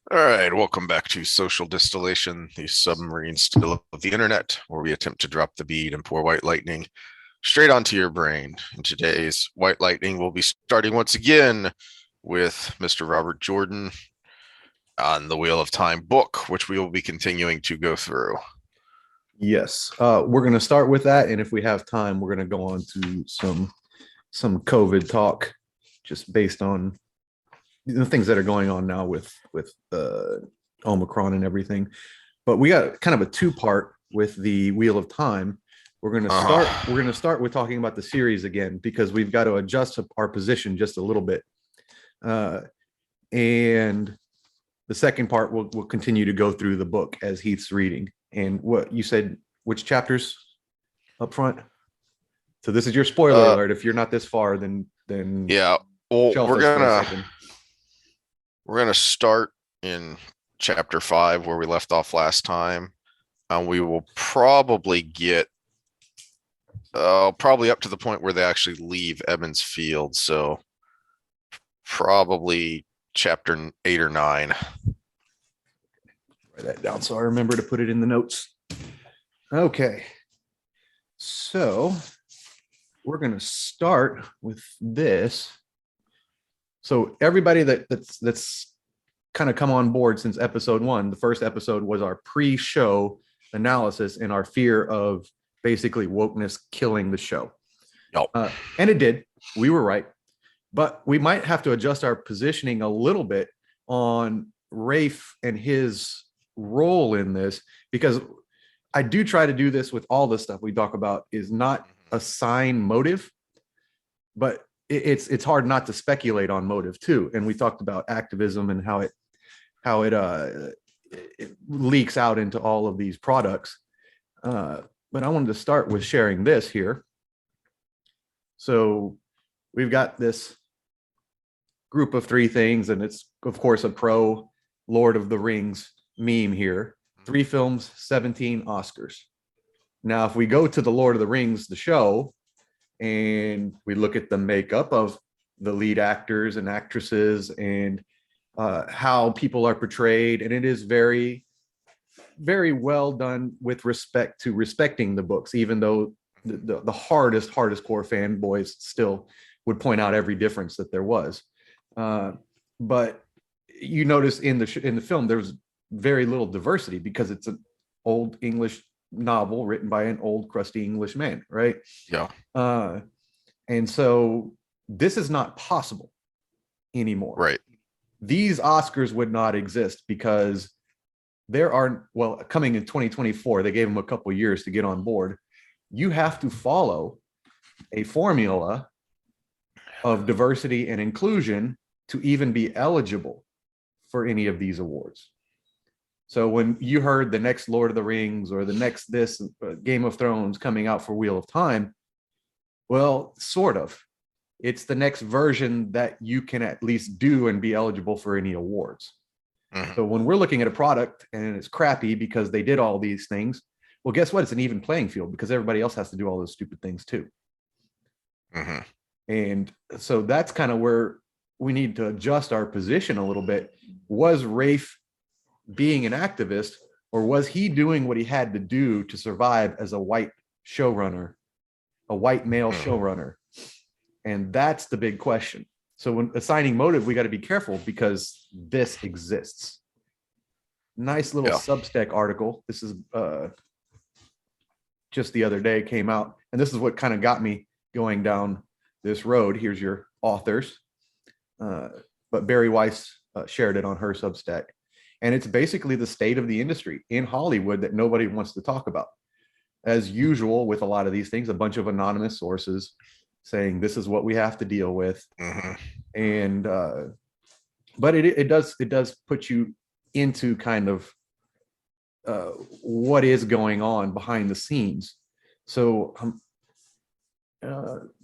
All right, welcome back to Social Distillation, the submarine still of the internet, where we attempt to drop the bead and pour white lightning straight onto your brain. In today's white lightning, we'll be starting once again with Mr. Robert Jordan on the Wheel of Time book, which we will be continuing to go through. Yes, we're going to start with that, and if we have time, we're going to go on to some COVID talk, just based on the things that are going on now with Omicron and everything. But we got kind of a two-part with the Wheel of Time. We're going to start. Uh, We're going to start with talking about the series again because we've got to adjust our position just a little bit, and the second part we'll continue to go through the book as Heath's reading. And what you said, which chapters up front? So this is your spoiler uh, alert. If you're not this far, then yeah, well, shelf us for a second. we're gonna start in chapter 5 where we left off last time, and we will probably get probably up to the point where they actually leave Emmons Field. So probably chapter 8 or 9. Write that down so I remember to put it in the notes. Okay, so we're going to start with this. So everybody that's kind of come on board since episode 1, the first episode was our pre-show analysis and our fear of basically wokeness killing the show. Yep. And it did. We were right. But we might have to adjust our positioning a little bit on Rafe and his role in this, because I do try to do this with all the stuff we talk about, is not assign motive, but it's hard not to speculate on motive too. And we talked about activism and how it leaks out into all of these products. But I wanted to start with sharing this here. So we've got this group of 3 things, and it's of course a pro Lord of the Rings meme here. 3 films, 17 Oscars. Now, if we go to the Lord of the Rings, the show, and we look at the makeup of the lead actors and actresses and how people are portrayed, and it is very, very well done with respect to respecting the books, even though the hardest core fanboys still would point out every difference that there was. But you notice in the film there was very little diversity because it's an old English novel written by an old crusty English man, right? Yeah. And so this is not possible anymore. Right. These Oscars would not exist because there are, well, coming in 2024, they gave them a couple of years to get on board. You have to follow a formula of diversity and inclusion to even be eligible for any of these awards. So when you heard the next Lord of the Rings or the next this Game of Thrones coming out for Wheel of Time, well, sort of. It's the next version that you can at least do and be eligible for any awards. Mm-hmm. So when we're looking at a product and it's crappy because they did all these things, well, guess what? It's an even playing field because everybody else has to do all those stupid things too. Mm-hmm. And so that's kind of where we need to adjust our position a little bit. Was Rafe being an activist, or was he doing what he had to do to survive as a white showrunner, a white male showrunner? And that's the big question. So when assigning motive, we got to be careful because this exists. Nice little Substack article. This is just the other day came out, and this is what kind of got me going down this road. Here's your authors. But Barry Weiss shared it on her Substack. And it's basically the state of the industry in Hollywood that nobody wants to talk about. As usual with a lot of these things, a bunch of anonymous sources saying this is what we have to deal with. Mm-hmm. And but it does put you into kind of what is going on behind the scenes. So I'm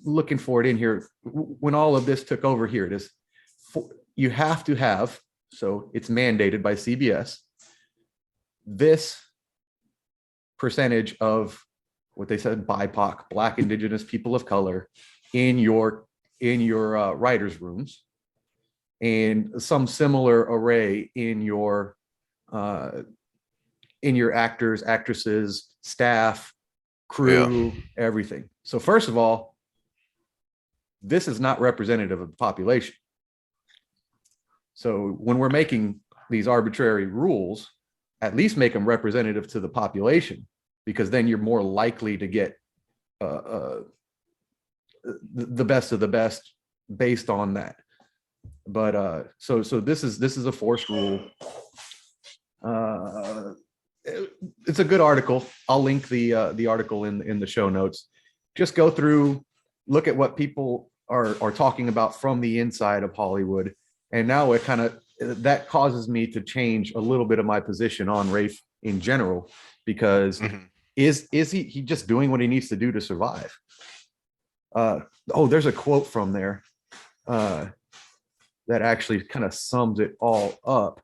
looking for it in here. When all of this took over, here it is. You have to have, so it's mandated by CBS, this percentage of what they said, BIPOC, Black, Indigenous, people of color, in your writers' rooms. and some similar array in your actors, actresses, staff, Yeah. crew, everything. So first of all, this is not representative of the population. So when we're making these arbitrary rules, at least make them representative to the population, because then you're more likely to get the best of the best based on that. But so this is a forced rule. It's a good article. I'll link the article in the show notes. Just go through, look at what people are talking about from the inside of Hollywood, and now it kind of that causes me to change a little bit of my position on Rafe in general, because is he just doing what he needs to do to survive? Oh, there's a quote from there that actually kind of sums it all up.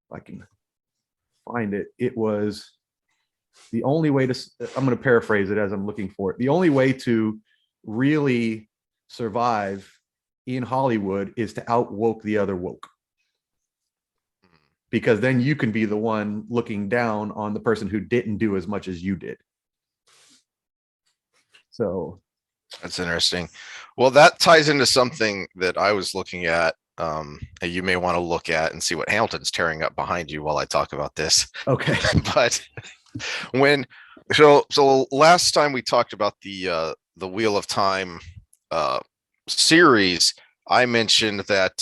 If I can find it. It was the only way to, I'm going to paraphrase it as I'm looking for it. The only way to really survive in Hollywood is to outwoke the other woke. Because then you can be the one looking down on the person who didn't do as much as you did. So that's interesting. Well, that ties into something that I was looking at. You may want to look at and see what Hamilton's tearing up behind you while I talk about this. Okay. But so last time we talked about the Wheel of Time series, I mentioned that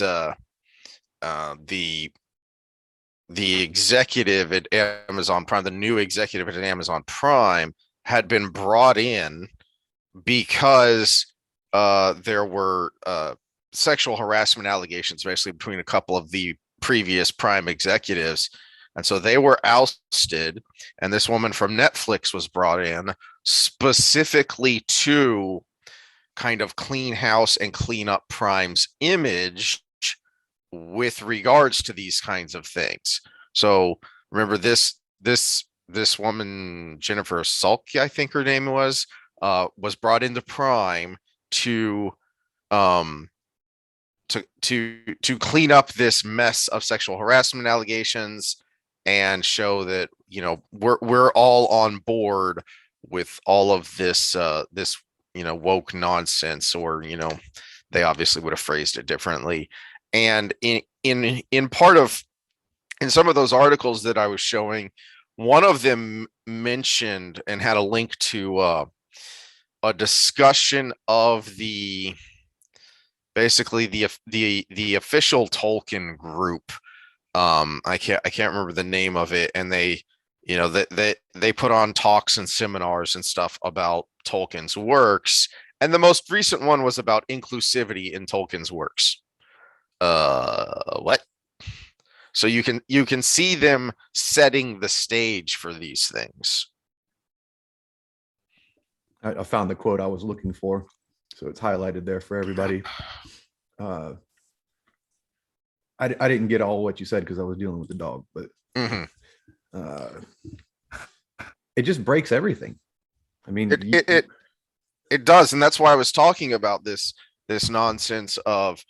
the executive at Amazon Prime, the new executive at Amazon Prime, had been brought in because there were sexual harassment allegations, basically between a couple of the previous Prime executives. And so they were ousted. And this woman from Netflix was brought in specifically to kind of clean house and clean up Prime's image with regards to these kinds of things. So remember this woman, Jennifer Salke, I think her name was brought into Prime to clean up this mess of sexual harassment allegations and show that, you know, we're all on board with all of this this, you know, woke nonsense, or, you know, they obviously would have phrased it differently. And in part of, in some of those articles that I was showing, one of them mentioned and had a link to a discussion of basically the official Tolkien group. I can't remember the name of it, and they, you know, they put on talks and seminars and stuff about Tolkien's works, and the most recent one was about inclusivity in Tolkien's works. What? So you can see them setting the stage for these things. I found the quote I was looking for, so it's highlighted there for everybody. I didn't get all what you said because I was dealing with the dog, but it just breaks everything. I mean, it does, and that's why I was talking about this nonsense of,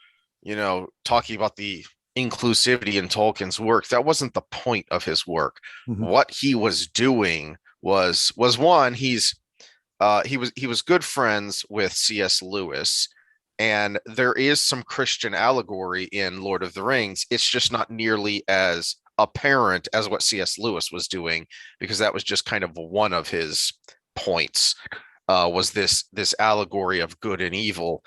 you know, talking about the inclusivity in Tolkien's work. That wasn't the point of his work. What he was doing was one, he was good friends with C.S. Lewis, and there is some Christian allegory in Lord of the Rings. It's just not nearly as apparent as what C.S. Lewis was doing, because that was just kind of one of his points, was this allegory of good and evil.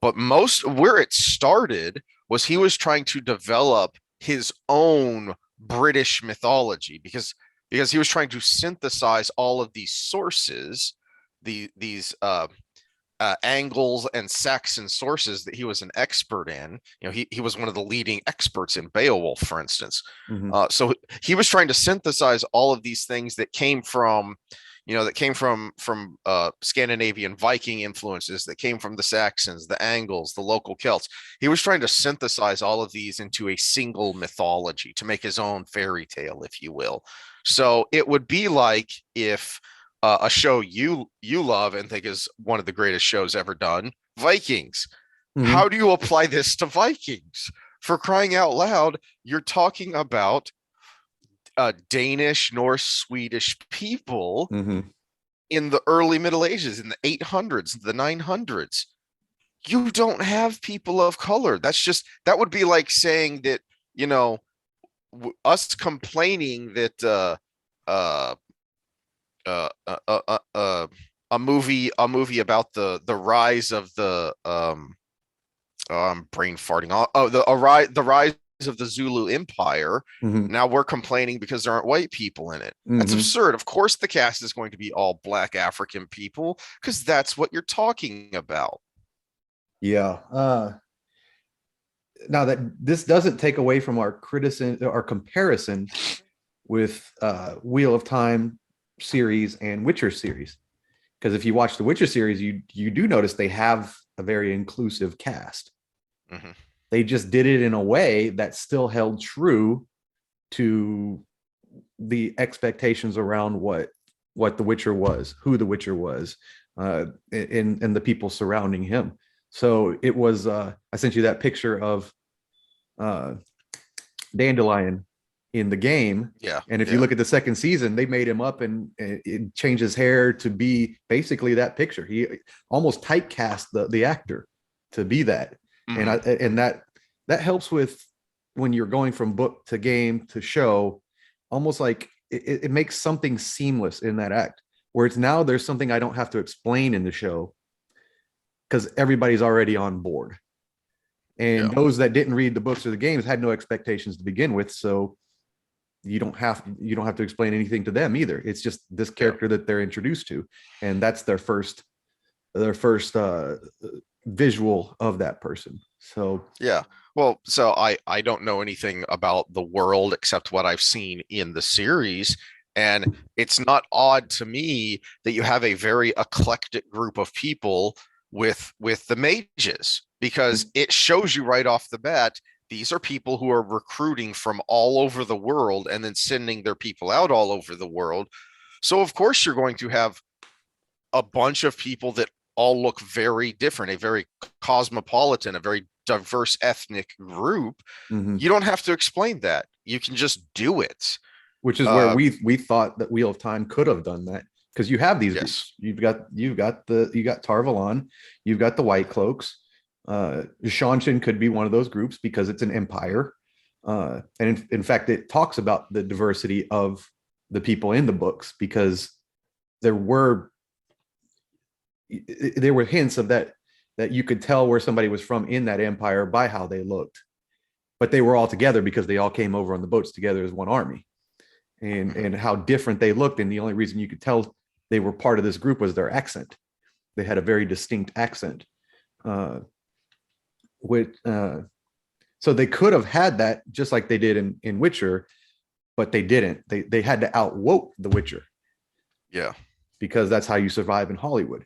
But most where it started was he was trying to develop his own British mythology, because he was trying to synthesize all of these sources, these Angles and Saxon sources that he was an expert in. You know, he was one of the leading experts in Beowulf, for instance. So he was trying to synthesize all of these things that came from, you know, that came from Scandinavian Viking influences, that came from the Saxons, the Angles, the local Celts. He was trying to synthesize all of these into a single mythology to make his own fairy tale, if you will. So it would be like if a show you love and think is one of the greatest shows ever done, Vikings. Mhm. How do you apply this to Vikings? For crying out loud, you're talking about Danish, Norse, Swedish people Mhm. in the early Middle Ages, in the 800s, the 900s. You don't have people of color. That would be like saying that, you know, us complaining that uh, uh, uh, uh, uh, uh, a movie about the rise of the I'm brain farting. Oh, the rise of the Zulu Empire. Mhm. Now we're complaining because there aren't white people in it. That's Mhm. absurd. Of course, the cast is going to be all black African people because that's what you're talking about. Yeah. Now that this doesn't take away from our criticism, our comparison with Wheel of Time series and Witcher series, because if you watch the Witcher series, you do notice they have a very inclusive cast. Mhm. They just did it in a way that still held true to the expectations around what the Witcher was, who the Witcher was, and the people surrounding him. So it was. I sent you that picture of uh, Dandelion in the game. Yeah, And if you yeah. look at the second season, they made him up and it changed his hair to be basically that picture. He almost typecast the actor to be that. And Mhm. that helps with when you're going from book to game to show, almost like it makes something seamless in that act. Where it's now there's something I don't have to explain in the show because everybody's already on board. And Yeah, those that didn't read the books or the games had no expectations to begin with. So you don't have to explain anything to them either. It's just this yeah, character that they're introduced to, and that's their first visual of that person. So yeah. Well, so I don't know anything about the world except what I've seen in the series, and it's not odd to me that you have a very eclectic group of people with the mages because it shows you right off the bat these are people who are recruiting from all over the world and then sending their people out all over the world. So of course you're going to have a bunch of people that all look very different, a very cosmopolitan, a very diverse ethnic group. mhm. You don't have to explain that. You can just do it. Which is where Uh, we thought that Wheel of Time could have done that, because you have these yes. groups. You got Tarvalon, you've got the White Cloaks. Shanshan could be one of those groups because it's an empire. And in fact, it talks about the diversity of the people in the books because there were there were hints of that you could tell where somebody was from in that empire by how they looked, but they were all together because they all came over on the boats together as one army, Mhm. and how different they looked. And the only reason you could tell they were part of this group was their accent. They had a very distinct accent. uh with So they could have had that just like they did in Witcher, but they didn't. They had to outwoke the Witcher Yeah. because that's how you survive in Hollywood.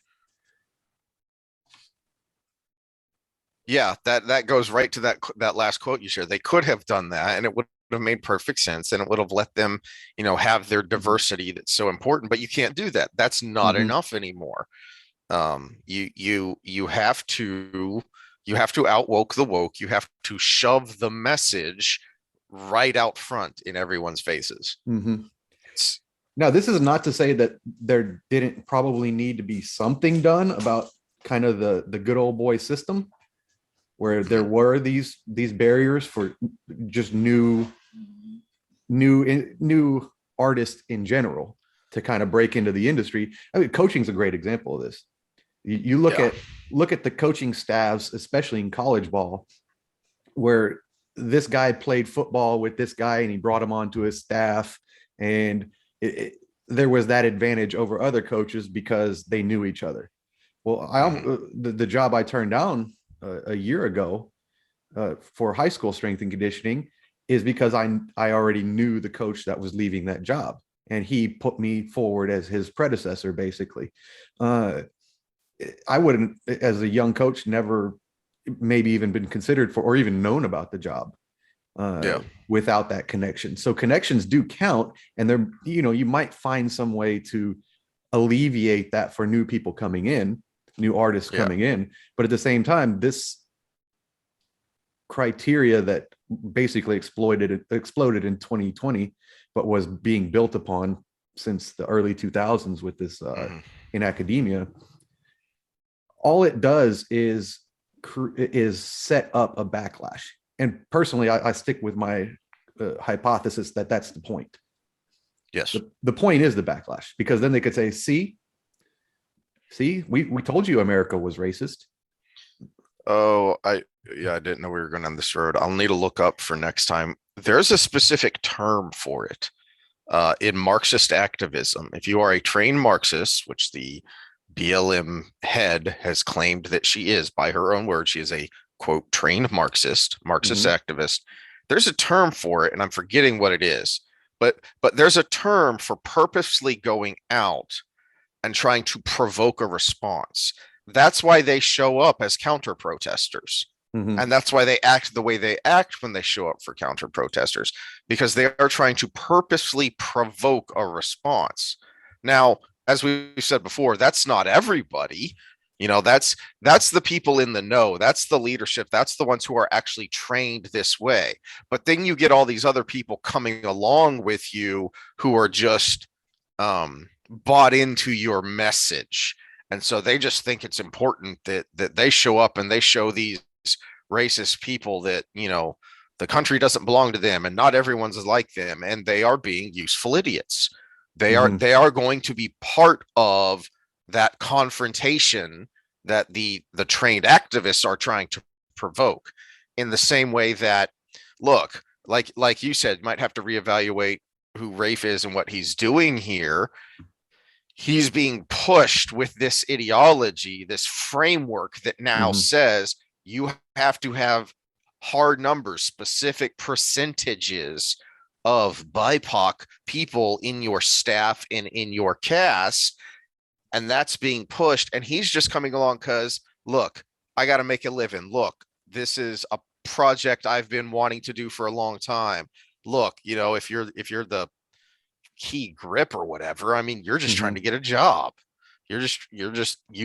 Yeah, that goes right to that last quote you shared. They could have done that and it would have made perfect sense and it would have let them, have their Mm-hmm. diversity that's so important, but you can't do that. That's not Mm-hmm. enough anymore. You have to outwoke the woke. You have to shove the message right out front in everyone's faces. Mm-hmm. It's Now, this is not to say that there didn't probably need to be something done about kind of the good old boy system, where there mhm, were these barriers for just new artists in general to kind of break into the industry. I mean, coaching is a great example of this. You yeah. look at the coaching staffs, especially in college ball, where this guy played football with this guy and he brought him onto his staff, and there was that advantage over other coaches because they knew each other. Well, Mhm, the job I turned down a year ago for high school strength and conditioning is because I already knew the coach that was leaving that job, and he put me forward as his predecessor, basically. Uh, I wouldn't, as a young coach, never maybe even been considered for or even known about the job yeah. without that connection. So connections do count, and they're you might find some way to alleviate that for new people coming in, new artists Yeah. coming in. But at the same time, criteria that basically exploded in 2020, but was being built upon since the early 2000s with this in academia. All it does is set up a backlash. And personally, I stick with my hypothesis that that's the point. Yes. The point is the backlash, because then they could say, see, we told you America was racist. Oh, I didn't know we were going on this road. I'll need to look up for next time. There's a specific term for it in Marxist activism. If you are a trained Marxist, which the BLM head has claimed that she is, by her own words, she is a quote trained Marxist activist. There's a term for it, and I'm forgetting what it is. But there's a term for purposely going out and trying to provoke a response. That's why they show up as counter protesters. And that's why they act the way they act when they show up for counter protesters, because they are trying to purposely provoke a response. Now, as we said before, that's not everybody. You know, that's the people in the know. That's the leadership. That's the ones who are actually trained this way. But then you get all these other people coming along with you who are just bought into your message. And so they just think it's important that they show up and they show these racist people that, you know, the country doesn't belong to them and not everyone's like them, and they are being useful idiots. They are going to be part of that confrontation that the trained activists are trying to provoke, in the same way that, look, like you said, might have to reevaluate who Rafe is and what he's doing here. He's being pushed with this ideology, this framework that now says you have to have hard numbers, specific percentages of BIPOC people in your staff and in your cast. And that's being pushed. And he's just coming along because, look, I got to make a living. Look, this is a project I've been wanting to do for a long time. Look, you know, if you're the key grip or whatever, I mean, you're just trying to get a job. You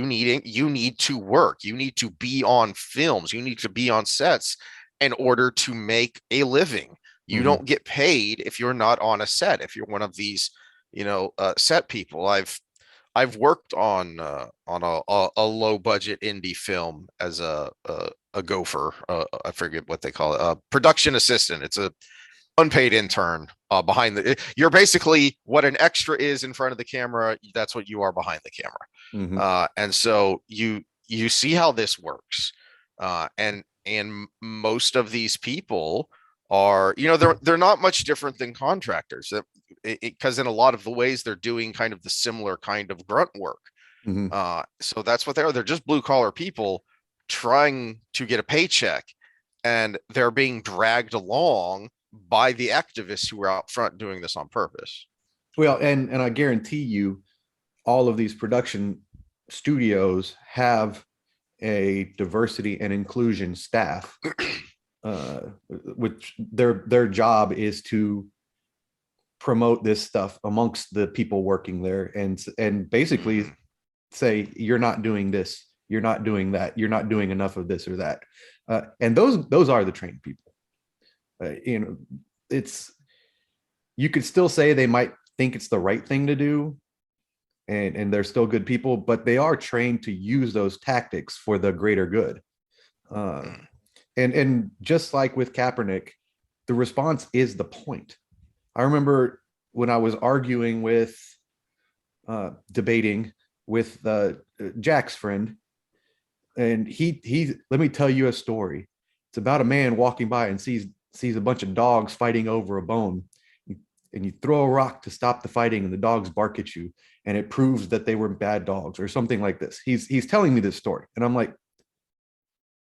need to work. You need to be on films. You need to be on sets in order to make a living. You don't get paid if you're not on a set. If you're one of these, you know, set people. I've worked on a low budget indie film as a gopher. I forget what they call it. A production assistant. It's a unpaid intern behind you're basically what an extra is in front of the camera. That's what you are behind the camera. And so you see how this works. And most of these people are, you know, they're not much different than contractors, because in a lot of the ways they're doing kind of the similar kind of grunt work. So that's what they are. They're just blue collar people trying to get a paycheck, and they're being dragged along by the activists who are out front doing this on purpose. Well, and I guarantee you, all of these production studios have a diversity and inclusion staff, which their job is to promote this stuff amongst the people working there, and basically say, you're not doing this, you're not doing that, you're not doing enough of this or that, and those are the trained people. You know, you could still say they might think it's the right thing to do, and they're still good people, but they are trained to use those tactics for the greater good. And just like with Kaepernick, the response is the point. I remember when I was arguing with, debating with Jack's friend, and he let me tell you a story. It's about a man walking by and sees a bunch of dogs fighting over a bone, and you throw a rock to stop the fighting, and the dogs bark at you, and it proves that they were bad dogs or something like this. He's telling me this story, and I'm like,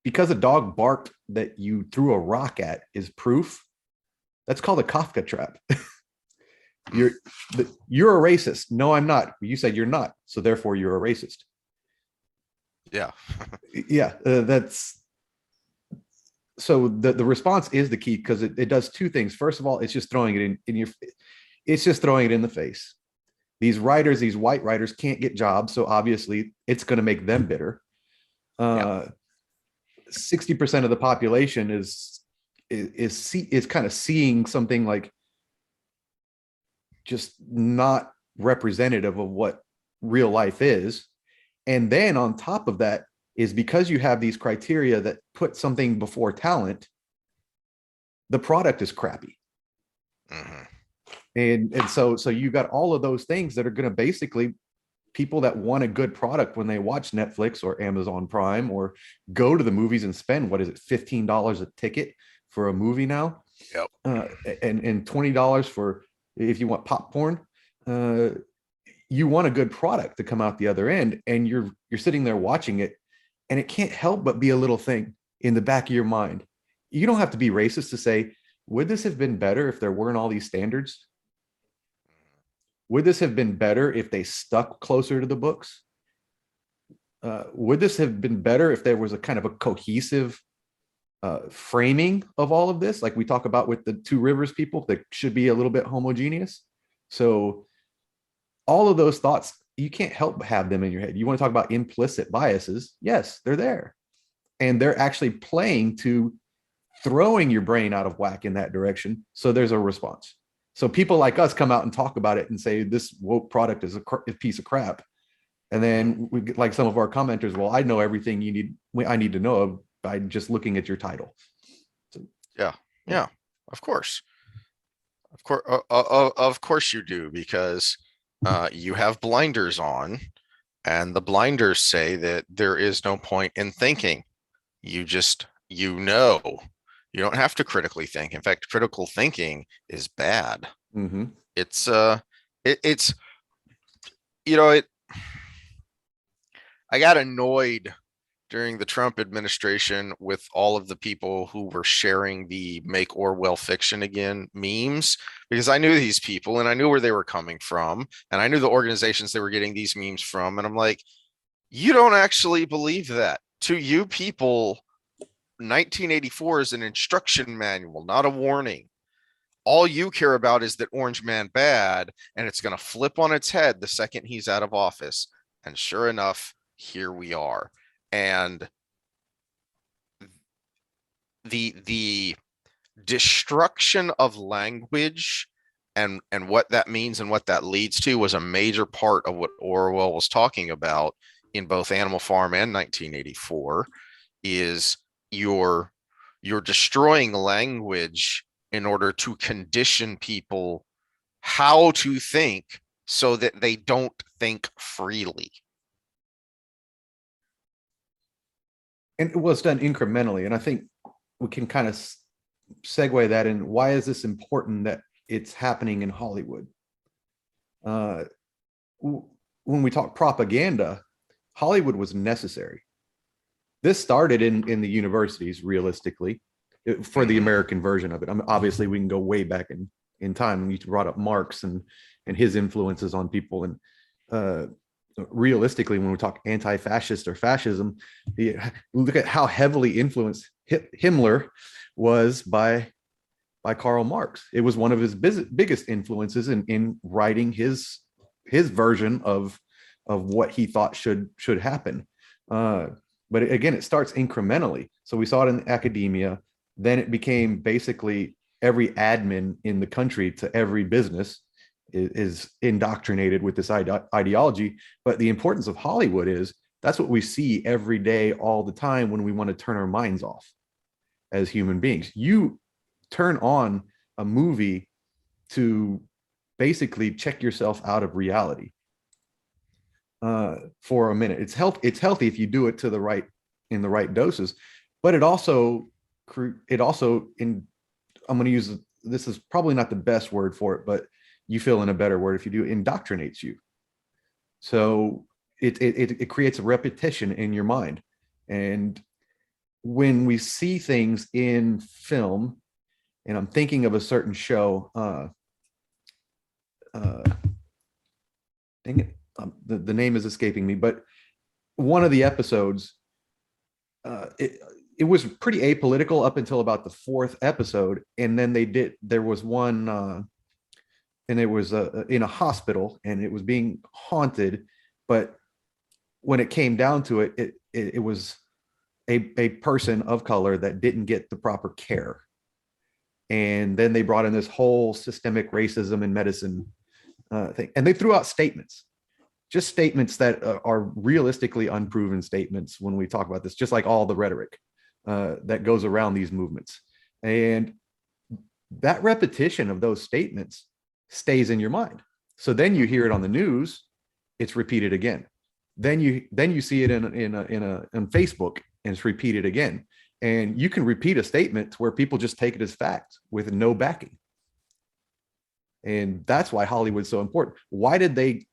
because a dog barked that you threw a rock at is proof? That's called a Kafka trap. You're a racist. No, I'm not. You said you're not, so therefore you're a racist. Yeah. Yeah, that's so the response is the key, because it does two things. First of all, it's just throwing it in your, it's just throwing it in the face. These writers, these white writers, can't get jobs, so obviously it's going to make them bitter. 60% of the population is kind of seeing something like just not representative of what real life is. And then on top of that is because you have these criteria that put something before talent, the product is crappy. Mhm. And so you got all of those things that are going to basically people that want a good product when they watch Netflix or Amazon Prime or go to the movies and spend, what is it, $15 a ticket for a movie now, Yep. and $20 for if you want popcorn. You want a good product to come out the other end, and you're sitting there watching it, and it can't help but be a little thing in the back of your mind. You don't have to be racist to say, would this have been better if there weren't all these standards? Would this have been better if they stuck closer to the books? Would this have been better if there was a kind of a cohesive framing of all of this, like we talk about with the Two Rivers people, that should be a little bit homogeneous? So all of those thoughts, you can't help but have them in your head. You want to talk about implicit biases? Yes, they're there. And they're actually playing to throwing your brain out of whack in that direction. So there's a response. So people like us come out and talk about it and say this woke product is a piece of crap. And then we get like some of our commenters, well, I know everything I need to know by just looking at your title. So, Yeah. Yeah. Of course. Of course you do, because you have blinders on, and the blinders say that there is no point in thinking. You just, you don't have to critically think. In fact, critical thinking is bad. mhm. It's it's it I got annoyed during the Trump administration with all of the people who were sharing the make Orwell fiction again memes, because I knew these people and I knew where they were coming from, and I knew the organizations they were getting these memes from. And I'm like, you don't actually believe that. To you people, 1984 is an instruction manual, not a warning. All you care about is that Orange Man bad, and it's going to flip on its head the second he's out of office. And sure enough, here we are. And the destruction of language and what that means and what that leads to was a major part of what Orwell was talking about in both Animal Farm and 1984. Is you're destroying language in order to condition people how to think so that they don't think freely. And it was done incrementally. And I think we can kind of segue that in. Why is this important that it's happening in Hollywood? Uh, when we talk propaganda, Hollywood was necessary. This started in the universities, realistically, for the American version of it. I mean, obviously, we can go way back in time. You brought up Marx and his influences on people. And realistically, when we talk anti-fascist or fascism, look at how heavily influenced Himmler was by Karl Marx. It was one of his biggest influences in writing his version of what he thought should happen. But again, it starts incrementally. So we saw it in academia. Then it became basically every admin in the country to every business is indoctrinated with this ideology. But the importance of Hollywood is that's what we see every day, all the time, when we want to turn our minds off as human beings. You turn on a movie to basically check yourself out of reality for a minute. It's healthy if you do it in the right doses, but it also in I'm going to use, this is probably not the best word for it, but you fill in a better word if you do, indoctrinates you. So it creates a repetition in your mind. And when we see things in film, and I'm thinking of a certain show, dang it, the name is escaping me, but one of the episodes, it was pretty apolitical up until about the fourth episode, and then there was one, and it was in a hospital, and it was being haunted, but when it came down to it, it was a person of color that didn't get the proper care. And then they brought in this whole systemic racism in medicine thing. And they threw out statements, just statements that are realistically unproven statements when we talk about this, just like all the rhetoric that goes around these movements. And that repetition of those statements stays in your mind. So then you hear it on the news, it's repeated again. Then you see it in Facebook, and it's repeated again. And you can repeat a statement where people just take it as fact with no backing. And that's why Hollywood's so important. Why did they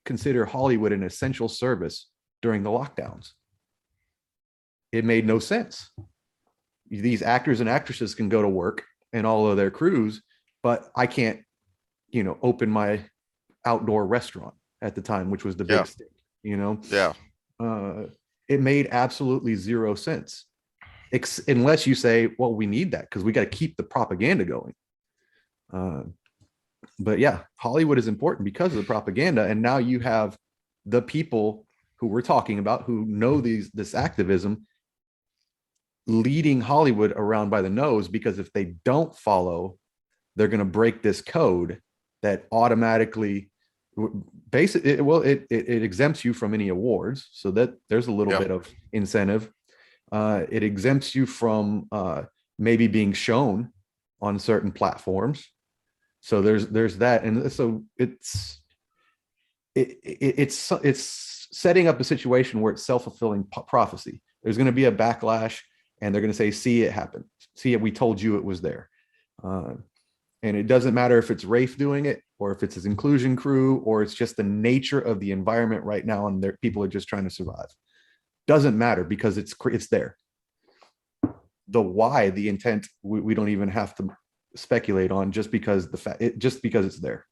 consider Hollywood an essential service during the lockdowns? It made no sense. These actors and actresses can go to work and all of their crews, but I can't, open my outdoor restaurant at the time, which was the big stick, Yeah. It made absolutely zero sense, unless you say, well, we need that because we got to keep the propaganda going. But yeah, Hollywood is important because of the propaganda. And now you have the people who we're talking about who know this activism leading Hollywood around by the nose, because if they don't follow, they're going to break this code that automatically it exempts you from any awards, so that there's a little bit of incentive. It exempts you from maybe being shown on certain platforms, so there's that. And so it's setting up a situation where it's self-fulfilling prophecy. There's going to be a backlash, and they're going to say, see, it happened, see it, we told you it was there. And it doesn't matter if it's Rafe doing it, or if it's his inclusion crew, or it's just the nature of the environment right now, and people are just trying to survive. Doesn't matter, because it's there. The why, the intent, we don't even have to speculate on, just because just because it's there.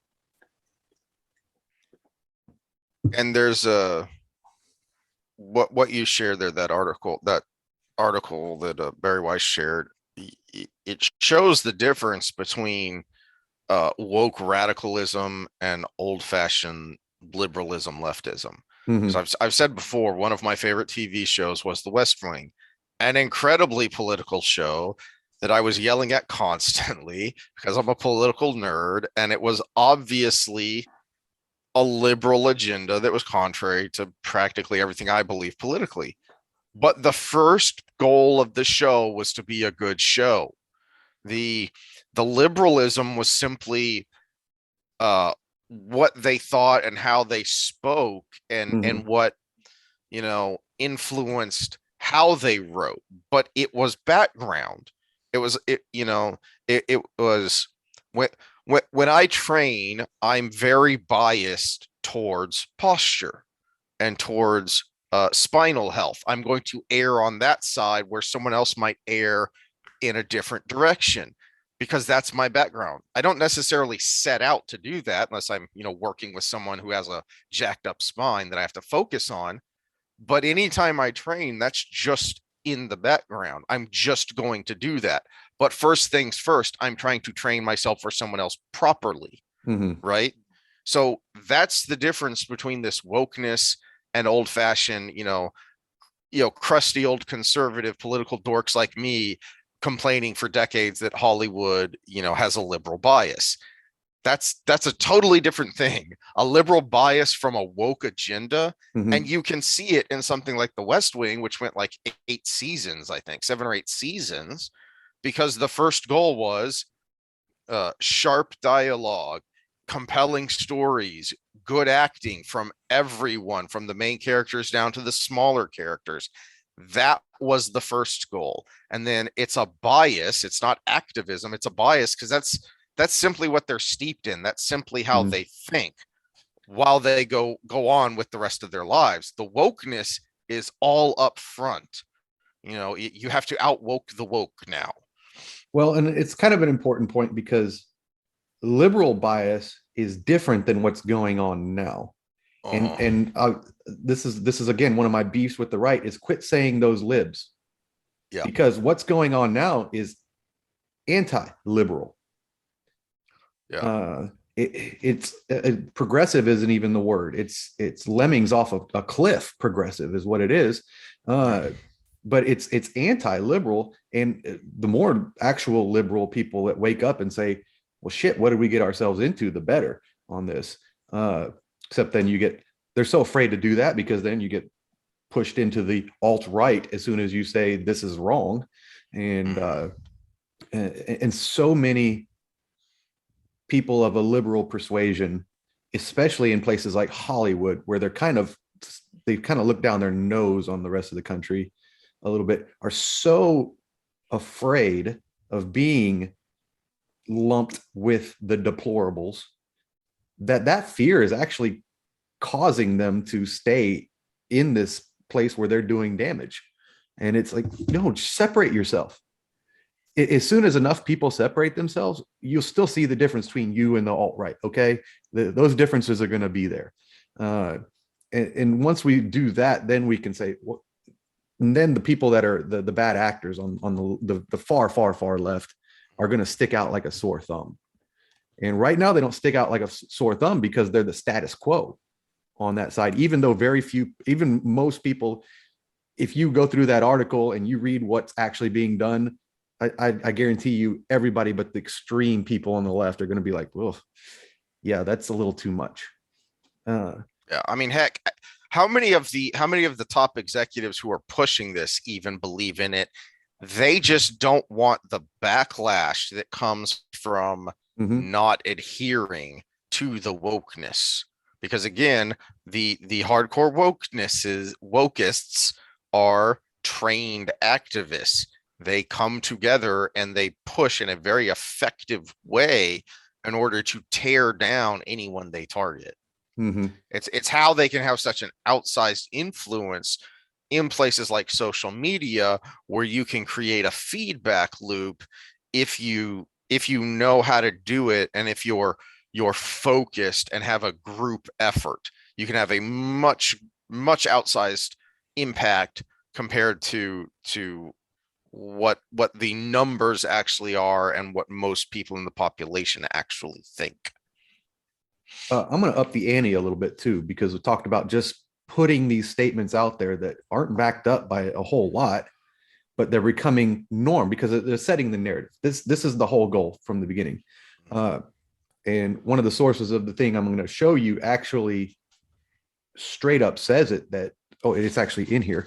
And there's what you shared there, that article that Barry Weiss shared, it shows the difference between woke radicalism and old-fashioned liberalism, leftism. Because I've said before, one of my favorite TV shows was The West Wing, an incredibly political show that I was yelling at constantly because I'm a political nerd, and it was obviously a liberal agenda that was contrary to practically everything I believe politically. But the first goal of the show was to be a good show. The liberalism was simply what they thought and how they spoke, and what influenced how they wrote. But it was background. It was when I train, I'm very biased towards posture and towards spinal health. I'm going to err on that side where someone else might err in a different direction, because that's my background. I don't necessarily set out to do that unless I'm, working with someone who has a jacked up spine that I have to focus on. But anytime I train, that's just in the background. I'm just going to do that. But first things first, I'm trying to train myself for someone else properly. Right. So that's the difference between this wokeness and old fashioned, crusty old conservative political dorks like me complaining for decades that Hollywood, has a liberal bias. That's a totally different thing. A liberal bias from a woke agenda. And you can see it in something like The West Wing, which went like 8 seasons, I think 7 or 8 seasons, because the first goal was sharp dialogue, compelling stories, good acting from everyone, from the main characters down to the smaller characters. That was the first goal. And then it's a bias. It's not activism. It's a bias, because that's simply what they're steeped in. That's simply how they think while they go on with the rest of their lives. The wokeness is all up front. You have to outwoke the woke now. Well, and it's kind of an important point, because liberal bias is different than what's going on now. And this is again one of my beefs with the right, is quit saying those libs. Yeah. Because what's going on now is anti-liberal. Yeah. It's progressive isn't even the word. It's lemmings off of a cliff. Progressive is what it is. but it's anti-liberal. And the more actual liberal people that wake up and say, well, shit, what did we get ourselves into, the better on this. Except then they're so afraid to do that, because then you get pushed into the alt-right as soon as you say this is wrong. And and so many people of a liberal persuasion, especially in places like Hollywood, where they kind of look down their nose on the rest of the country a little bit, are so afraid of being lumped with the deplorables that fear is actually causing them to stay in this place where they're doing damage. And it's like, no, separate yourself. As soon as enough people separate themselves, you'll still see the difference between you and the alt-right. Okay, those differences are going to be there. And once we do that, then we can say, well, and then the people that are the bad actors on the far left are going to stick out like a sore thumb. And right now they don't stick out like a sore thumb because they're the status quo on that side, even though even most people, if you go through that article and you read what's actually being done, I guarantee you everybody but the extreme people on the left are going to be like, well, yeah, that's a little too much. Yeah, I mean, heck, how many of the top executives who are pushing this even believe in it? They just don't want the backlash that comes from not adhering to the wokeness. Because again, the hardcore wokeists are trained activists. They come together and they push in a very effective way in order to tear down anyone they target. It's how they can have such an outsized influence in places like social media, where you can create a feedback loop if you know how to do it, and if you're focused and have a group effort. You can have a much outsized impact compared to what the numbers actually are and what most people in the population actually think. I'm going to up the ante a little bit too, because we talked about just putting these statements out there that aren't backed up by a whole lot, but they're becoming norm because they're setting the narrative. This is the whole goal from the beginning. And one of the sources of the thing I'm going to show you actually straight up says it, that, oh, it's actually in here.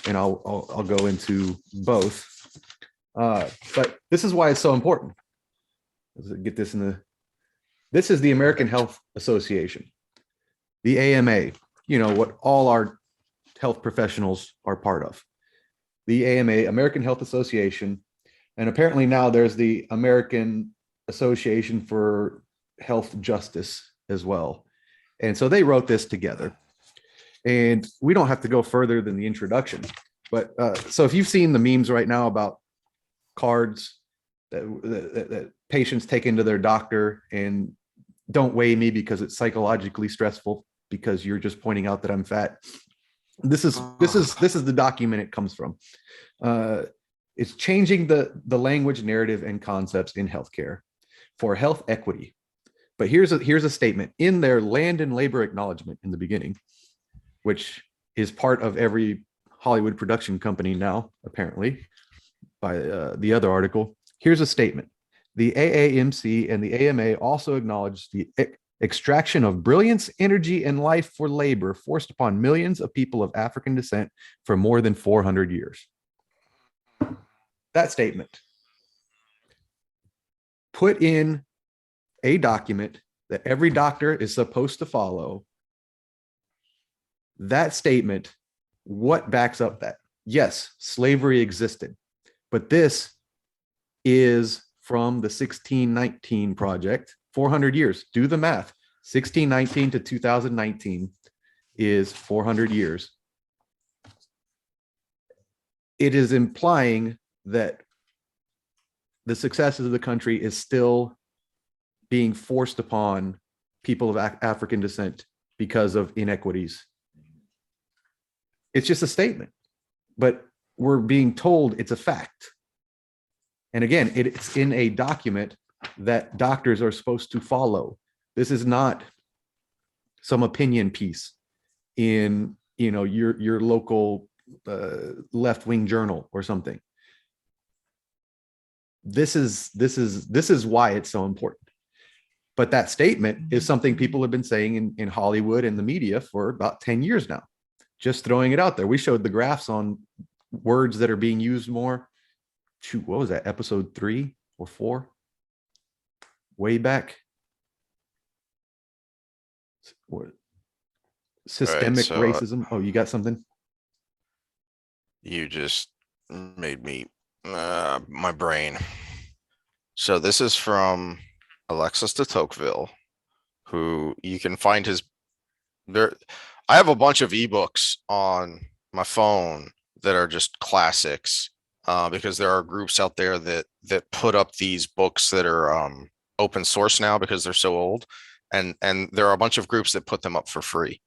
And I'll go into both. But this is why it's so important. Let's get this this is the American Health Association, the AMA, what all our health professionals are part of. The AMA, American Health Association, and apparently now there's the American Association for Health Justice as well. And so they wrote this together. And we don't have to go further than the introduction. But so if you've seen the memes right now about cards that patients take into their doctor and don't weigh me because it's psychologically stressful because you're just pointing out that I'm fat. This is the document it comes from. It's changing the language, narrative, and concepts in healthcare for health equity. But here's a statement in their land and labor acknowledgement in the beginning, which is part of every Hollywood production company now, apparently, by the other article. Here's a statement. The AAMC and the AMA also acknowledge the extraction of brilliance, energy, and life for labor forced upon millions of people of African descent for more than 400 years. That statement put in a document that every doctor is supposed to follow. That statement, what backs up that? Yes, slavery existed, but this is from the 1619 project, 400 years. Do the math. 1619 to 2019 is 400 years. It is implying that the successes of the country is still being forced upon people of African descent because of inequities. It's just a statement, but we're being told it's a fact. And again, it's in a document that doctors are supposed to follow. This is not some opinion piece in your local left-wing journal or something. This is why it's so important. But that statement is something people have been saying in Hollywood and the media for about 10 years now. Just throwing it out there. We showed the graphs on words that are being used more. Shoot, what was that? Episode 3 or 4? Way back. What? Systemic racism. Oh, you got something? You just made me my brain. So this is from Alexis de Tocqueville, who you can find his there. I have a bunch of ebooks on my phone that are just classics, because there are groups out there that put up these books that are open source now because they're so old, and there are a bunch of groups that put them up for free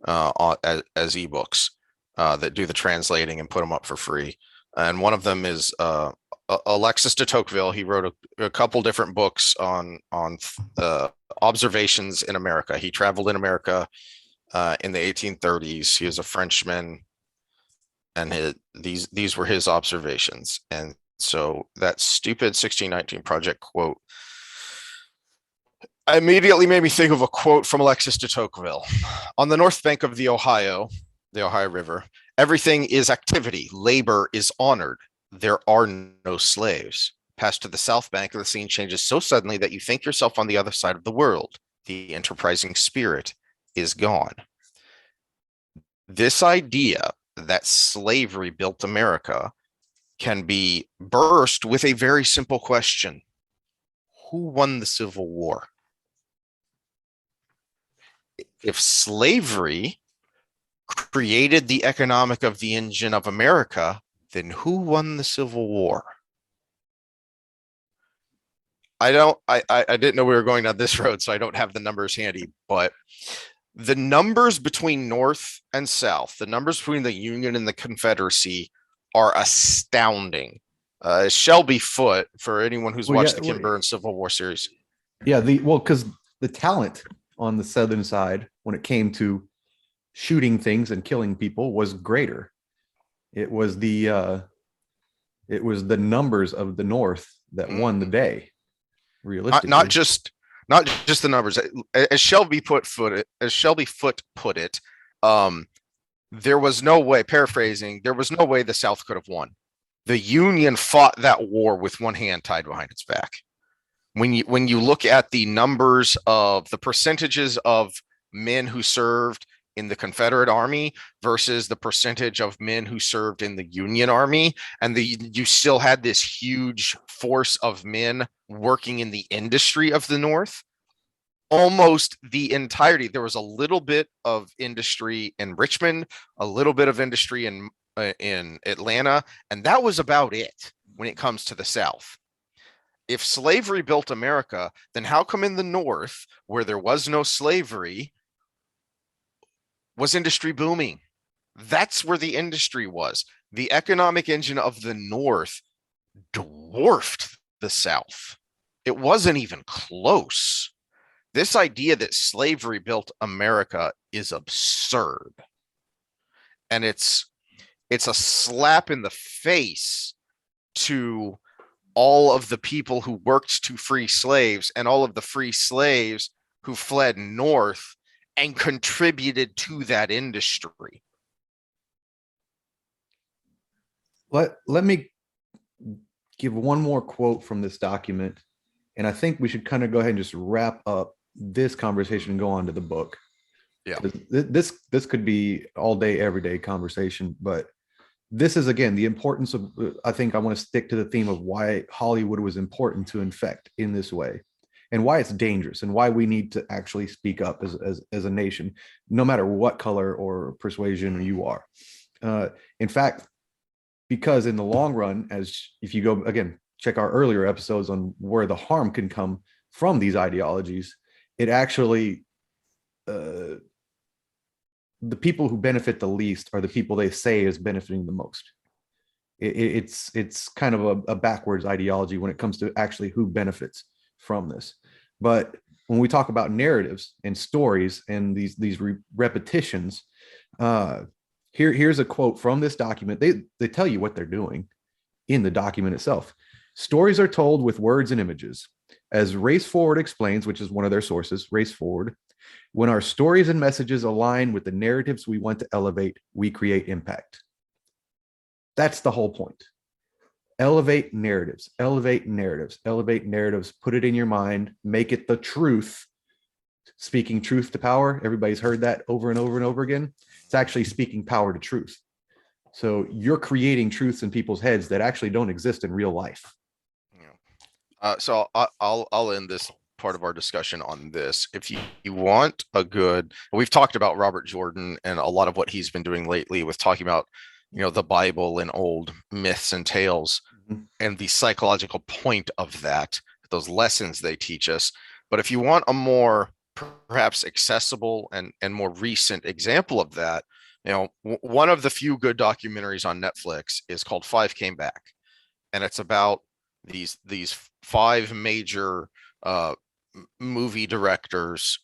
as ebooks, that do the translating and put them up for free. And one of them is Alexis de Tocqueville. He wrote a couple different books on observations in America. He traveled in America in the 1830s. He was a Frenchman, and these were his observations. And so that stupid 1619 Project quote immediately made me think of a quote from Alexis de Tocqueville. On the north bank of the Ohio River, everything is activity. Labor is honored. There are no slaves. Pass to the south bank, and the scene changes so suddenly that you think yourself on the other side of the world. The enterprising spirit is gone. This idea that slavery built America can be burst with a very simple question. Who won the Civil War? If slavery created the economic of the engine of America, then who won the Civil War? I didn't know we were going down this road, so I don't have the numbers handy, but the numbers between North and South, the numbers between the Union and the Confederacy are astounding. Shelby Foote, for anyone who's watched the Ken Burns Civil War series. Yeah, because the talent on the Southern side, when it came to shooting things and killing people, was greater. It was the numbers of the North that won the day. Realistically, not just the numbers. As Shelby Foote put it, there was no way, paraphrasing, there was no way the South could have won. The Union fought that war with one hand tied behind its back. When you look at the numbers of the percentages of men who served in the Confederate Army versus the percentage of men who served in the Union Army, and you still had this huge force of men working in the industry of the North, almost the entirety. There was a little bit of industry in Richmond, a little bit of industry in Atlanta, and that was about it when it comes to the South. If slavery built America, then how come in the North, where there was no slavery, was industry booming? That's where the industry was. The economic engine of the North dwarfed the South. It wasn't even close. This idea that slavery built America is absurd. And it's a slap in the face to all of the people who worked to free slaves and all of the free slaves who fled north and contributed to that industry. Let me give one more quote from this document, and I think we should kind of go ahead and just wrap up this conversation and go on to the book. Yeah. This could be all day, every day conversation, but this is, again, the importance of, I think I want to stick to the theme of why Hollywood was important to infect in this way, and why it's dangerous, and why we need to actually speak up as a nation, no matter what color or persuasion you are. In fact, because in the long run, as if you go, again, check our earlier episodes on where the harm can come from these ideologies, it actually, the people who benefit the least are the people they say is benefiting the most. It's kind of a backwards ideology when it comes to actually who benefits from this. But when we talk about narratives and stories and these repetitions, Here's a quote from this document. They tell you what they're doing in the document itself. Stories are told with words and images. As Race Forward explains, which is one of their sources, Race Forward, when our stories and messages align with the narratives we want to elevate, we create impact. That's the whole point. Elevate narratives, elevate narratives, elevate narratives, put it in your mind, make it the truth. Speaking truth to power. Everybody's heard that over and over and over again. It's actually speaking power to truth. So you're creating truths in people's heads that actually don't exist in real life. So I'll end this part of our discussion on this. If you want a good, we've talked about Robert Jordan and a lot of what he's been doing lately with talking about, the Bible and old myths and tales and the psychological point of that, those lessons they teach us. But if you want a more perhaps accessible and more recent example of that, one of the few good documentaries on Netflix is called Five Came Back, and it's about these five major movie directors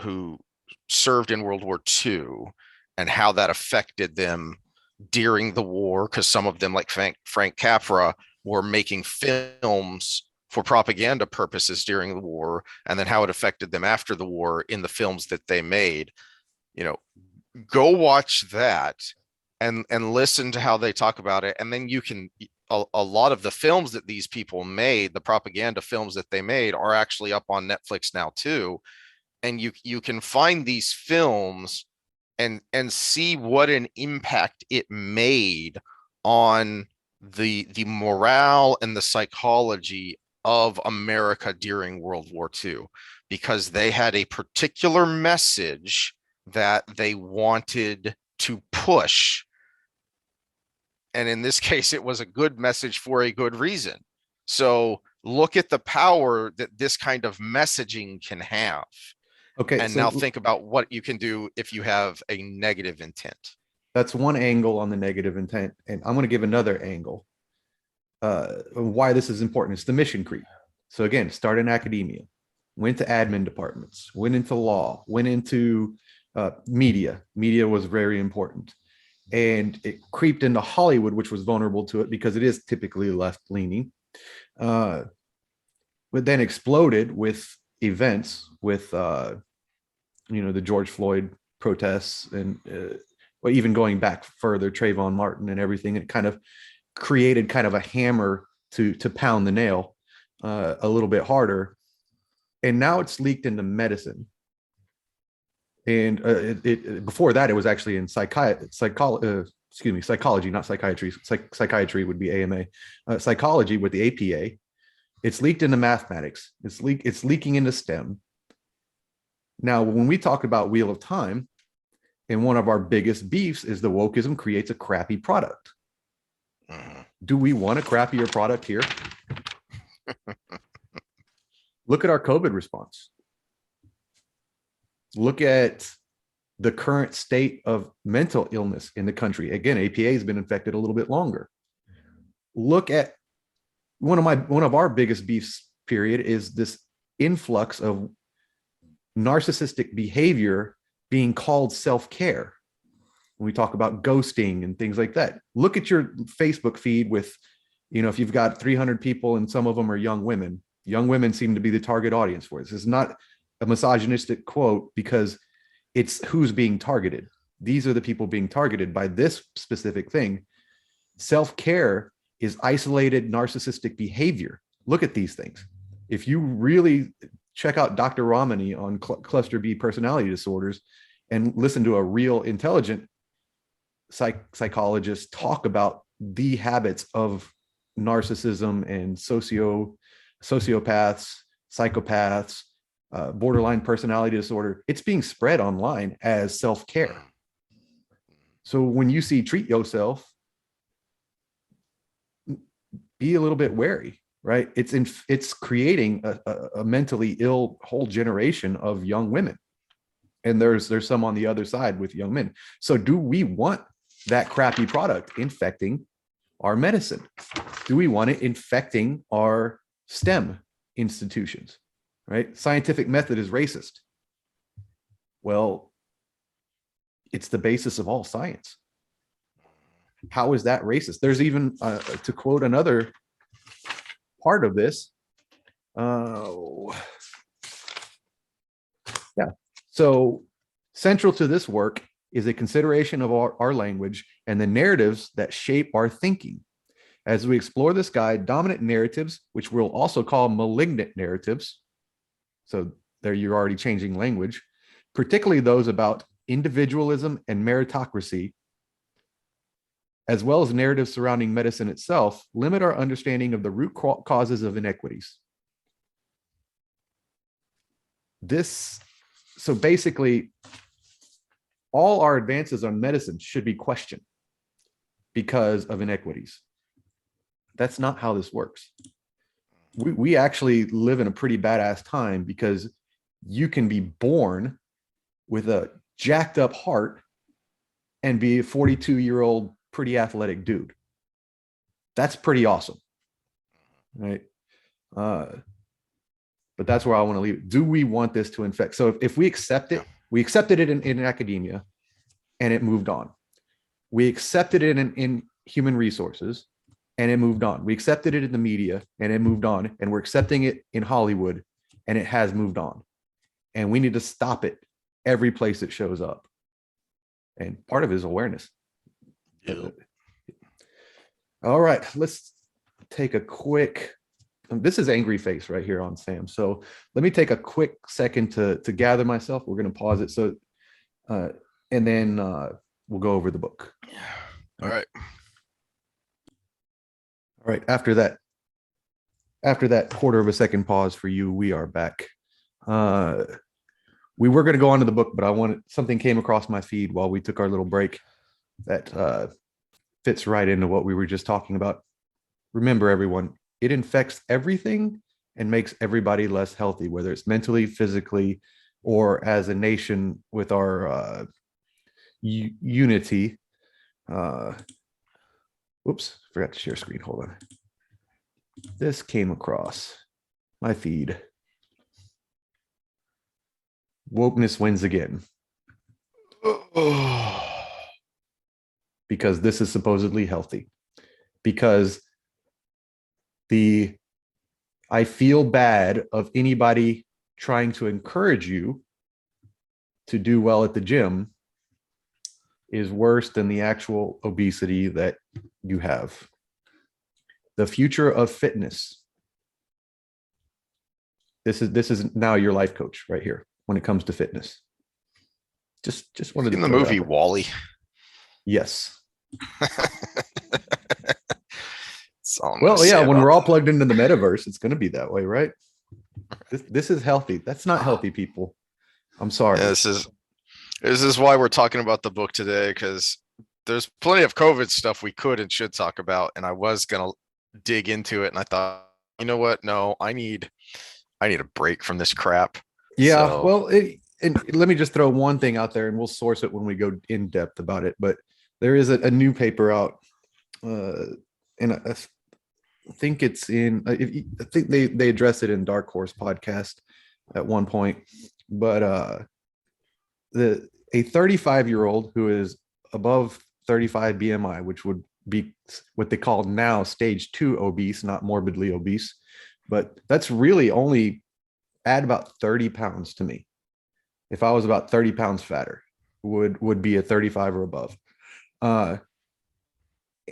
who served in World War II and how that affected them during the war, because some of them, like Frank Capra, were making films for propaganda purposes during the war, and then how it affected them after the war in the films that they made. Go watch that and listen to how they talk about it, and then you can a lot of the films that these people made, the propaganda films that they made, are actually up on Netflix now too, and you can find these films and see what an impact it made on the morale and the psychology of America during World War II, because they had a particular message that they wanted to push. And in this case, it was a good message for a good reason. So look at the power that this kind of messaging can have. Okay. And now think about what you can do if you have a negative intent. That's one angle on the negative intent. And I'm going to give another angle. Why this is important. It's the mission creep. So again, start in academia, went to admin departments, went into law, went into media. Media was very important. And it creeped into Hollywood, which was vulnerable to it because it is typically left-leaning. But then exploded with events, with the George Floyd protests, and even going back further, Trayvon Martin and everything. It kind of created kind of a hammer to pound the nail a little bit harder. And now it's leaked into medicine. And before that, it was actually in psychology, not psychiatry. Psychiatry would be AMA. Psychology with the APA. It's leaked into mathematics. It's leaking into STEM. Now, when we talk about Wheel of Time, and one of our biggest beefs is the wokeism creates a crappy product. Do we want a crappier product here? Look at our COVID response. Look at the current state of mental illness in the country. Again, APA has been infected a little bit longer. Look at one of our biggest beefs, period, is this influx of narcissistic behavior being called self-care. When we talk about ghosting and things like that, look at your Facebook feed with, if you've got 300 people and some of them are young women seem to be the target audience for this. It's not a misogynistic quote because it's who's being targeted. These are the people being targeted by this specific thing. Self-care is isolated narcissistic behavior. Look at these things. If you really check out Dr. Ramani on cluster B personality disorders and listen to a real intelligent psychologist talk about the habits of narcissism and sociopaths, psychopaths, borderline personality disorder, it's being spread online as self-care. So when you see treat yourself, be a little bit wary, right? It's creating a mentally ill whole generation of young women. And there's some on the other side with young men. So do we want that crappy product infecting our medicine? Do we want it infecting our STEM institutions, right? Scientific method is racist. Well, it's the basis of all science. How is that racist? There's even, to quote another part of this, yeah. So central to this work is a consideration of our language and the narratives that shape our thinking. As we explore this guide, dominant narratives, which we'll also call malignant narratives, so there you're already changing language, particularly those about individualism and meritocracy, as well as narratives surrounding medicine itself, limit our understanding of the root causes of inequities. So basically, all our advances on medicine should be questioned because of inequities. That's not how this works. We actually live in a pretty badass time because you can be born with a jacked up heart and be a 42-year-old pretty athletic dude. That's pretty awesome, right? But that's where I want to leave it. Do we want this to infect? So if we accept it, we accepted it in academia and it moved on. We accepted it in human resources and it moved on. We accepted it in the media and it moved on. And we're accepting it in Hollywood and it has moved on. And we need to stop it every place it shows up. And part of it is awareness. Yep. All right, let's take a quick, this is angry face right here on Sam. So let me take a quick second to gather myself. We're going to pause it. So, and then we'll go over the book. All right. All right. After that quarter of a second pause for you, we are back. We were going to go on to the book, but something came across my feed while we took our little break that fits right into what we were just talking about. Remember, everyone, it infects everything and makes everybody less healthy, whether it's mentally, physically, or as a nation with our unity. Oops, forgot to share screen. Hold on. This came across my feed. Wokeness wins again. Because this is supposedly healthy. Because I feel bad of anybody trying to encourage you to do well at the gym is worse than the actual obesity that you have. The future of fitness. This is now your life coach right here when it comes to fitness. Just wanted to in the movie Wall-E. Yes. Well, yeah, when we're all plugged into the metaverse, it's going to be that way, right? This is healthy. That's not healthy, people. I'm sorry. Yeah, this is why we're talking about the book today, because there's plenty of COVID stuff we could and should talk about, and I was gonna dig into it, and I thought, you know what? No, I need a break from this crap. Yeah, So, well, and let me just throw one thing out there, and we'll source it when we go in depth about it. But there is a new paper out, and I think it's in. I think they address it in Dark Horse podcast at one point. But a 35-year-old who is above 35 BMI, which would be what they call now stage 2 obese, not morbidly obese, but that's really only add about 30 pounds to me. If I was about 30 pounds fatter, would be a 35 or above.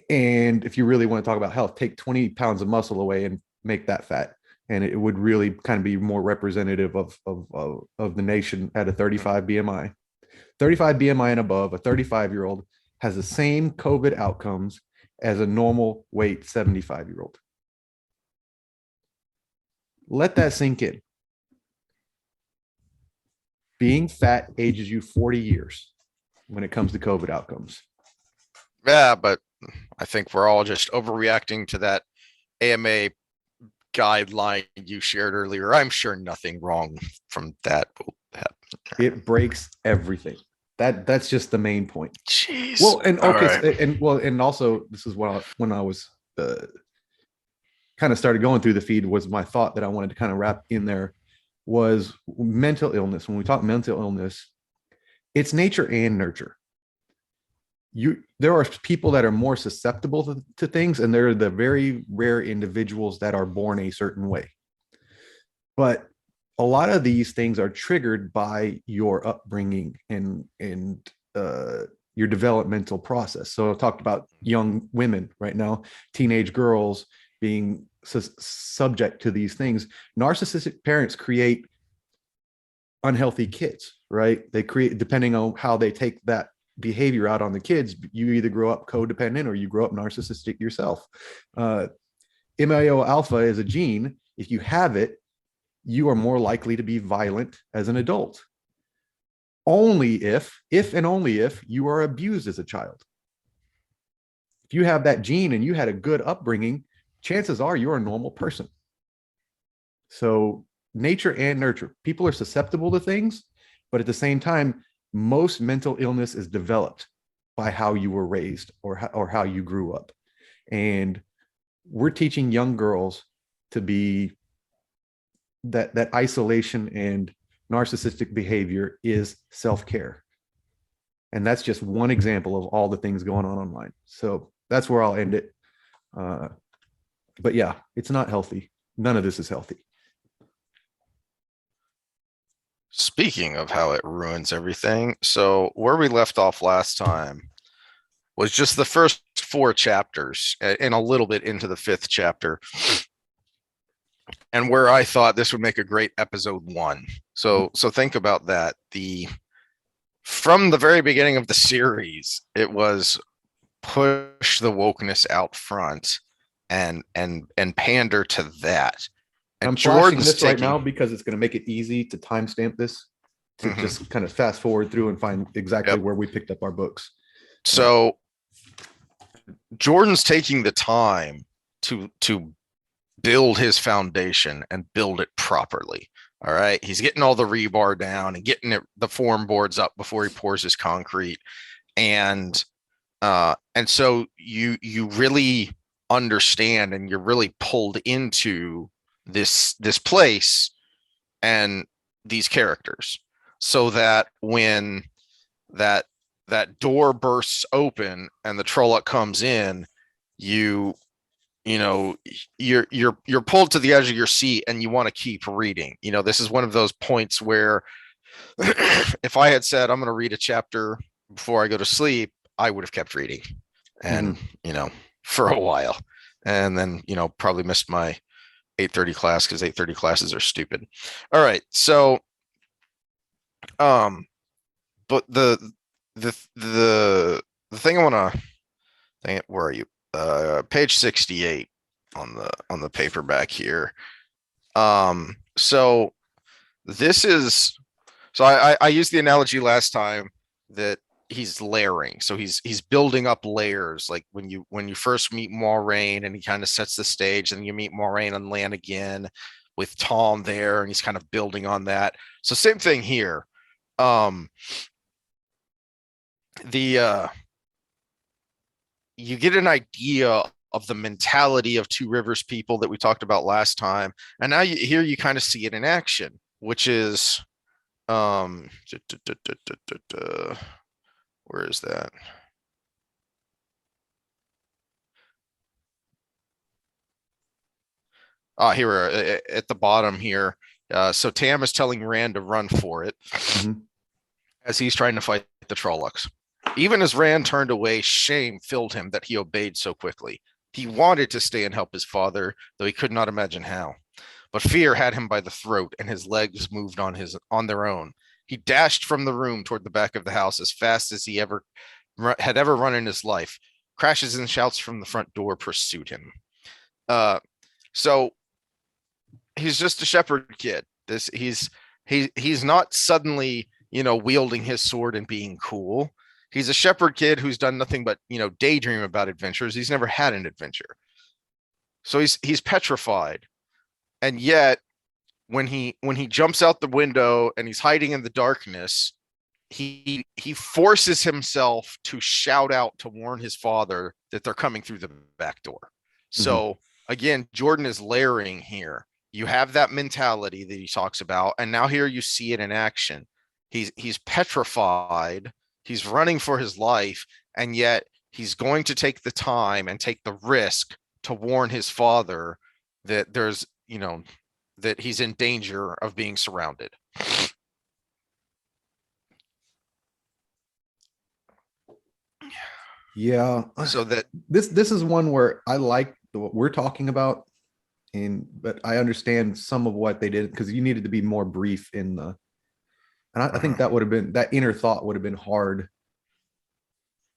And if you really want to talk about health, take 20 pounds of muscle away and make that fat. And it would really kind of be more representative of the nation at a 35 BMI. 35 BMI and above, a 35-year-old has the same COVID outcomes as a normal weight 75-year-old. Let that sink in. Being fat ages you 40 years when it comes to COVID outcomes. yeah, but I think we're all just overreacting to that AMA guideline you shared earlier. I'm sure nothing wrong from that will happen. It breaks everything. That's just the main point. Jeez. Well, and okay, right. and also this is when I was kind of started going through the feed, was my thought that I wanted to kind of wrap in there was mental illness. When we talk mental illness, it's nature and nurture. there are people that are more susceptible to things, and there are the very rare individuals that are born a certain way. But a lot of these things are triggered by your upbringing and your developmental process. So I talked about young women right now, teenage girls being subject to these things. Narcissistic parents create unhealthy kids, right? They create, depending on how they take that behavior out on the kids, you either grow up codependent or you grow up narcissistic yourself. MIO alpha is a gene. If you have it, you are more likely to be violent as an adult. Only if and only if you are abused as a child. If you have that gene and you had a good upbringing, chances are you're a normal person. So nature and nurture. People are susceptible to things, but at the same time, most mental illness is developed by how you were raised or how you grew up. And we're teaching young girls to be that isolation and narcissistic behavior is self-care. And that's just one example of all the things going on online. So that's where I'll end it. But yeah, it's not healthy. None of this is healthy. Speaking of how it ruins everything, so where we left off last time was just the first 4 chapters and a little bit into the 5th chapter, and where I thought this would make a great episode 1. So think about that. From the very beginning of the series, it was push the wokeness out front and pander to that. And I'm flashing this right now because it's going to make it easy to timestamp this, to just kind of fast forward through and find exactly where we picked up our books. So Jordan's taking the time to build his foundation and build it properly. All right. He's getting all the rebar down and getting the form boards up before he pours his concrete. And so you really understand and you're really pulled into this place and these characters, so that when that door bursts open and the Trolloc comes in, you're pulled to the edge of your seat and you want to keep reading. This is one of those points where if I had said I'm going to read a chapter before I go to sleep, I would have kept reading and for a while, and then probably missed my 8:30 class because 8:30 classes are stupid. All right, so but the thing I want to, where are you? Page 68 on the paperback here. So this is, so I used the analogy last time that he's layering. So he's building up layers. Like when you first meet Moiraine and he kind of sets the stage, and you meet Moiraine on land again with Tom there, and he's kind of building on that. So same thing here. You get an idea of the mentality of Two Rivers people that we talked about last time, and now you kind of see it in action, which is where is that? Here we are at the bottom here. So Tam is telling Rand to run for it as he's trying to fight the Trollocs. Even as Rand turned away, shame filled him that he obeyed so quickly. He wanted to stay and help his father, though he could not imagine how. But fear had him by the throat, and his legs moved on their own. He dashed from the room toward the back of the house as fast as he had ever run in his life. Crashes and shouts from the front door pursued him. So he's just a shepherd kid. He's not suddenly, wielding his sword and being cool. He's a shepherd kid who's done nothing but, daydream about adventures. He's never had an adventure. So he's petrified. And yet when he jumps out the window and he's hiding in the darkness, he forces himself to shout out to warn his father that they're coming through the back door. So again, Jordan is layering here. You have that mentality that he talks about, and now here you see it in action. He's petrified. He's running for his life, and yet he's going to take the time and take the risk to warn his father that there's, that he's in danger of being surrounded. Yeah. So that This is one where I like what we're talking about, but I understand some of what they did because you needed to be more brief in the, and I think that would have been, that inner thought would have been hard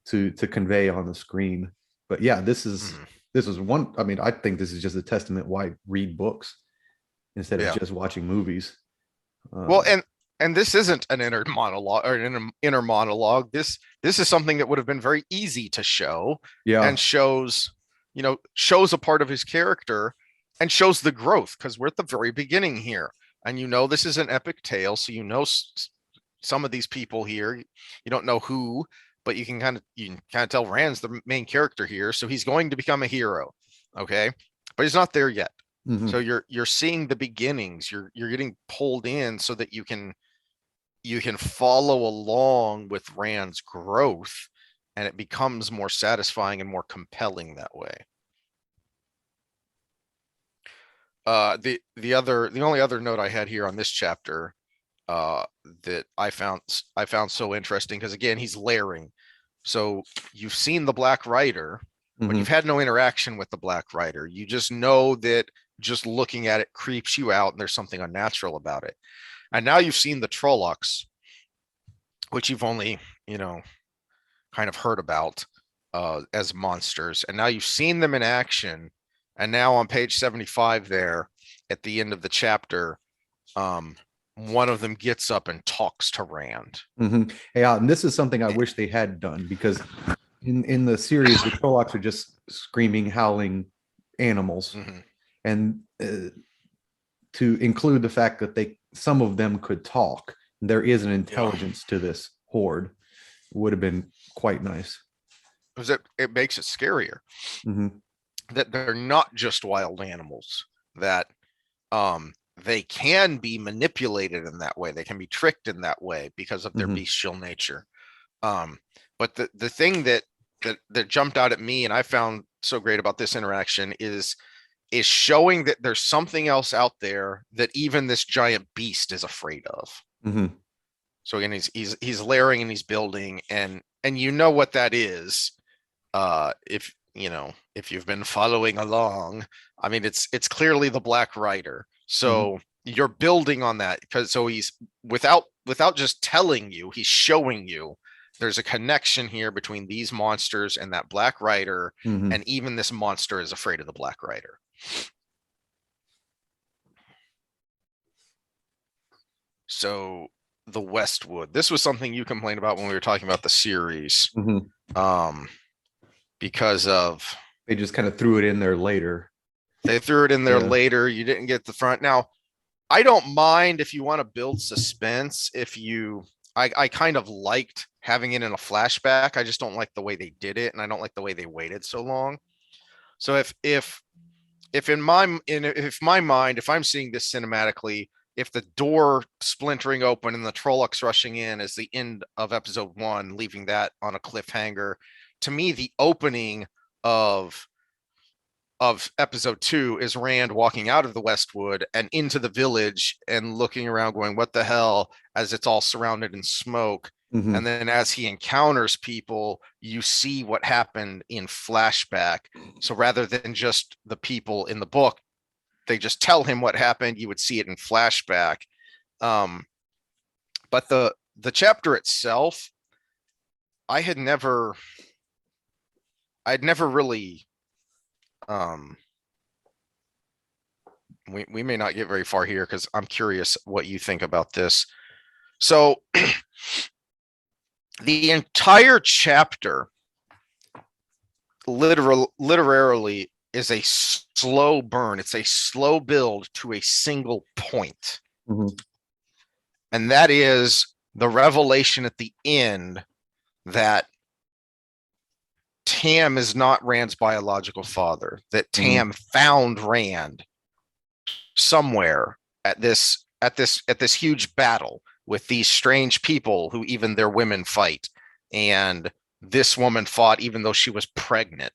to convey on the screen. But yeah, this is one. I mean, I think this is just a testament why read books instead of just watching movies. Well, and this isn't an inner monologue or an inner monologue. This is something that would have been very easy to show, Yeah. and shows a part of his character and shows the growth, because we're at the very beginning here, and this is an epic tale, so some of these people here, you don't know who, but you can kind of tell Rand's the main character here, so he's going to become a hero, okay, but he's not there yet. Mhm. So you're seeing the beginnings. You're getting pulled in so that you can follow along with Rand's growth, and it becomes more satisfying and more compelling that way. The only other note I had here on this chapter that I found so interesting, because again, he's layering. So you've seen the Black Rider, but you've had no interaction with the Black Rider. You just know that just looking at it creeps you out and there's something unnatural about it. And now you've seen the Trollocs, which you've only, kind of heard about as monsters. And now you've seen them in action. And now on page 75 there, at the end of the chapter, one of them gets up and talks to Rand. Yeah, and this is something I wish they had done, because in the series, the Trollocs are just screaming, howling animals, and to include the fact that some of them could talk, there is an intelligence to this horde, would have been quite nice. Because it makes it scarier that they're not just wild animals, that they can be manipulated in that way. They can be tricked in that way because of their bestial nature. But the thing that jumped out at me and I found so great about this interaction is showing that there's something else out there that even this giant beast is afraid of. So again, he's layering and he's building, and what that is. If you've been following along, I mean, it's clearly the Black Rider. So you're building on that, because he's without just telling you, he's showing you there's a connection here between these monsters and that Black Rider, and even this monster is afraid of the Black Rider. So the Westwood, this was something you complained about when we were talking about the series, because of they just kind of threw it in there later. They threw it in there later. You didn't get the front. Now, I don't mind if you want to build suspense. I kind of liked having it in a flashback. I just don't like the way they did it, and I don't like the way they waited so long. So if in my mind, if I'm seeing this cinematically, if the door splintering open and the Trollocs rushing in is the end of episode 1, leaving that on a cliffhanger, to me, the opening of episode 2 is Rand walking out of the Westwood and into the village and looking around going, what the hell, as it's all surrounded in smoke. And then as he encounters people, you see what happened in flashback. So rather than just the people in the book, they just tell him what happened. You would see it in flashback. But the chapter itself, I'd never really, we may not get very far here, because I'm curious what you think about this. So the entire chapter literally is a slow burn. It's a slow build to a single point. And that is the revelation at the end that Tam is not Rand's biological father, that Tam found Rand somewhere at this huge battle with these strange people who even their women fight, and this woman fought even though she was pregnant.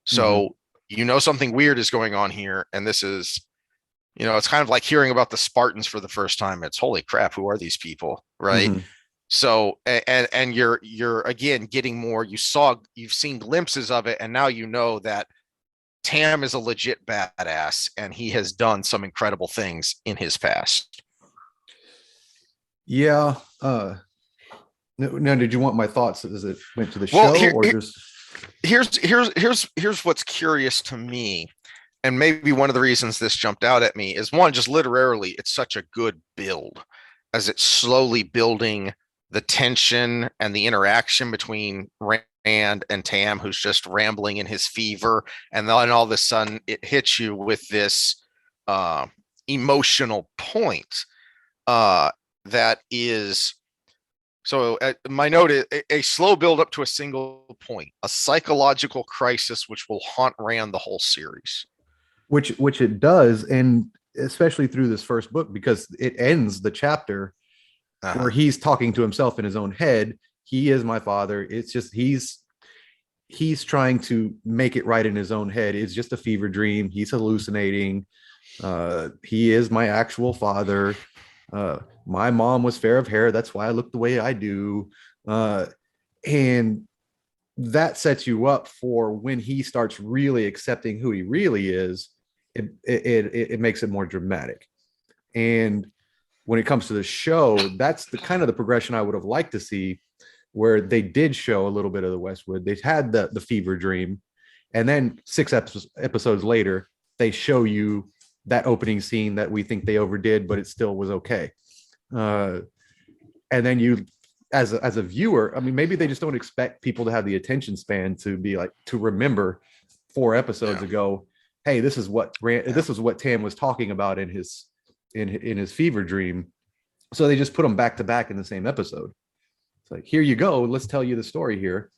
Mhm. So something weird is going on here, and this is, it's kind of like hearing about the Spartans for the first time. It's holy crap, who are these people, right? Mhm. So and you're again getting more. You've seen glimpses of it, and now you know that Tam is a legit badass, and he has done some incredible things in his past. Yeah. Now, did you want my thoughts as it went to the Well, show, or just? here's what's curious to me, and maybe one of the reasons this jumped out at me is, one, just literally, it's such a good build as it's slowly building the tension and the interaction between Rand and Tam, who's just rambling in his fever, and then all of a sudden it hits you with this uh, emotional point uh, that is. So my note is a slow build up to a single point, a psychological crisis which will haunt Rand the whole series. Which it does, and especially through this first book, because it ends the chapter where Uh-huh. he's talking to himself in his own head. He is my father. It's just he's trying to make it right in his own head. It's just a fever dream. He's hallucinating. He is my actual father. My mom was fair of hair. That's why I look the way I do. Uh, and that sets you up for when he starts really accepting who he really is. It makes it more dramatic. And when it comes to the show, that's the kind of the progression I would have liked to see, where they did show a little bit of the Westwood. They had the fever dream, and then six episodes later, they show you that opening scene that we think they overdid, but it still was okay. Uh, and then you, as a viewer, I mean, maybe they just don't expect people to have the attention span to be like to remember 4 episodes Yeah. ago. Hey, Yeah. this is what Tam was talking about in his fever dream. So they just put them back to back in the same episode. It's like, here you go. Let's tell you the story here.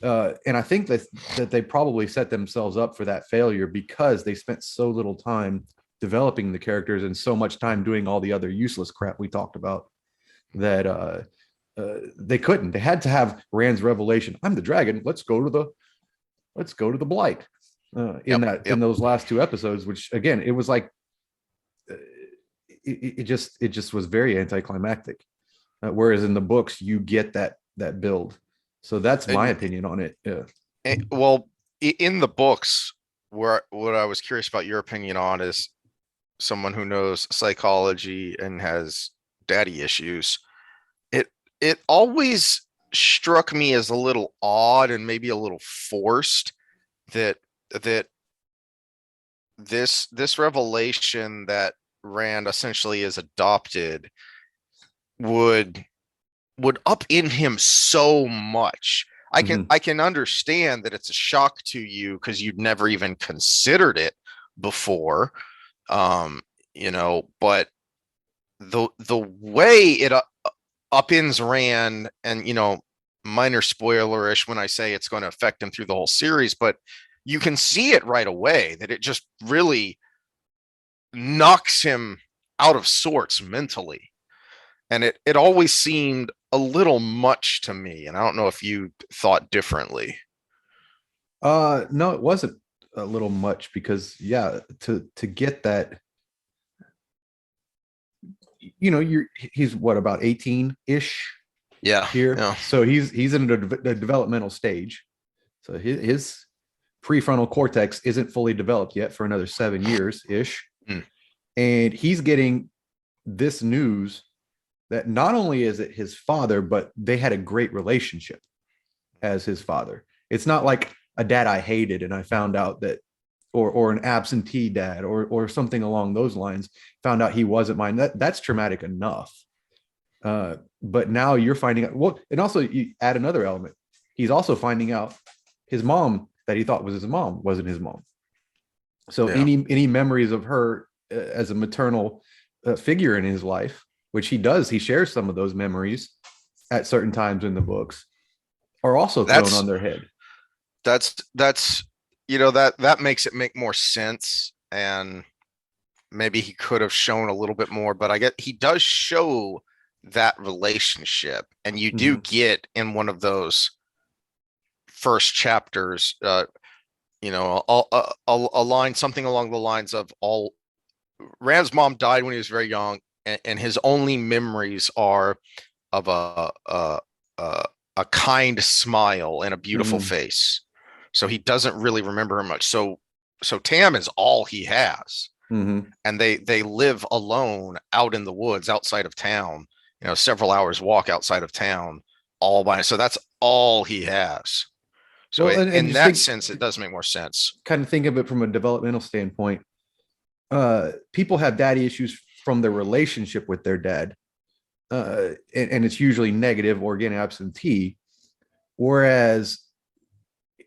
And I think that they probably set themselves up for that failure because they spent so little time developing the characters and so much time doing all the other useless crap we talked about that they couldn't. They had to have Rand's revelation. I'm the dragon. Let's go to the blight. Yep. In Yep. those last 2 episodes, which again, it was like uh, it just was very anticlimactic. Whereas in the books, you get that build. So that's my And, opinion on it. Yeah. well, in the books, where what I was curious about your opinion on is someone who knows psychology and has daddy issues. It it always struck me as a little odd and maybe a little forced that that this revelation that Rand essentially is adopted would up in him so much. Mm-hmm. I can understand that it's a shock to you because you'd never even considered it before. Um, but the way it upends Rand, and minor spoilerish when I say it's going to affect him through the whole series, but you can see it right away that it just really knocks him out of sorts mentally. And it always seemed a little much to me. And I don't know if you thought differently. No, it wasn't a little much because yeah, to get that, he's what, about 18 ish Yeah. here, Yeah. so he's in a developmental stage. So his prefrontal cortex isn't fully developed yet for another 7 years ish, Mm. and he's getting this news that not only is it his father, but they had a great relationship as his father. It's not like a dad I hated and I found out that, or an absentee dad, or something along those lines. Found out he wasn't mine. That's traumatic enough. But now you're finding out. Well, and also you add another element. He's also finding out his mom that he thought was his mom wasn't his mom. So Yeah. any memories of her as a maternal figure in his life, which he does, he shares some of those memories at certain times in the books, are also thrown on That's their head. that's that makes it make more sense. And maybe he could have shown a little bit more, but I get he does show that relationship. And you do Mm-hmm. get in one of those first chapters, a line, something along the lines of all Rand's mom died when he was very young, and his only memories are of a kind smile and a beautiful Mhm. face. So he doesn't really remember her much. So Tam is all he has, Mhm. and they live alone out in the woods outside of town. Several hours walk outside of town, all by. So that's all he has. So Well, and in just that think, sense, it does make more sense. kind of think of it from a developmental standpoint. People have daddy issues from their relationship with their dad, and it's usually negative or getting absentee. Whereas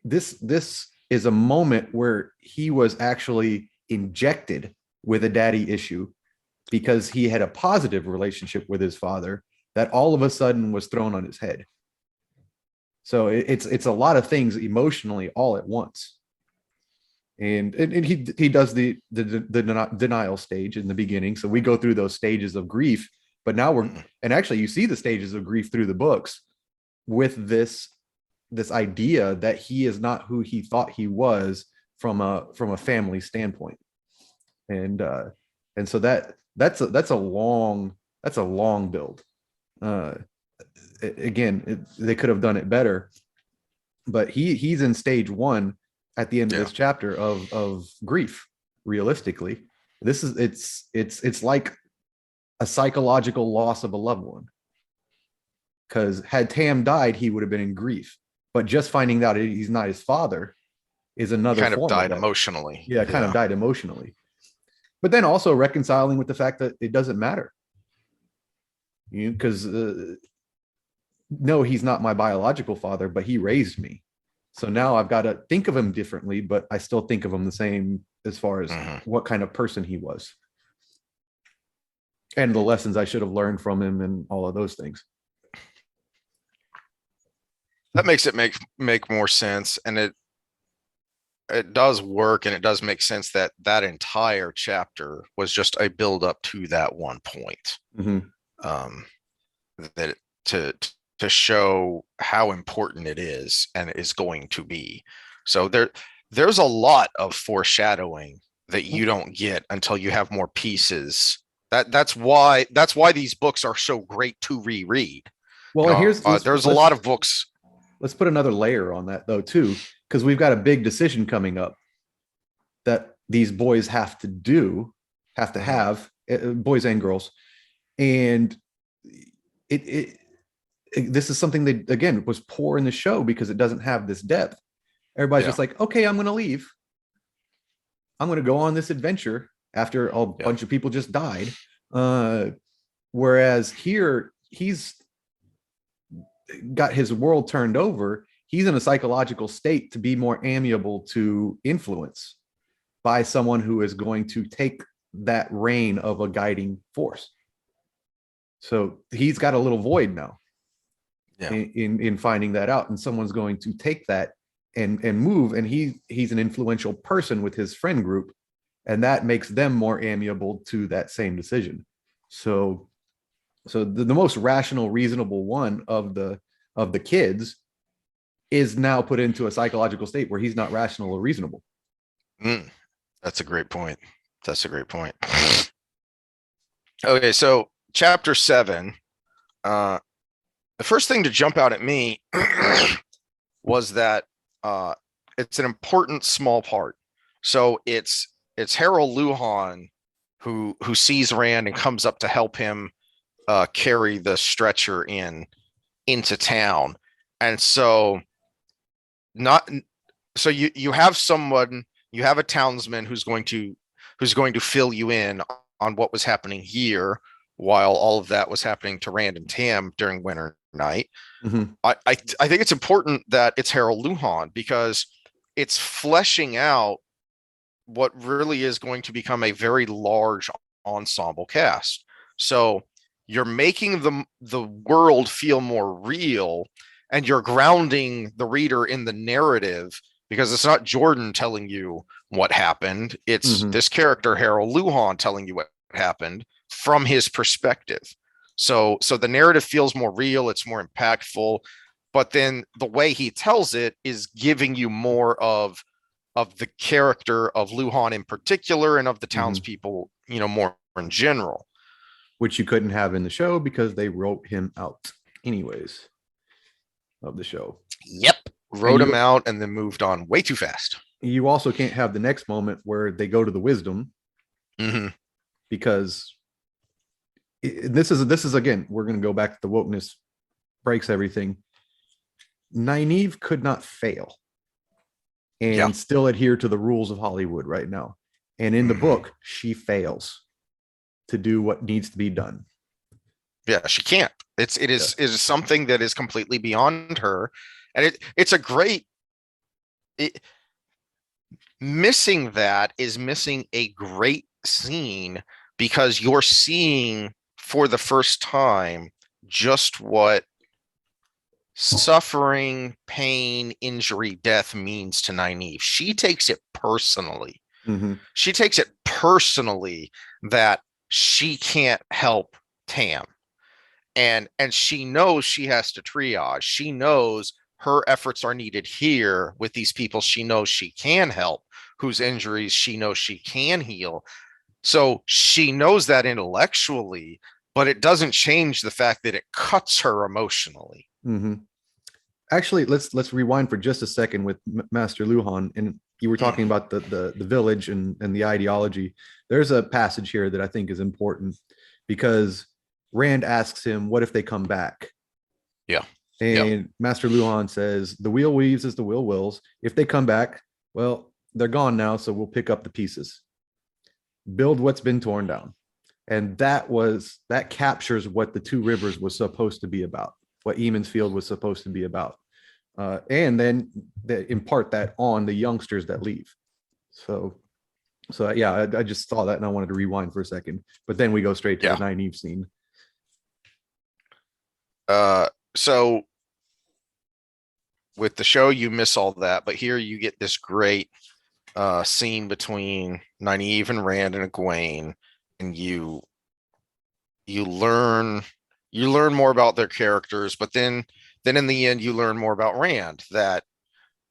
this is a moment where he was actually injected with a daddy issue because he had a positive relationship with his father that all of a sudden was thrown on his head. So it's a lot of things emotionally all at once. And he does the denial stage in the beginning. So we go through those stages of grief, but now we're, and actually you see the stages of grief through the books with this idea that he is not who he thought he was from a family standpoint. And so that's a long build. uh Again, they could have done it better, but he's in stage one at the end of Yeah. this chapter of grief. Realistically, this is it's like a psychological loss of a loved one, because had Tam died, he would have been in grief. But just finding out he's not his father is another Kind of form of died that. emotionally. Yeah, kind of Yeah. died emotionally. But then also reconciling with the fact that it doesn't matter, because no, he's not my biological father, but he raised me. So now I've got to think of him differently, but I still think of him the same as far as Mhm. what kind of person he was and the lessons I should have learned from him and all of those things. That makes it make more sense, and it does work, and it does make sense that that entire chapter was just a build up to that one point. Mm-hmm. Um, that to to show how important it is and is going to be. So there's a lot of foreshadowing that you don't get until you have more pieces. That's why these books are so great to reread. Well, and here's There's a lot of books. let's put another layer on that though too, because we've got a big decision coming up that these boys have to have, boys and girls. And it this is something that again was poor in the show because it doesn't have this depth. Everybody's Yeah, just like, okay, I'm going to leave. I'm going to go on this adventure after a yeah, bunch of people just died. Uh, Whereas here, he's got his world turned over. He's in a psychological state to be more amiable to influence by someone who is going to take that reign of a guiding force. So he's got a little void now yeah. in finding that out, and someone's going to take that and move, and he's an influential person with his friend group, and that makes them more amiable to that same decision. So the most rational, reasonable one of the kids is now put into a psychological state where he's not rational or reasonable. Mm, that's a great point. That's a great point. Okay, so chapter 7. Uh, the first thing to jump out at me was that uh, it's an important small part. So it's Harold Lujan who sees Rand and comes up to help him carry the stretcher into town. And so not so you have someone, you have a townsman who's going to fill you in on what was happening here while all of that was happening to Rand and Tam during Winter Night. Mm-hmm. I think it's important that it's Harold Lujan because it's fleshing out what really is going to become a very large ensemble cast. So you're making the world feel more real, and you're grounding the reader in the narrative because it's not Jordan telling you what happened. It's Mm-hmm. this character, Harold Lujan, telling you what happened from his perspective. So the narrative feels more real, it's more impactful. but then the way he tells it is giving you more of the character of Luhan in particular and of the townspeople, more in general. Which you couldn't have in the show because they wrote him out anyways of the show. Yep. Wrote him out and then moved on way too fast. You also can't have the next moment where they go to the wisdom because this is again, we're going to go back to the wokeness breaks everything. Nynaeve could not fail and still adhere to the rules of Hollywood right now. And in the book, she fails to do what needs to be done. Yeah, she can't. It is something that is completely beyond her. And it's a great missing that is missing a great scene, because you're seeing for the first time just what suffering, pain, injury, death means to Nynaeve. She takes it personally. She takes it personally that she can't help Tam. And she knows she has to triage. She knows her efforts are needed here with these people she knows she can help, whose injuries she knows she can heal. So she knows that intellectually, but it doesn't change the fact that it cuts her emotionally. Actually, let's rewind for just a second with Master Luhan. And you were talking about the village and the ideology. There's a passage here that I think is important because Rand asks him, what if they come back? Yeah. And Master Luhan says, the wheel weaves as the wheel wills. If they come back, well, they're gone now, so we'll pick up the pieces. Build what's been torn down. And that captures what the Two Rivers was supposed to be about, what Eamon's Field was supposed to be about. And then they impart that on the youngsters that leave. So yeah, I just saw that and I wanted to rewind for a second, but then we go straight to the Nynaeve scene. So with the show, you miss all that, but here you get this great scene between Nynaeve and Rand and Egwene, and you learn more about their characters, but then in the end you learn more about Rand, that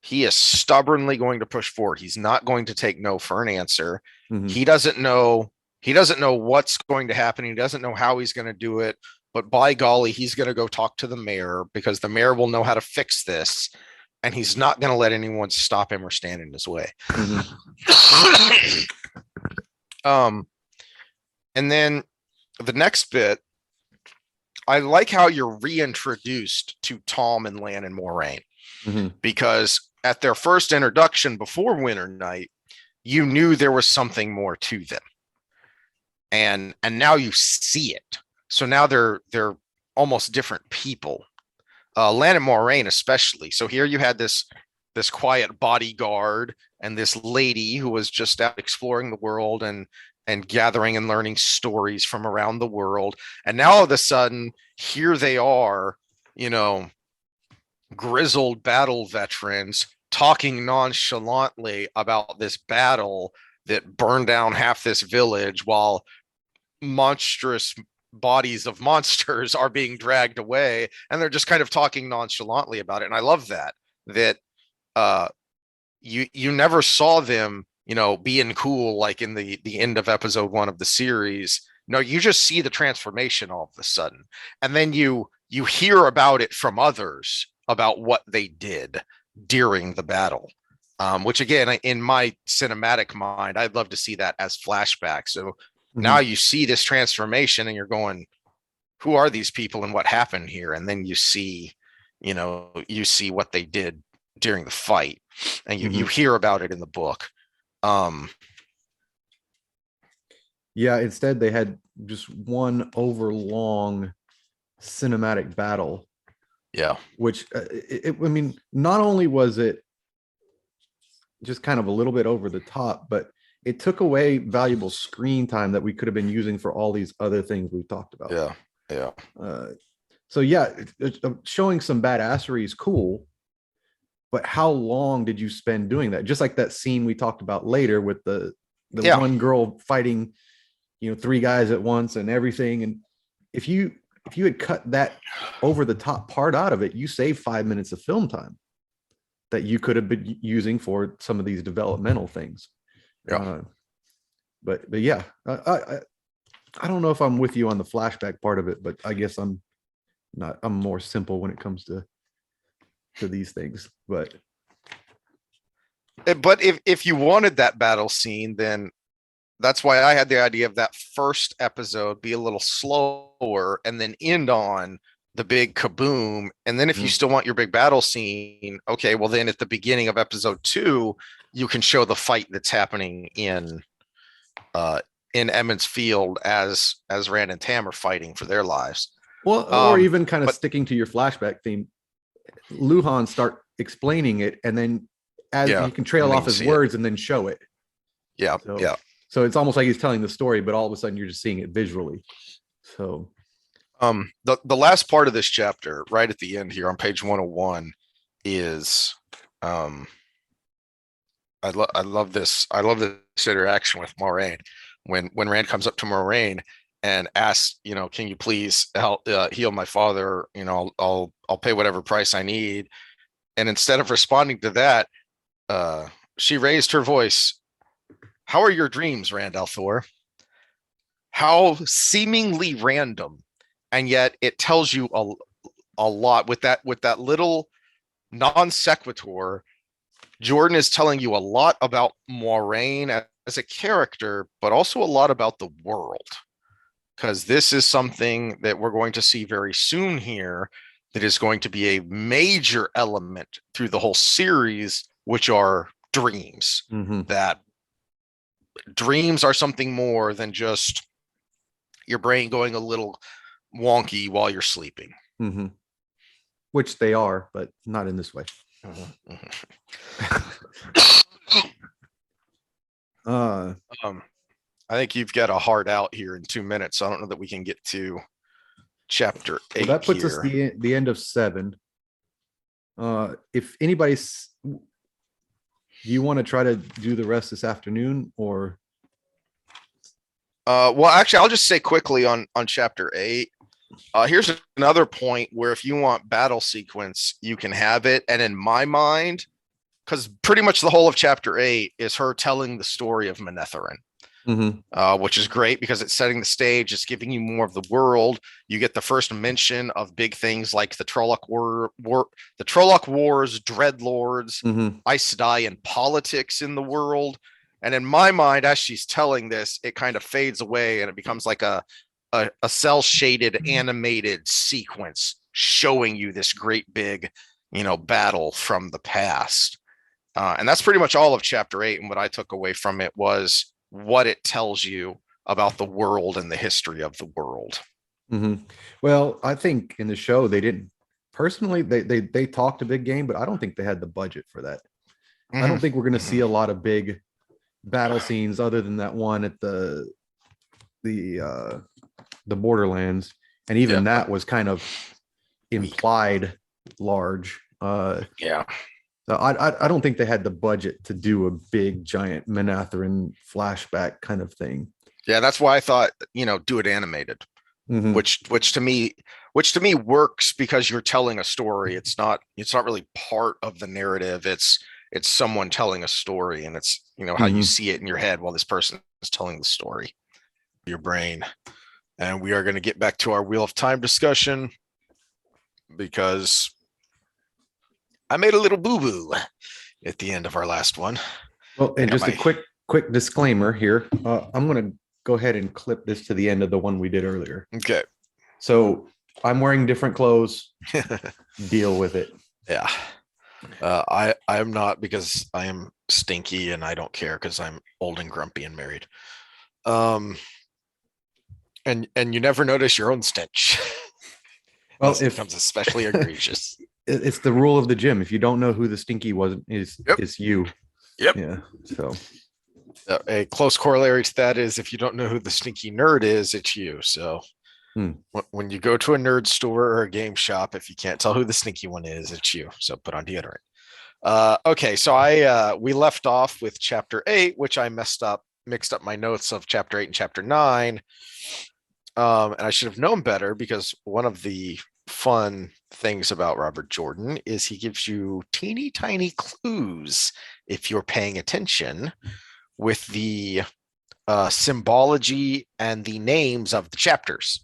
he is stubbornly going to push forward. He's not going to take no for an answer. He doesn't know what's going to happen. He doesn't know how he's going to do it, but by golly, he's going to go talk to the mayor because the mayor will know how to fix this, and he's not going to let anyone stop him or stand in his way. And then the next bit, I like how you're reintroduced to Tom and Lan and Moraine, because at their first introduction before Winternight, you knew there was something more to them, and now you see it. So now they're almost different people. Lan and Moraine especially. So here you had this quiet bodyguard and this lady who was just out exploring the world and gathering and learning stories from around the world. And now all of a sudden, here they are, grizzled battle veterans talking nonchalantly about this battle that burned down half this village while monstrous bodies of monsters are being dragged away, and they're just kind of talking nonchalantly about it. And I love that you never saw them being cool like in the end of episode 1 of the series. No, you just see the transformation all of a sudden, and then you hear about it from others about what they did during the battle, which again, in my cinematic mind, I'd love to see that as flashback. So now you see this transformation and you're going, who are these people and what happened here? And then you see what they did during the fight, and you hear about it in the book. Yeah, instead they had just one overlong cinematic battle. Yeah. Which, not only was it just kind of a little bit over the top, but it took away valuable screen time that we could have been using for all these other things we've talked about. Yeah. So yeah, showing some badassery is cool, but how long did you spend doing that? Just like that scene we talked about later with the one girl fighting, 3 guys at once and everything. And if you if you had cut that over the top part out of it, you save 5 minutes of film time that you could have been using for some of these developmental things. Yeah. But yeah, I don't know if I'm with you on the flashback part of it, but I guess I'm not. I'm more simple when it comes to these things. But if you wanted that battle scene, then that's why I had the idea of that first episode be a little slower and then end on the big kaboom. And then if you still want your big battle scene, okay, well then at the beginning of episode 2, you can show the fight that's happening in Emmons Field as Rand and Tam are fighting for their lives. well, or even kind of sticking to your flashback theme, Luhan start explaining it, and then as Yeah, he can trail off his words and then show it. Yeah, So, yeah. So it's almost like he's telling the story, but all of a sudden you're just seeing it visually. So the last part of this chapter, right at the end here on page 101, is I love this. I love this interaction with Moraine when Rand comes up to Moraine and asks, you know, can you please help heal my father? You know, I'll pay whatever price I need. And instead of responding to that, she raised her voice. How are your dreams, Rand al'Thor? How seemingly random, and yet it tells you a lot with that little non sequitur. Jordan is telling you a lot about Moraine as a character, but also a lot about the world, because this is something that we're going to see very soon here that is going to be a major element through the whole series, which are dreams. That dreams are something more than just your brain going a little wonky while you're sleeping. Which they are, but not in this way. I think you've got a hard out here in 2 minutes. So I don't know that we can get to chapter 8. Well, that puts here. us the end of 7. If anybody's, do you want to try to do the rest this afternoon, or? Well, actually, I'll just say quickly on chapter 8. Here's another point where if you want battle sequence, you can have it. And in my mind, because pretty much the whole of chapter 8 is her telling the story of Manetheren. Which is great because it's setting the stage. It's giving you more of the world. You get the first mention of big things like the Trolloc the Trolloc Wars, Dreadlords, Aes Sedai, and politics in the world. And in my mind, as she's telling this, it kind of fades away and it becomes like a cell shaded animated sequence showing you this great big, you know, battle from the past. And that's pretty much all of chapter 8. And what I took away from it was what it tells you about the world and the history of the world. Well, I think in the show they didn't personally. They talked a big game, but I don't think they had the budget for that. I don't think we're going to see a lot of big battle scenes other than that one at the Borderlands, and even that was kind of implied large. So I don't think they had the budget to do a big giant Manetheren flashback kind of thing. Yeah, that's why I thought, you know, do it animated, which to me works because you're telling a story. It's not really part of the narrative. It's someone telling a story, and it's, you know, how you see it in your head while this person is telling the story. Your brain. And we are going to get back to our Wheel of Time discussion because I made a little boo-boo at the end of our last one. Well, and just a quick disclaimer here. I'm going to go ahead and clip this to the end of the one we did earlier. Okay. So I'm wearing different clothes. Deal with it. Yeah. I'm not, because I am stinky and I don't care because I'm old and grumpy and married. And you never notice your own stench. Well, it becomes especially egregious. It's the rule of the gym. If you don't know who the stinky was, it's you. Yep. Yeah. So a close corollary to that is if you don't know who the stinky nerd is, it's you. So when you go to a nerd store or a game shop, if you can't tell who the stinky one is, it's you. So put on deodorant. Okay. So we left off with chapter 8, which I mixed up my notes of chapter 8 and chapter 9. And I should have known better because one of the fun things about Robert Jordan is he gives you teeny tiny clues if you're paying attention with the symbology and the names of the chapters.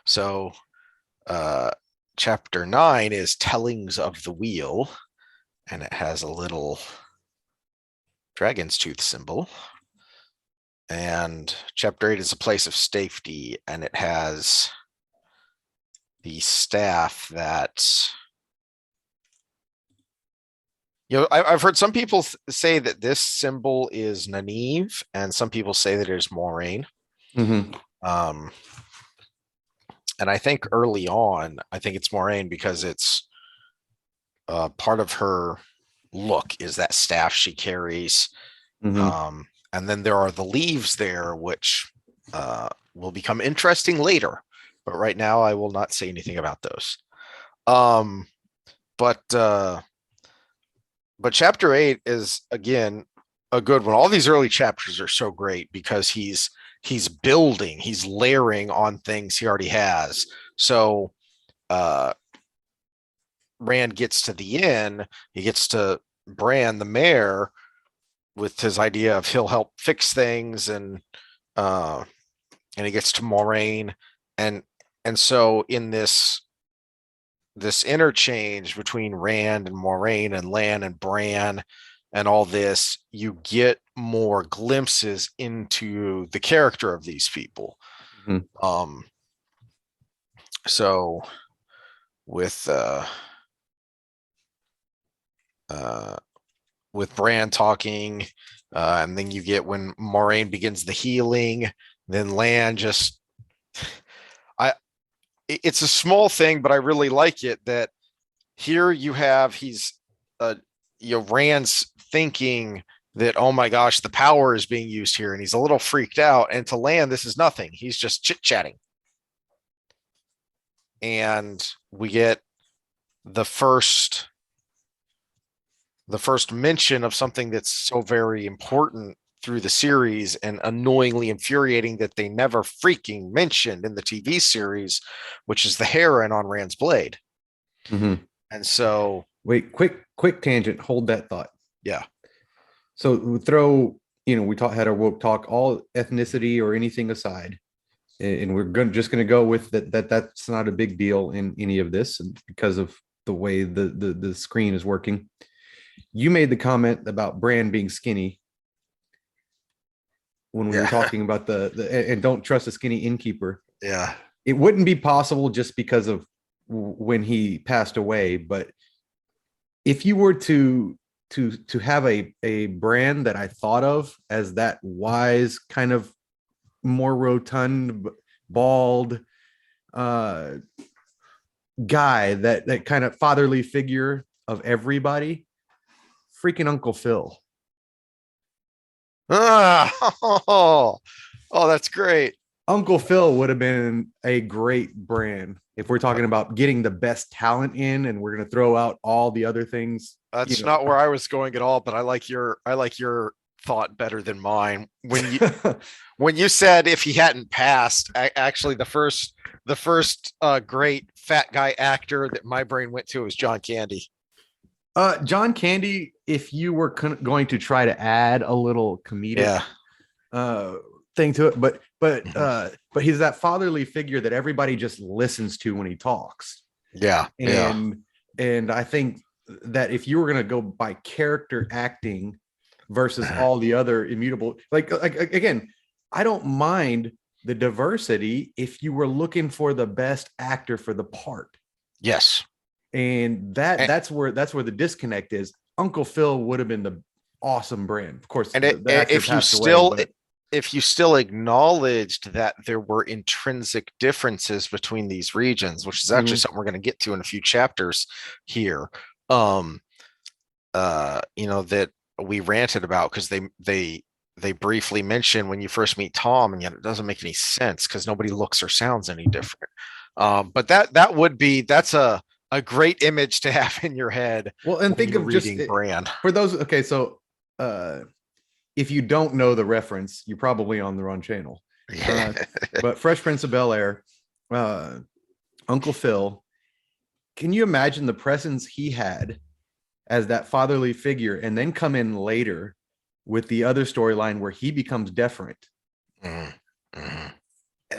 So, chapter 9 is Tellings of the Wheel, and it has a little dragon's tooth symbol. And chapter 8 is A Place of Safety, and it has the staff that, I've heard some people say that this symbol is Nynaeve, and some people say that it is Moraine. Mhm. And I think early on, I think it's Moraine because it's part of her look is that staff she carries. Mhm. And then there are the leaves there, which will become interesting later. But right now, I will not say anything about those. But chapter 8 is again a good one. All these early chapters are so great because he's building, he's layering on things he already has. So Rand gets to the inn, he gets to Bran the mayor with his idea of he'll help fix things, and he gets to Moraine, and so in this interchange between Rand and Moraine and Lan and Bran and all this, you get more glimpses into the character of these people. Mhm. So with Bran talking, and then you get when Moraine begins the healing, then Lan just it's a small thing, but I really like it that here you have Rand's thinking that, oh my gosh, the power is being used here, and he's a little freaked out. And to Lan, this is nothing. He's just chit chatting, and we get the first mention of something that's so very important through the series and annoyingly infuriating that they never freaking mentioned in the TV series, which is the heron on Rand's blade. Mhm. And so, Wait, quick tangent. Hold that thought. yeah. So we throw, we had our woke talk, all ethnicity or anything aside, and we're just going to go with that. That's not a big deal in any of this, and because of the way the screen is working. You made the comment about Bran being skinny when we were Yeah. talking about and don't trust a skinny innkeeper. Yeah. It wouldn't be possible just because of when he passed away, but if you were to have a brand that I thought of as that wise, kind of more rotund, bald uh guy, that kind of fatherly figure of everybody, freaking Uncle Phil. Oh, that's great. Uncle Phil would have been a great brand if we're talking about getting the best talent in, and we're going to throw out all the other things. That's not where I was going at all, but I like your thought better than mine. When you said if he hadn't passed, actually the first great fat guy actor that my brain went to was John Candy. John Candy, if you were going to try to add a little comedic thing to it, but he's that fatherly figure that everybody just listens to when he talks. Yeah. And I think that if you were going to go by character acting versus all the other immutable, like again, I don't mind the diversity if you were looking for the best actor for the part. Yes. And that's where the disconnect is. Uncle Phil would have been the awesome brand, of course. And The actor if you passed still away, but if you still acknowledged that there were intrinsic differences between these regions, which is actually something we're going to get to in a few chapters here, that we ranted about because they briefly mention when you first meet Tom, and yet it doesn't make any sense because nobody looks or sounds any different. But that's a great image to have in your head. Well, and think of just Bran. For those. Okay, so if you don't know the reference, you're probably on the wrong channel. Uh, but Fresh Prince of Bel-Air, uh, Uncle Phil, can you imagine the presence he had as that fatherly figure and then come in later with the other storyline where he becomes deferent? Mm-hmm.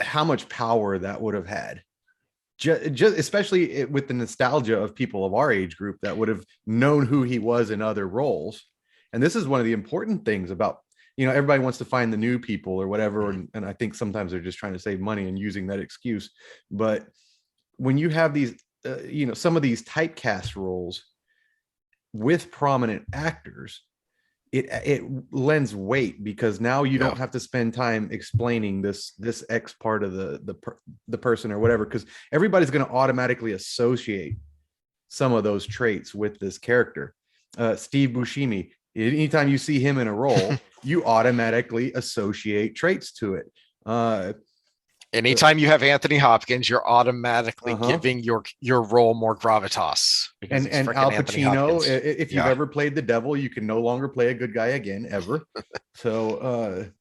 How much power that would have had. Just especially with the nostalgia of people of our age group that would have known who he was in other roles. And this is one of the important things about, everybody wants to find the new people or whatever. And I think sometimes they're just trying to save money and using that excuse. But when you have these, some of these typecast roles with prominent actors, it lends weight because now you don't have to spend time explaining this X part of the person or whatever, because everybody's going to automatically associate some of those traits with this character. Steve Buscemi, anytime you see him in a role, you automatically associate traits to it. Anytime you have Anthony Hopkins, you're automatically giving your role more gravitas. And Al Pacino, if you've ever played the devil, you can no longer play a good guy again, ever. So,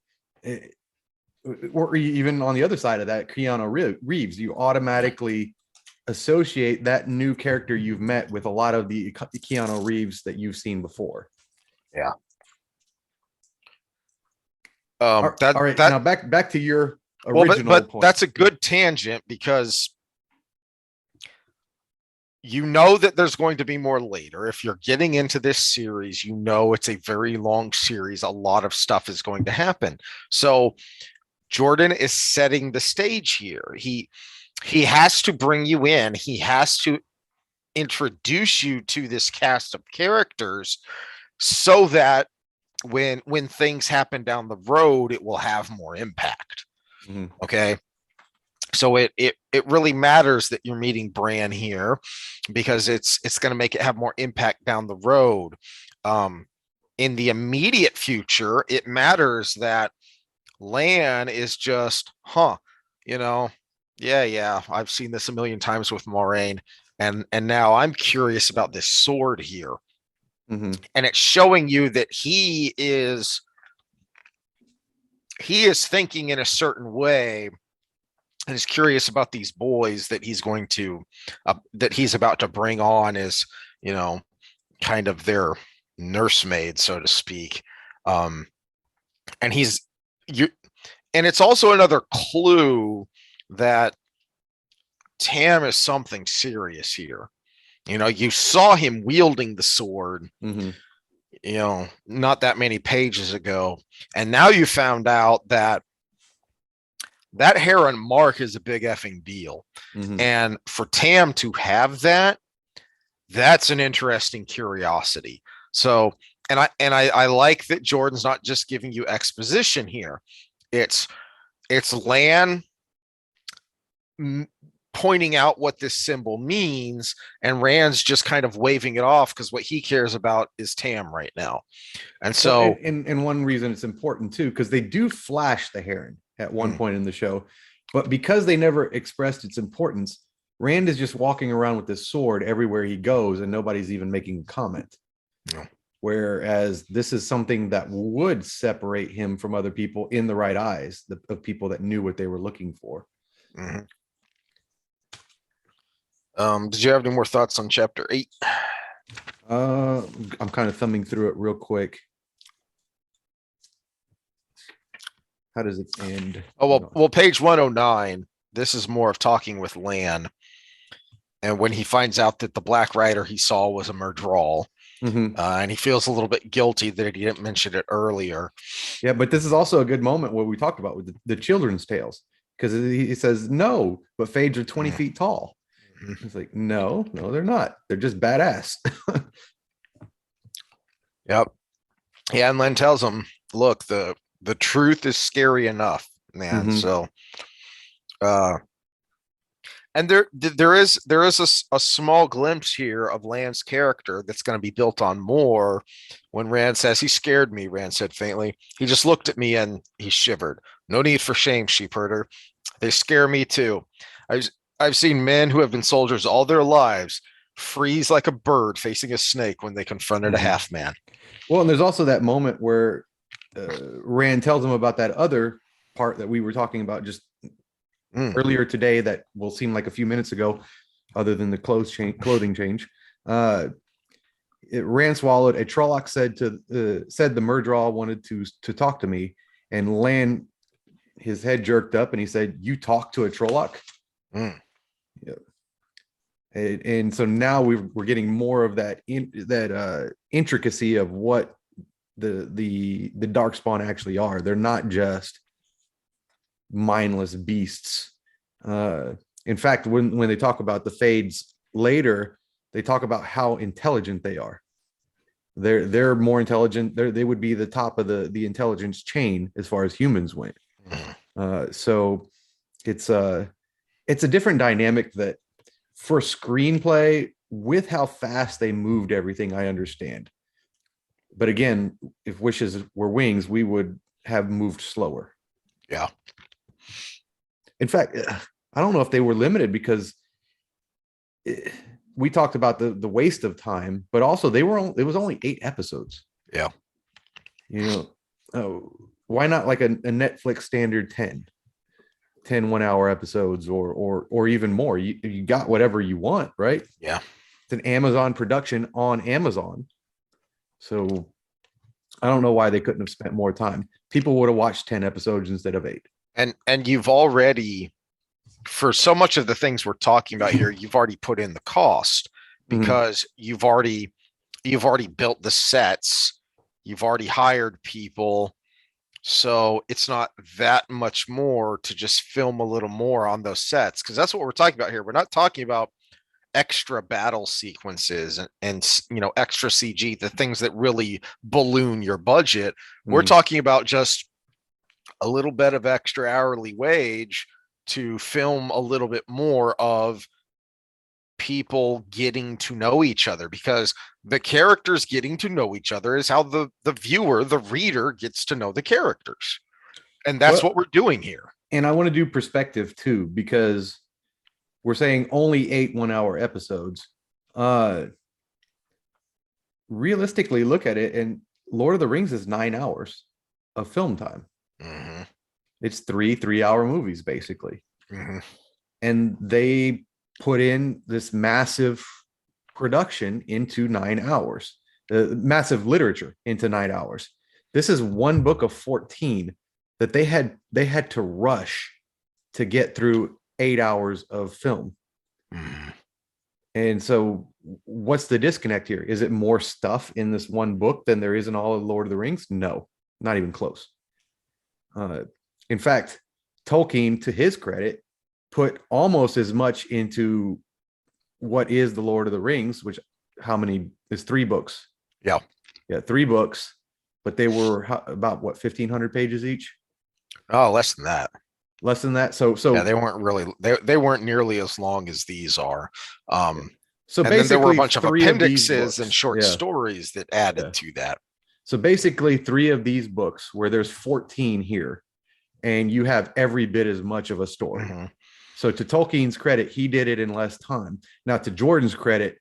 or even on the other side of that, Keanu Reeves, you automatically associate that new character you've met with a lot of the Keanu Reeves that you've seen before. Yeah. All right. Now back to your original point. That's a good tangent because you know that there's going to be more later. If you're getting into this series, you know it's a very long series. A lot of stuff is going to happen. So Jordan is setting the stage here. He has to bring you in. He has to introduce you to this cast of characters so that when things happen down the road, it will have more impact. Mm-hmm. Okay. So it really matters that you're meeting Bran here because it's going to make it have more impact down the road. In the immediate future, it matters that Lan is just, yeah, I've seen this a million times with Moraine, and now I'm curious about this sword here. Mm-hmm. And it's showing you that he is thinking in a certain way and is curious about these boys that he's going to that he's about to bring on as kind of their nursemaid, so to speak. And it's also another clue that Tam is something serious here. You saw him wielding the sword, not that many pages ago, and now you found out that Heron mark is a big effing deal. Mm-hmm. And for Tam to have that's an interesting curiosity. So, and I like that Jordan's not just giving you exposition here. It's Lan pointing out what this symbol means, and Rand's just kind of waving it off because what he cares about is Tam right now. And so, and one reason it's important too, because they do flash the Heron at one point in the show, but because they never expressed its importance, Rand is just walking around with this sword everywhere he goes, and nobody's even making a comment. No. Whereas this is something that would separate him from other people in the right eyes, of people that knew what they were looking for. Mm-hmm. Did you have any more thoughts on chapter 8? I'm kind of thumbing through it real quick. How does it end? Oh, well, page 109. This is more of talking with Lan. And when he finds out that the Black Rider he saw was a Murdral, and he feels a little bit guilty that he didn't mention it earlier. Yeah, but this is also a good moment where we talked about with the children's tales, because he says, no, but Fades are 20 feet tall. It's like, no, they're not. They're just badass. Yep. Yeah, and Len tells him, look, the truth is scary enough, man. So and there is a small glimpse here of Lan's character that's going to be built on more when Rand says, he scared me, Rand said faintly. He just looked at me and he shivered. No need for shame, sheepherder. They scare me too. I've seen men who have been soldiers all their lives freeze like a bird facing a snake when they confronted a half man. Well, and there's also that moment where Rand tells him about that other part that we were talking about just Mm. earlier today that will seem like a few minutes ago, other than the clothing change. It ran swallowed. A Trolloc said the Murdraw wanted to talk to me, and Lan, his head jerked up, and he said, "You talk to a Trolloc?" Mm. Yeah. And so now we're getting more of that intricacy of what the darkspawn actually are. They're not just mindless beasts. In fact, when they talk about the Fades later, they talk about how intelligent they are. They're more intelligent. They would be the top of the intelligence chain as far as humans went. So it's a different dynamic that for screenplay, with how fast they moved everything, I understand. But again, if wishes were wings, we would have moved slower. Yeah. In fact, I don't know if they were limited because we talked about the waste of time, but also it was only 8 episodes. Yeah. Why not like a Netflix standard 10 1-hour episodes or even more? You got whatever you want, right? Yeah. It's an Amazon production on Amazon. So I don't know why they couldn't have spent more time. People would have watched 10 episodes instead of 8. And you've already, for so much of the things we're talking about here, you've already put in the cost because you've already built the sets, you've already hired people. So it's not that much more to just film a little more on those sets, because that's what we're talking about here. We're not talking about extra battle sequences and extra CG, the things that really balloon your budget. We're talking about just a little bit of extra hourly wage to film a little bit more of people getting to know each other, because the characters getting to know each other is how the viewer, the reader, gets to know the characters. And that's what we're doing here. And I want to do perspective too, because we're saying only 8 1-hour episodes. Realistically, look at it, and Lord of the Rings is 9 hours of film time. Mm-hmm. It's 3 3-hour movies basically. Mm-hmm. And they put in this massive production into 9 hours, massive literature into 9 hours. This is one book of 14 that they had to rush to get through 8 hours of film. Mm-hmm. And so what's the disconnect here? Is it more stuff in this one book than there is in all of Lord of the Rings? No, not even close. In fact, Tolkien, to his credit, put almost as much into what is the Lord of the Rings, which how many is 3 books? Yeah. 3 books, but they were about what, 1,500 pages each? Oh, less than that. Less than that. So yeah, they weren't really, they weren't nearly as long as these are. So and then there were a bunch of 3 of these appendixes books, and short stories that added to that. So basically 3 of these books, where there's 14 here, and you have every bit as much of a story. Mm-hmm. So to Tolkien's credit, he did it in less time. Now to Jordan's credit,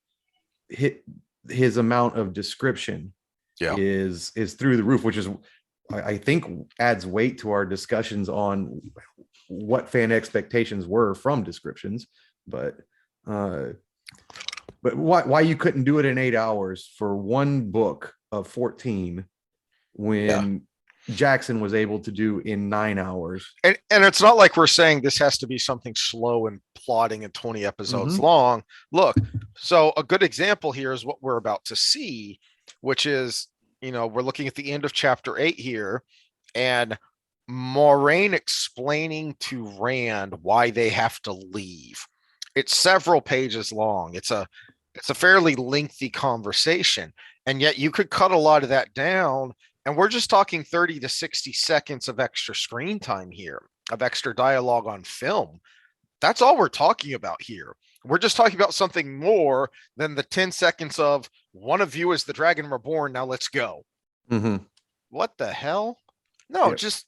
his amount of description is through the roof, which is, I think, adds weight to our discussions on what fan expectations were from descriptions. But why you couldn't do it in 8 hours for one book of 14 when Jackson was able to do in 9 hours. And it's not like we're saying this has to be something slow and plotting and 20 episodes long. Look, so a good example here is what we're about to see, which is, we're looking at the end of chapter 8 here, and Moraine explaining to Rand why they have to leave. It's several pages long. It's a fairly lengthy conversation, and yet you could cut a lot of that down, and we're just talking 30 to 60 seconds of extra screen time here, of extra dialogue on film. That's all we're talking about here. We're just talking about something more than the 10 seconds of one of you is the Dragon Reborn, now let's go. What the hell? No, just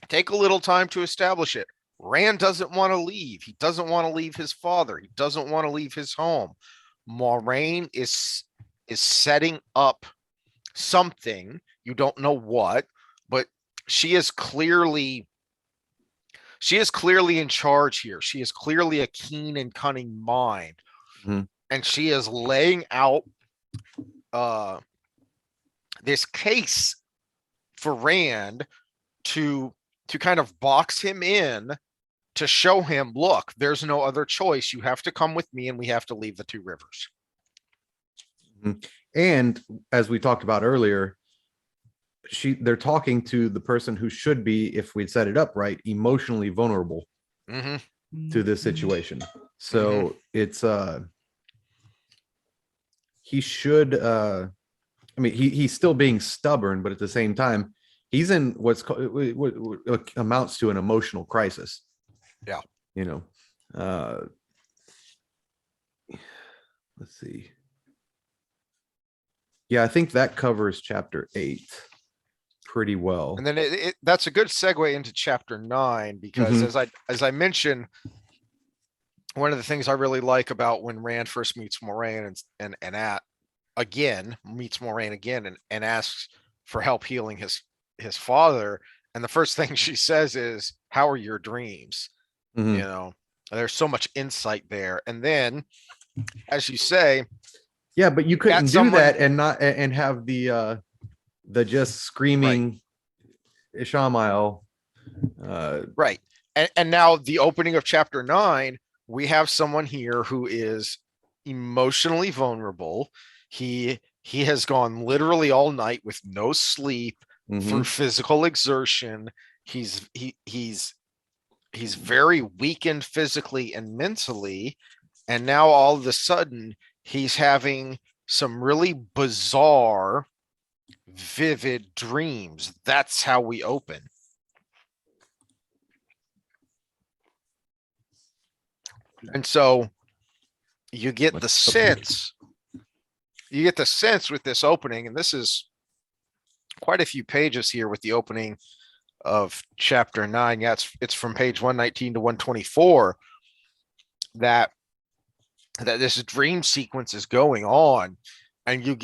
take a little time to establish it. Rand doesn't want to leave. He doesn't want to leave his father. He doesn't want to leave his home. Moraine is setting up something. You don't know what, but she is clearly she is clearly in charge here. She is clearly a keen and cunning mind. Mhm. And she is laying out this case for Rand to kind of box him in, to show him, look, there's no other choice. You have to come with me and we have to leave the two rivers. And as we talked about earlier, they're talking to the person who should be, if we'd set it up right, emotionally vulnerable to this situation. So it's he should I mean, he's still being stubborn, but at the same time, he's in what's called what amounts to an emotional crisis. Yeah. You know, let's see. Yeah, I think that covers chapter 8 pretty well. And then that's a good segue into chapter 9, because as I mentioned, one of the things I really like about when Rand first meets Moiraine meets Moiraine again and asks for help healing his father, and the first thing she says is, "How are your dreams?" You know, there's so much insight there. And then, as you say, yeah, but you couldn't do that and not and have the just screaming Ishamael. Right. And now the opening of chapter 9, we have someone here who is emotionally vulnerable. He has gone literally all night with no sleep through physical exertion. He's very weakened physically and mentally. And now all of a sudden he's having some really bizarre, vivid dreams. That's how we open. And so you get the sense with this opening, and this is quite a few pages here with the opening of chapter 9. Yeah, it's from page 119 to 124 that this dream sequence is going on, and you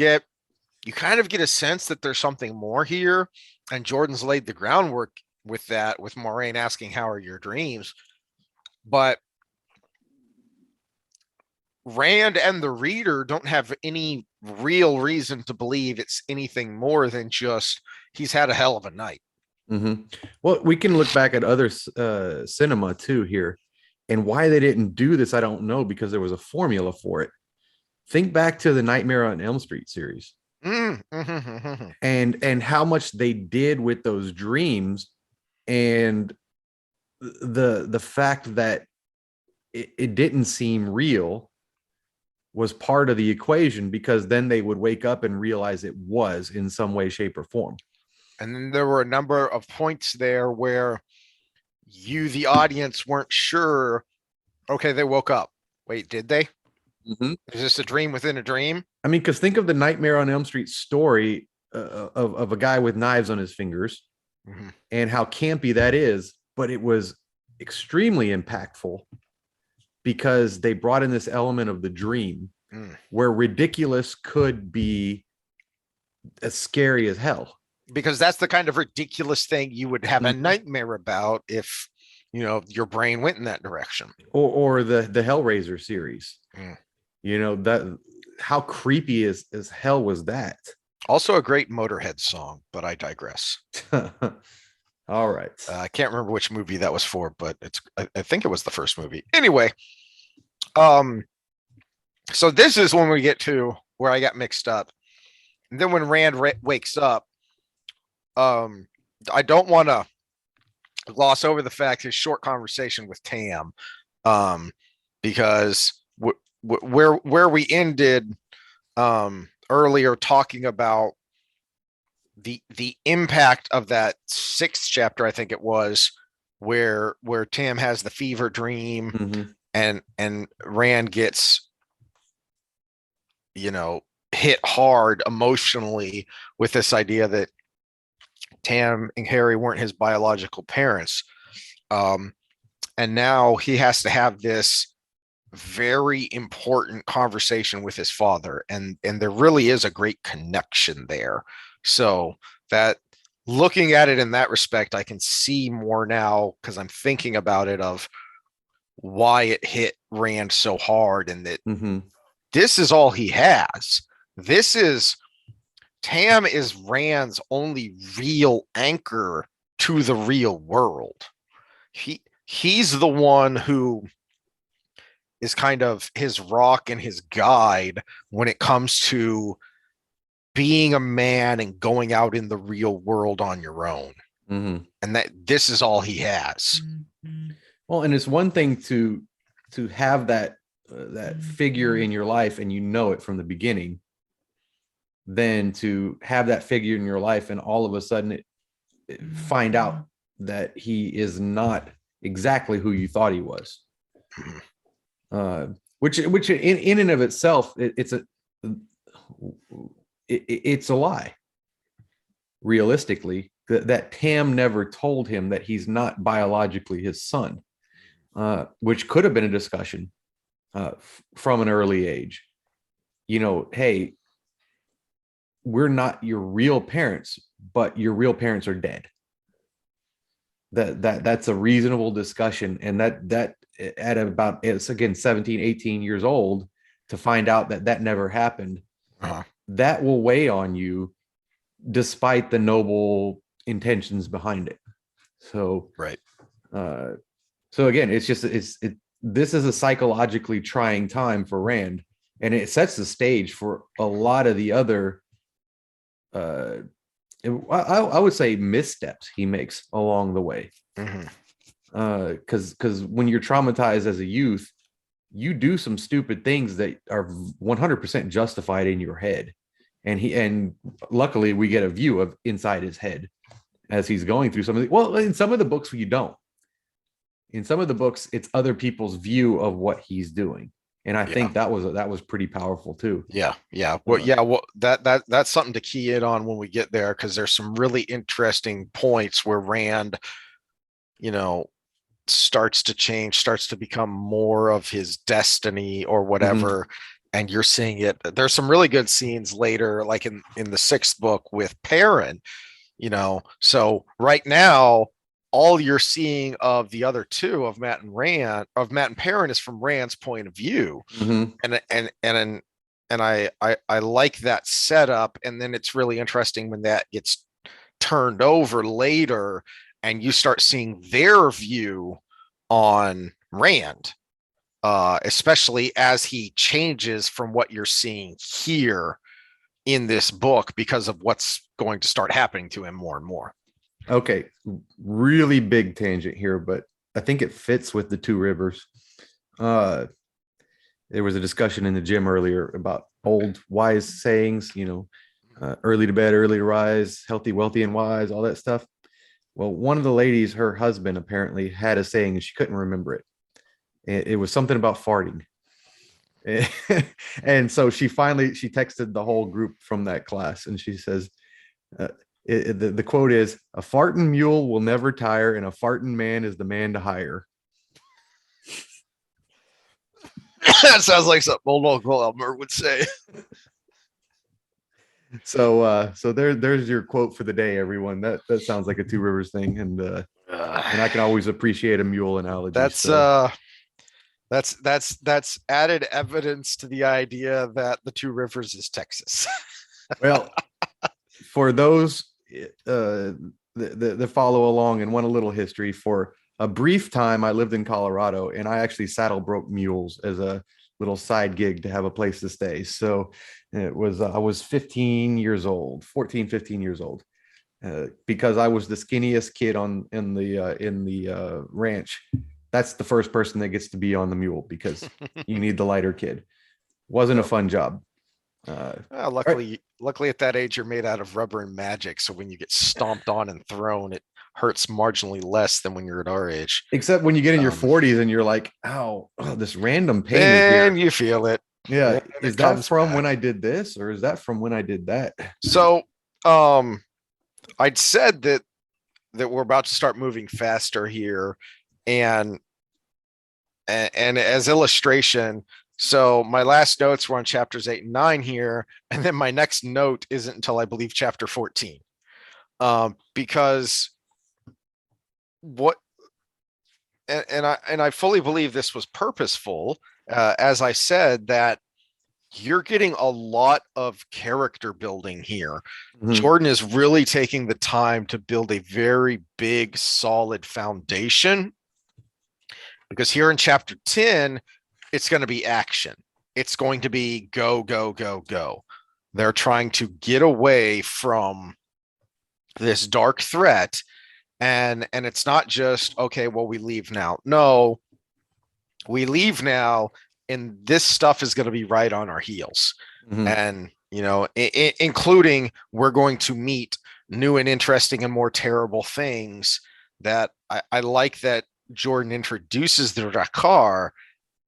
kind of get a sense that there's something more here, and Jordan's laid the groundwork with that, with Moiraine asking, "How are your dreams?" But Rand and the reader don't have any real reason to believe it's anything more than just he's had a hell of a night. Well, we can look back at other cinema too here, and why they didn't do this, I don't know, because there was a formula for it. Think back to the Nightmare on Elm Street series, and how much they did with those dreams, and the fact that it didn't seem real was part of the equation, because then they would wake up and realize it was in some way, shape, or form. And then there were a number of points there where you, the audience, weren't sure. Okay, they woke up. Wait, did they? Is this a dream within a dream? I mean, because think of the Nightmare on Elm Street story of a guy with knives on his fingers, and how campy that is, but it was extremely impactful because they brought in this element of the dream where ridiculous could be as scary as hell. Because that's the kind of ridiculous thing you would have a nightmare about if, your brain went in that direction. Or the Hellraiser series. That, how creepy as hell was that? Also a great Motorhead song, but I digress. All right. I can't remember which movie that was for, but I think it was the first movie. Anyway, so this is when we get to where I got mixed up. And then when Rand wakes up, I don't want to gloss over the fact his short conversation with Tam, because where we ended earlier, talking about the impact of that 6th chapter, I think it was, where Tam has the fever dream, and Rand gets hit hard emotionally with this idea that Tam and Harry weren't his biological parents, and now he has to have this very important conversation with his father, and there really is a great connection there. So that looking at it in that respect, I can see more now because I'm thinking about it of why it hit Rand so hard, and that this is all he has. This is Tam is Rand's only real anchor to the real world. He's the one who is kind of his rock and his guide when it comes to being a man and going out in the real world on your own. And that this is all he has. Well, and it's one thing to have that that figure in your life and you know it from the beginning, than to have that figure in your life and all of a sudden find out that he is not exactly who you thought he was. Which in and of itself, it's a lie. Realistically, that Tam never told him that he's not biologically his son, which could have been a discussion from an early age. Hey, we're not your real parents, but your real parents are dead. That's a reasonable discussion. And that at about, it's again 17, 18 years old, to find out that never happened, that will weigh on you despite the noble intentions behind it. So right. So again, this is a psychologically trying time for Rand, and it sets the stage for a lot of the other I would say missteps he makes along the way. Because when you're traumatized as a youth, you do some stupid things that are 100% justified in your head, and luckily we get a view of inside his head as he's going through some of the, well, in some of the books you don't. In some of the books, it's other people's view of what he's doing. And I think that was pretty powerful too. Yeah. Well, that's something to key in on when we get there, because there's some really interesting points where Rand, starts to change, starts to become more of his destiny or whatever. And you're seeing it. There's some really good scenes later, like in the 6th book with Perrin, So right now, all you're seeing of the other two, of Matt and Perrin, is from Rand's point of view. And I like that setup. And then it's really interesting when that gets turned over later and you start seeing their view on Rand, especially as he changes from what you're seeing here in this book because of what's going to start happening to him more and more. Okay, really big tangent here, but I think it fits with the Two Rivers. There was a discussion in the gym earlier about old wise sayings, early to bed, early to rise, healthy, wealthy, and wise, all that stuff. Well, one of the ladies, her husband apparently had a saying and she couldn't remember it. It was something about farting. And so she texted the whole group from that class and she says, the quote is, "A farting mule will never tire, and a farting man is the man to hire." That sounds like something old Uncle Elmer would say. So there's your quote for the day, everyone. That sounds like a Two Rivers thing, and I can always appreciate a mule analogy. That's added evidence to the idea that the Two Rivers is Texas. Well, for those that follow along and want a little history, for a brief time I lived in Colorado, and I actually saddle broke mules as a little side gig to have a place to stay. So it was I was 15 years old, because I was the skinniest kid in the ranch. That's the first person that gets to be on the mule because you need the lighter kid. Wasn't a fun job. Luckily at that age you're made out of rubber and magic, so when you get stomped on and thrown, it hurts marginally less than when you're at our age. Except when you get in your 40s and you're like, ow, this random pain and you feel it. Yeah. Is that from when I did this, or is that from when I did that? So I'd said that we're about to start moving faster here, and as illustration, so my last notes were on chapters 8 and 9 here, and then my next note isn't until I believe chapter 14. Because what and I fully believe this was purposeful. As I said, that you're getting a lot of character building here. Mhm. Jordan is really taking the time to build a very big, solid foundation, because here in chapter 10, it's going to be action. It's going to be go, go, go, go. They're trying to get away from this dark threat. And it's not just, okay, well, we leave now. No, we leave now, and this stuff is going to be right on our heels. Mhm. And, including we're going to meet new and interesting and more terrible things that I like that Jordan introduces the Dakar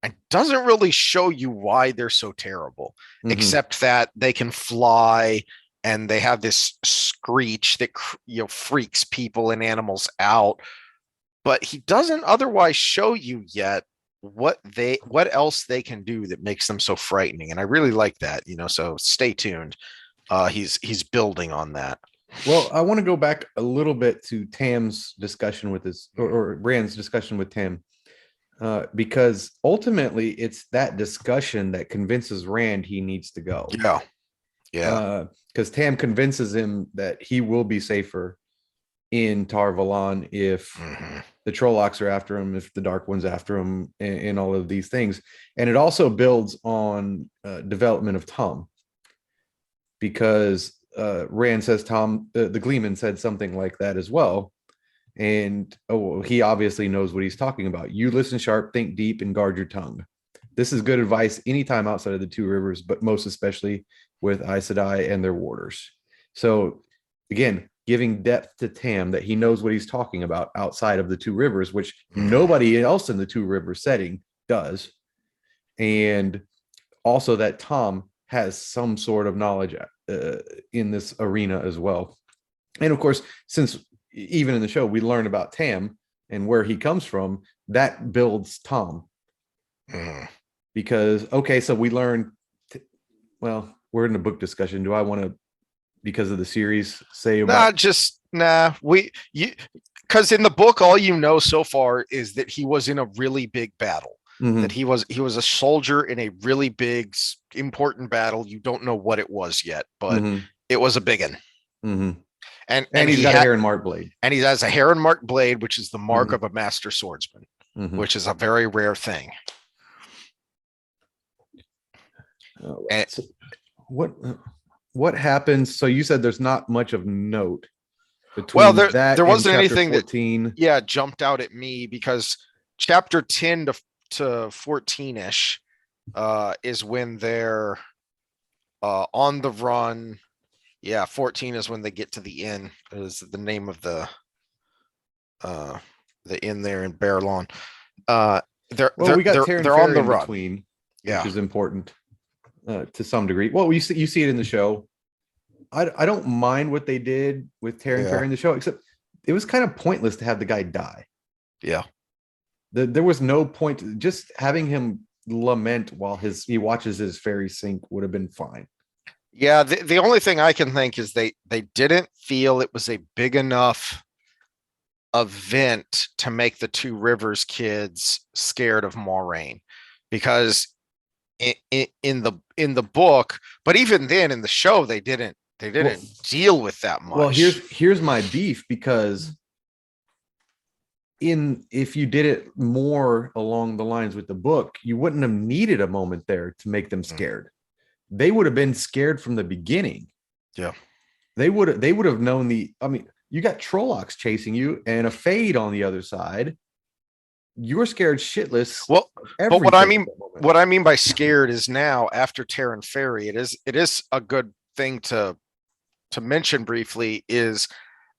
and doesn't really show you why they're so terrible, Mhm. except that they can fly and they have this screech that freaks people and animals out. But he doesn't otherwise show you yet what else they can do that makes them so frightening. And I really like that, so stay tuned. He's building on that. Well, I want to go back a little bit to Tam's discussion with his, or Rand's discussion with Tam, because ultimately it's that discussion that convinces Rand he needs to go. Yeah. Yeah. Because Tam convinces him that he will be safer in Tar Valon if Mhm. the Trollocs are after him, if the Dark One's after him, and all of these things. And it also builds on development of Tom, because Rand says Tom, the Gleeman said something like that as well. And he obviously knows what he's talking about. You listen sharp, think deep, and guard your tongue. This is good advice anytime outside of the Two Rivers, but most especially with Aes Sedai and their warders. So again, giving depth to Tam that he knows what he's talking about outside of the Two Rivers, which nobody else in the Two Rivers setting does. And also that Tom has some sort of knowledge in this arena as well. And of course, since even in the show we learn about Tam and where he comes from, that builds Tom. Mhm. Because okay, so we learn, well, we're in a book discussion. Do I want to, because of the series, say about because in the book, all you know so far is that he was in a really big battle. Mhm. That he was a soldier in a really big, important battle. You don't know what it was yet, but Mhm. it was a big one. Mhm. And And he's he got a had hair and mark blade. and he has a heron marked blade, which is the mark Mhm. of a master swordsman, Mhm. which is a very rare thing. All And right. So what happens? So you said there's not much of note well, between there that and wasn't chapter anything that 14. jumped out at me, because chapter 10 to 14ish is when they're on the run. Yeah, 14 is when they get to the inn. Is the name of uh the inn there in Bear Lawn. Uh they're Well, they're we got they're Terran they're on Ferry the in run. between, which Yeah. is important to some degree. Well, you see it in the show. I don't mind what they did with Terran Yeah. Ferry in the show, except it was kind of pointless to have the guy die. Yeah. There was no point to just having him lament while he watches his ferry sink would have been fine. Yeah, the only thing I can think is they didn't feel it was a big enough event to make the Two Rivers kids scared of Moraine, because in the book, but even then in the show they Well, didn't deal with that well, much. here's my beef, because in if you did it more along the lines with the book, you wouldn't have needed a moment there to make them Mm. scared. They would have been scared from the beginning. Yeah. They would have known the, I mean, you got Trollocs chasing you and a Fade on the other side. You're scared shitless Well, of but everything at that moment. what I mean by scared is now after Terran Ferry, it is a good thing to mention briefly, is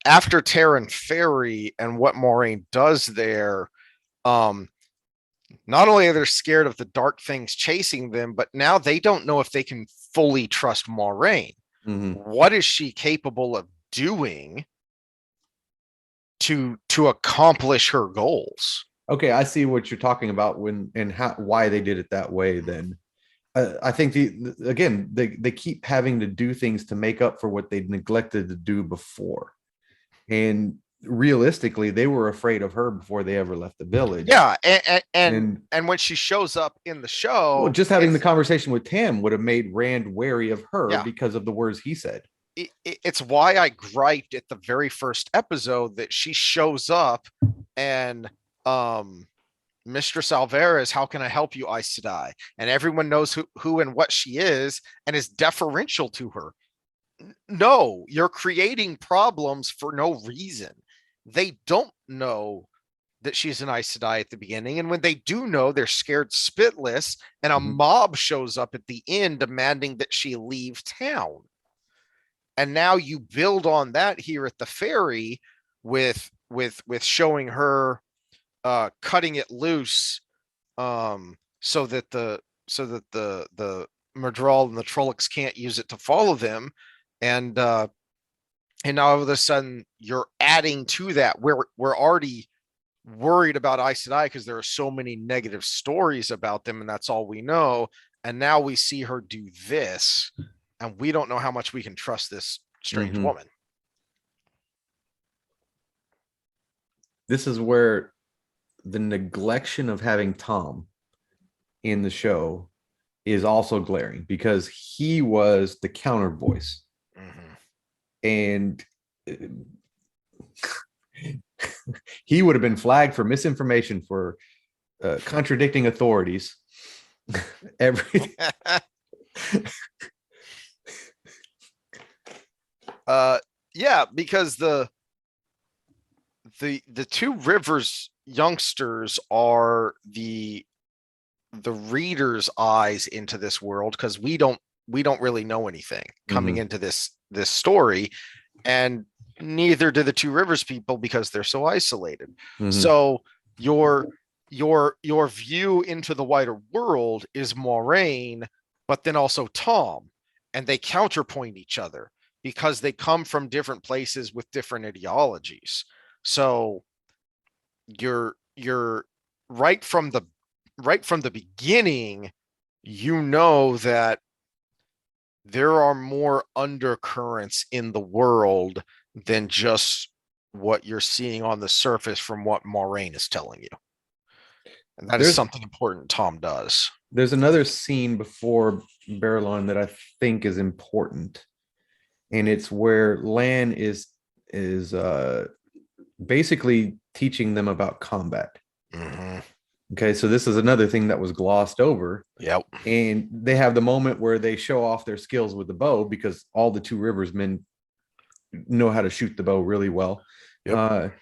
after Terran Ferry and what Moraine does there. Um, Not only are they scared of the dark things chasing them, but now they don't know if they can fully trust Moraine. Mhm. What is she capable of doing to accomplish her goals? Okay, I see what you're talking about when and how why they did it that way. Then I think again they keep having to do things to make up for what they neglected to do before. And realistically, they were afraid of her before they ever left the village. Yeah, And and when she shows up in the well, show, just having the conversation with Tam would have made Rand wary of her yeah, because of the words he said. it's why I griped at the very first episode that she shows up and Mistress Alvarez, how can I help you, Aes Sedai? And everyone knows who and what she is and is deferential to her. No, you're creating problems for no reason. They don't know that she's an Aes Sedai at the beginning. And when they do know, they're scared spitless. And a mob shows up at the end demanding that she leave town. And now you build on that here at the ferry with showing her cutting it loose so that the Madral and the Trollocs can't use it to follow them. And now all of a sudden you're adding to that. We're already worried about Aes Sedai because there are so many negative stories about them, and that's all we know. And now we see her do this, and we don't know how much we can trust this strange woman. This is where the neglection of having Tom in the show is also glaring, because he was the counter voice. And he would have been flagged for misinformation, for contradicting authorities. Yeah, because the Two Rivers youngsters are the reader's eyes into this world, because we don't really know anything coming into this story, and neither do the Two Rivers people, because they're so isolated. So your view into the wider world is Moraine, but then also Tom, and they counterpoint each other because they come from different places with different ideologies. So you're right from the beginning, you know that there are more undercurrents in the world than just what you're seeing on the surface from what Moraine is telling you. And that is something important Tom does. There's another scene before Barillon that I think is important. And it's where Lan is basically teaching them about combat. Okay, so this is another thing that was glossed over. Yep. And they have the moment where they show off their skills with the bow, because all the Two Rivers men know how to shoot the bow really well. Yep.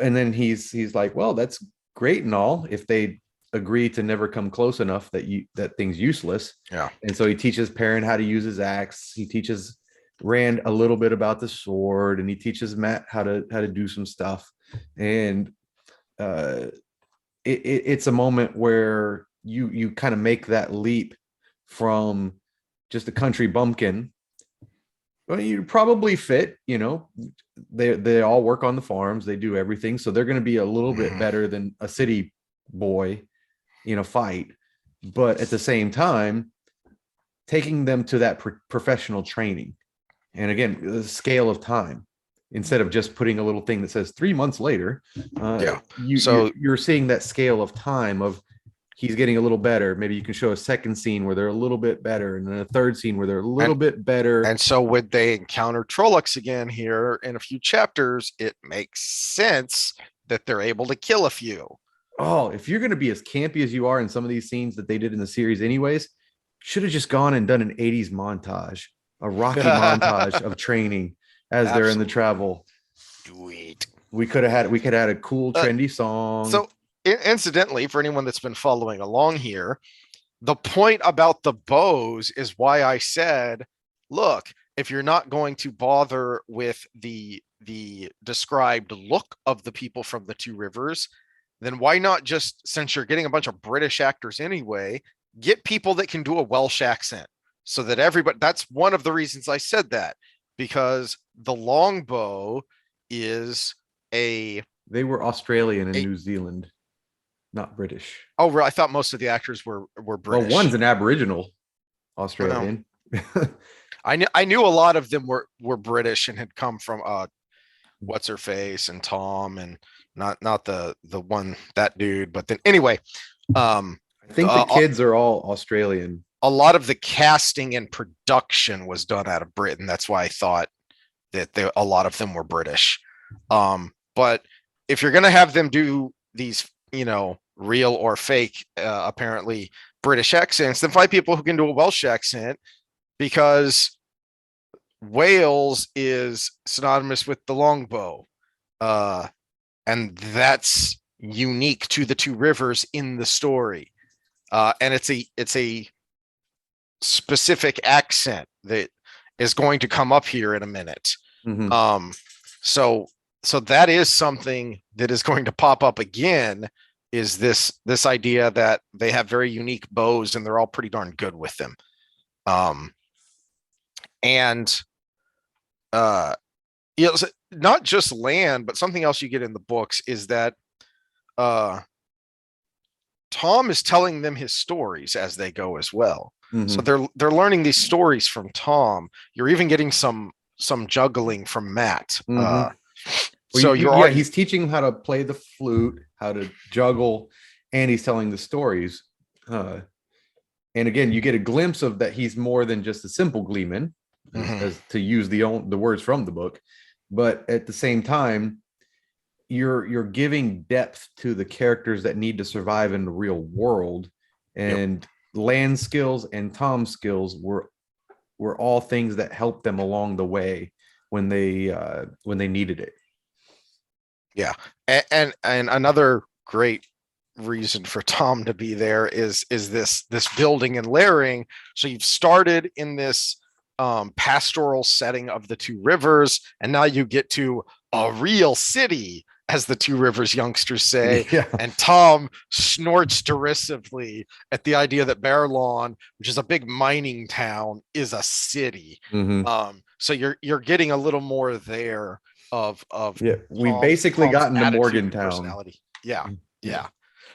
And then he's like, well, that's great and all, if they agree to never come close enough that thing's useless. Yeah. And so he teaches Perrin how to use his axe. He teaches Rand a little bit about the sword, and he teaches Matt how to do some stuff. And it's a moment where you kind of make that leap from just a country bumpkin. Well, you probably fit, they all work on the farms, they do everything, so they're going to be a little bit better than a city boy in a fight. But at the same time, taking them to that professional training, and again, the scale of time, instead of just putting a little thing that says 3 months later. You're seeing that scale of time of he's getting a little better. Maybe you can show a second scene where they're a little bit better, and then a third scene where they're a little bit better. And so when they encounter Trollocs again here in a few chapters, it makes sense that they're able to kill a few. Oh, if you're going to be as campy as you are in some of these scenes that they did in the series anyways, should have just gone and done an 80s montage, a Rocky montage of training as they're in the travel. Sweet. We could have had a cool trendy song. So incidentally, for anyone that's been following along here, the point about the bows is why I said, look, if you're not going to bother with the described look of the people from the Two Rivers, then why not just, since you're getting a bunch of British actors anyway, get people that can do a Welsh accent, so that everybody, that's one of the reasons I said that, because the longbow is they were Australian and New Zealand, not British. Oh, I thought most of the actors were British. Well, one's an Aboriginal Australian. I knew a lot of them were British and had come from what's her face and Tom, and not the one, that dude, but then anyway, um I think the kids are all Australian. a lot of the casting and production was done out of Britain. That's why I thought that a lot of them were British. But if you're going to have them do these, real or fake, apparently British accents, then find people who can do a Welsh accent, because Wales is synonymous with the longbow. And that's unique to the two rivers in the story. And it's a specific accent that is going to come up here in a minute. Mm-hmm. So that is something that is going to pop up again, is this idea that they have very unique bows and they're all pretty darn good with them. And not just land, but something else you get in the books is that Tom is telling them his stories as they go as well. Mm-hmm. So they're learning these stories from Tom. You're even getting some juggling from Matt. Mm-hmm. So he's teaching him how to play the flute, how to juggle, and he's telling the stories. And again, you get a glimpse of that he's more than just a simple gleeman, as to use the words from the book. But at the same time, you're giving depth to the characters that need to survive in the real world, and land skills and Tom skills were all things that helped them along the way when they needed it. Yeah. And another great reason for Tom to be there is this building and layering. So you've started in this pastoral setting of the two rivers, and now you get to a real city, as the two rivers youngsters say. Yeah. And Tom snorts derisively at the idea that Barlon, which is a big mining town, is a city. Mm-hmm. So you're getting a little more there of we basically got into Morgantown. Personality. Yeah.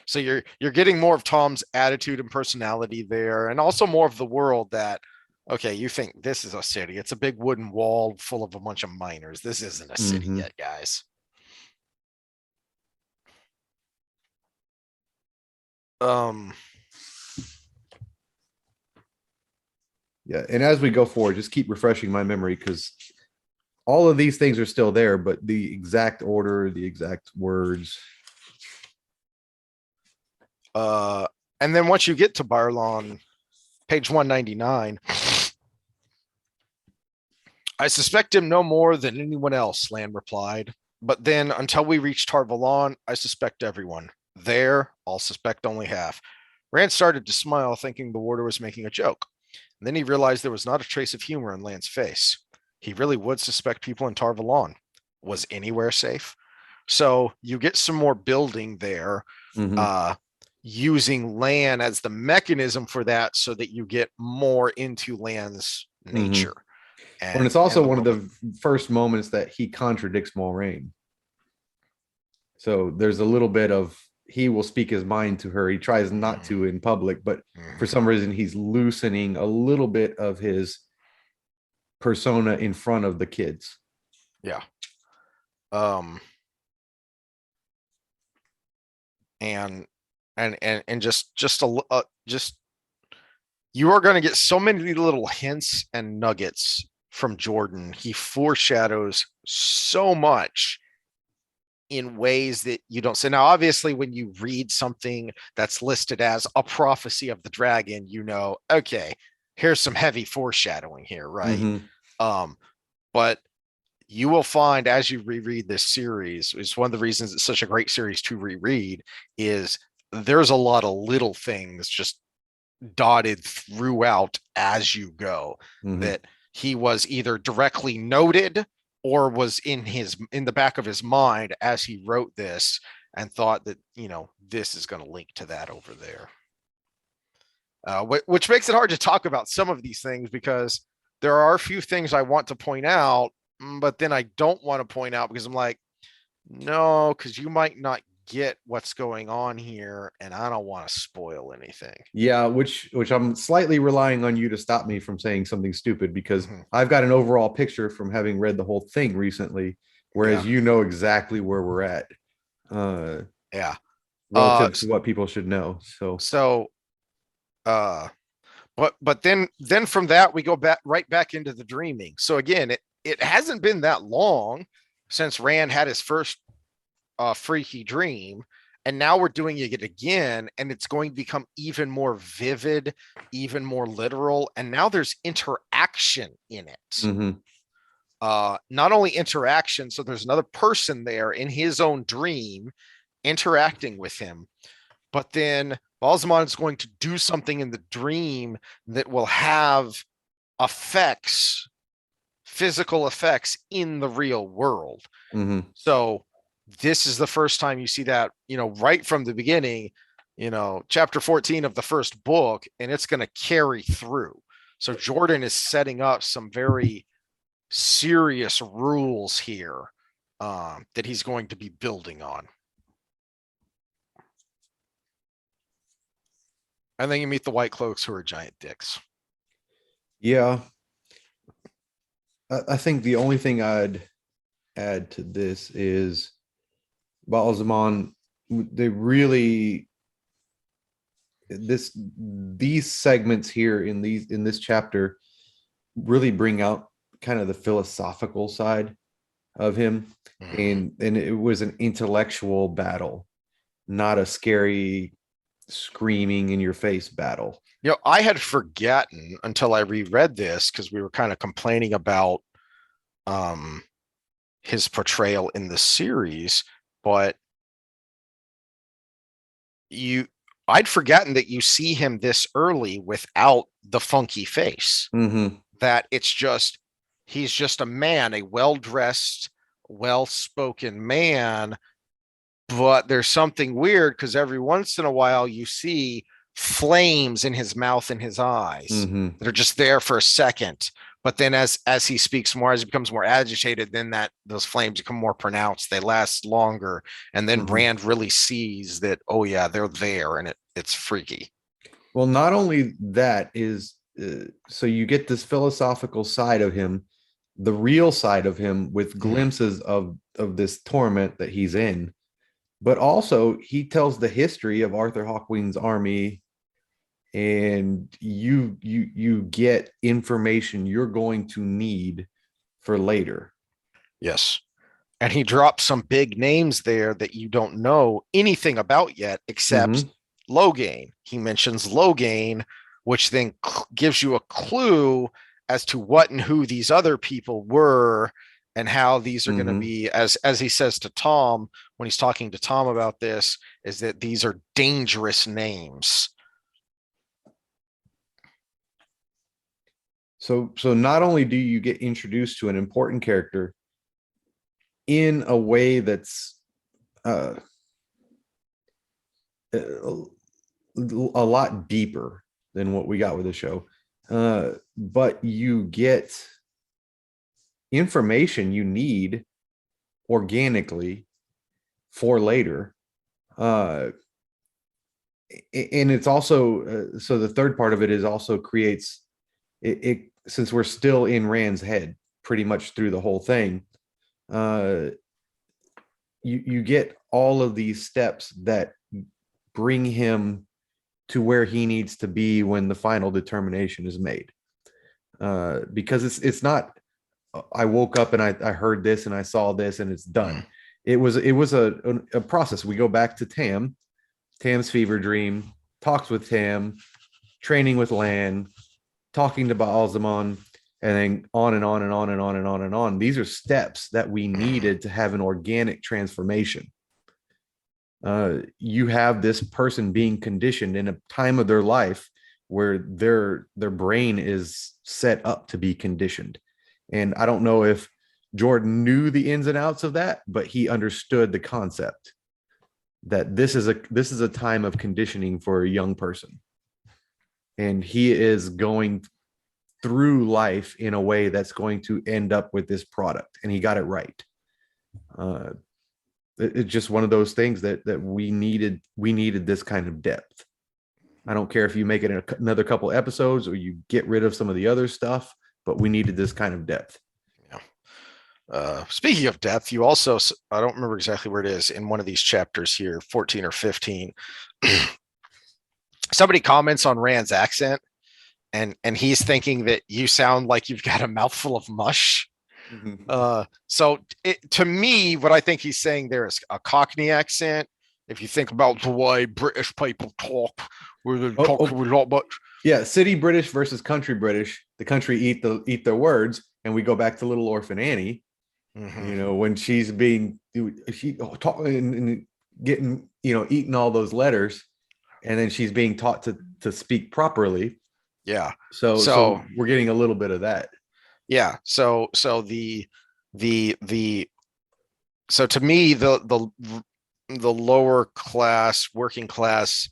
So you're getting more of Tom's attitude and personality there, and also more of the world that, okay, you think this is a city. It's a big wooden wall full of a bunch of miners. This isn't a city yet, guys. Yeah, and as we go forward, just keep refreshing my memory, because all of these things are still there, but the exact order, the exact words. And then once you get to Barlon, page 199, I suspect him no more than anyone else, Land replied. But then until we reach Tarvalon, I suspect everyone. There, I'll suspect only half. Rand started to smile, thinking the warder was making a joke. And then he realized there was not a trace of humor in Land's face. He really would suspect people in Tarvalon. Was anywhere safe? So you get some more building there, using Land as the mechanism for that, so that you get more into Land's nature. And it's also one of the first moments that he contradicts Moiraine. So there's a little bit of, he will speak his mind to her. He tries not to in public, but for some reason he's loosening a little bit of his persona in front of the kids. Yeah. And just you are going to get so many little hints and nuggets from Jordan. He foreshadows so much in ways that you don't see. Now, obviously, when you read something that's listed as a prophecy of the dragon, okay, here's some heavy foreshadowing here, right? But you will find, as you reread this series, it's one of the reasons it's such a great series to reread, is there's a lot of little things just dotted throughout as you go, that he was either directly noted or was in the back of his mind as he wrote this, and thought that, this is going to link to that over there. Which makes it hard to talk about some of these things, because there are a few things I want to point out, but then I don't want to point out because I'm like, no, because you might not get what's going on here, and I don't want to spoil anything. Yeah, which I'm slightly relying on you to stop me from saying something stupid, because I've got an overall picture from having read the whole thing recently, whereas Yeah. you know exactly where we're at uh, Yeah. relative to S- what people should know. So, so uh but then from that we go back right back into the dreaming. So again, it hasn't been that long since Rand had his first freaky dream, and now we're doing it again, and it's going to become even more vivid, even more literal, and now there's interaction in it. mhm. Not only interaction, so there's another person there in his own dream interacting with him, but then Balsamon is going to do something in the dream that will have effects, physical effects in the real world. Mhm. So this is the first time you see that, right from the beginning, chapter 14 of the first book, and it's going to carry through. So Jordan is setting up some very serious rules here that he's going to be building on. And then you meet the White Cloaks, who are giant dicks. Yeah, I think the only thing I'd add to this is Balsamon. They really these segments here in this chapter really bring out kind of the philosophical side of him, Mhm. and it was an intellectual battle, not a scary screaming in your face battle. I had forgotten until I reread this because we were kind of complaining about um, his portrayal in the series, but you I'd forgotten that you see him this early without the funky face. Mm-hmm. That he's just a man, a well-dressed, well-spoken man, but there's something weird because every once in a while you see flames in his mouth and his eyes Mm-hmm. that are just there for a second, but then as he speaks more, as he becomes more agitated, then that those flames become more pronounced, they last longer, and then Mm-hmm. Brand really sees that, oh yeah, they're there, and it's freaky. Well, not only that is so you get this philosophical side of him, the real side of him with Mm. glimpses of this torment that he's in, but also he tells the history of Arthur Hawkwing's army, and you get information you're going to need for later. Yes. And he drops some big names there that you don't know anything about yet, except Mm-hmm. Logain. He mentions Logain, which then gives you a clue as to what and who these other people were, and how these are going to Mm-hmm. be, as he says to Tom when he's talking to Tom about this, is that these are dangerous names. So not only do you get introduced to an important character in a way that's uh, a lot deeper than what we got with the show, but you get information you need organically for later. Uh, and it's also so the third part of it is also creates it since we're still in Rand's head pretty much through the whole thing. Uh, you get all of these steps that bring him to where he needs to be when the final determination is made. Because it's not I woke up and I heard this and I saw this and it's done. It was a process. We go back to Tam's fever dream, talks with Tam, training with Lan, talking to Baalzamon, and then on and on and on and on and on and on. These are steps that we needed to have an organic transformation. You have this person being conditioned in a time of their life where their brain is set up to be conditioned. And I don't know if Jordan knew the ins and outs of that, but he understood the concept that this is a time of conditioning for a young person. And he is going through life in a way that's going to end up with this product. And he got it right. Uh, it's just one of those things that we needed this kind of depth. I don't care if you make it another couple episodes or you get rid of some of the other stuff, but we needed this kind of depth. Yeah. Speaking of depth, you also, I don't remember exactly where it is in one of these chapters here, 14 or 15. Somebody comments on Rand's accent, and he's thinking that you sound like you've got a mouthful of mush. So to me, what I think he's saying there is a Cockney accent. If you think about the way British people talk, where they talk a lot much. Yeah, city British versus country British. The country eat their words, and we go back to Little Orphan Annie. Mm-hmm. When she's being talking and getting eating all those letters, and then she's being taught to speak properly. Yeah. So we're getting a little bit of that. Yeah. So the so to me the lower class, working class,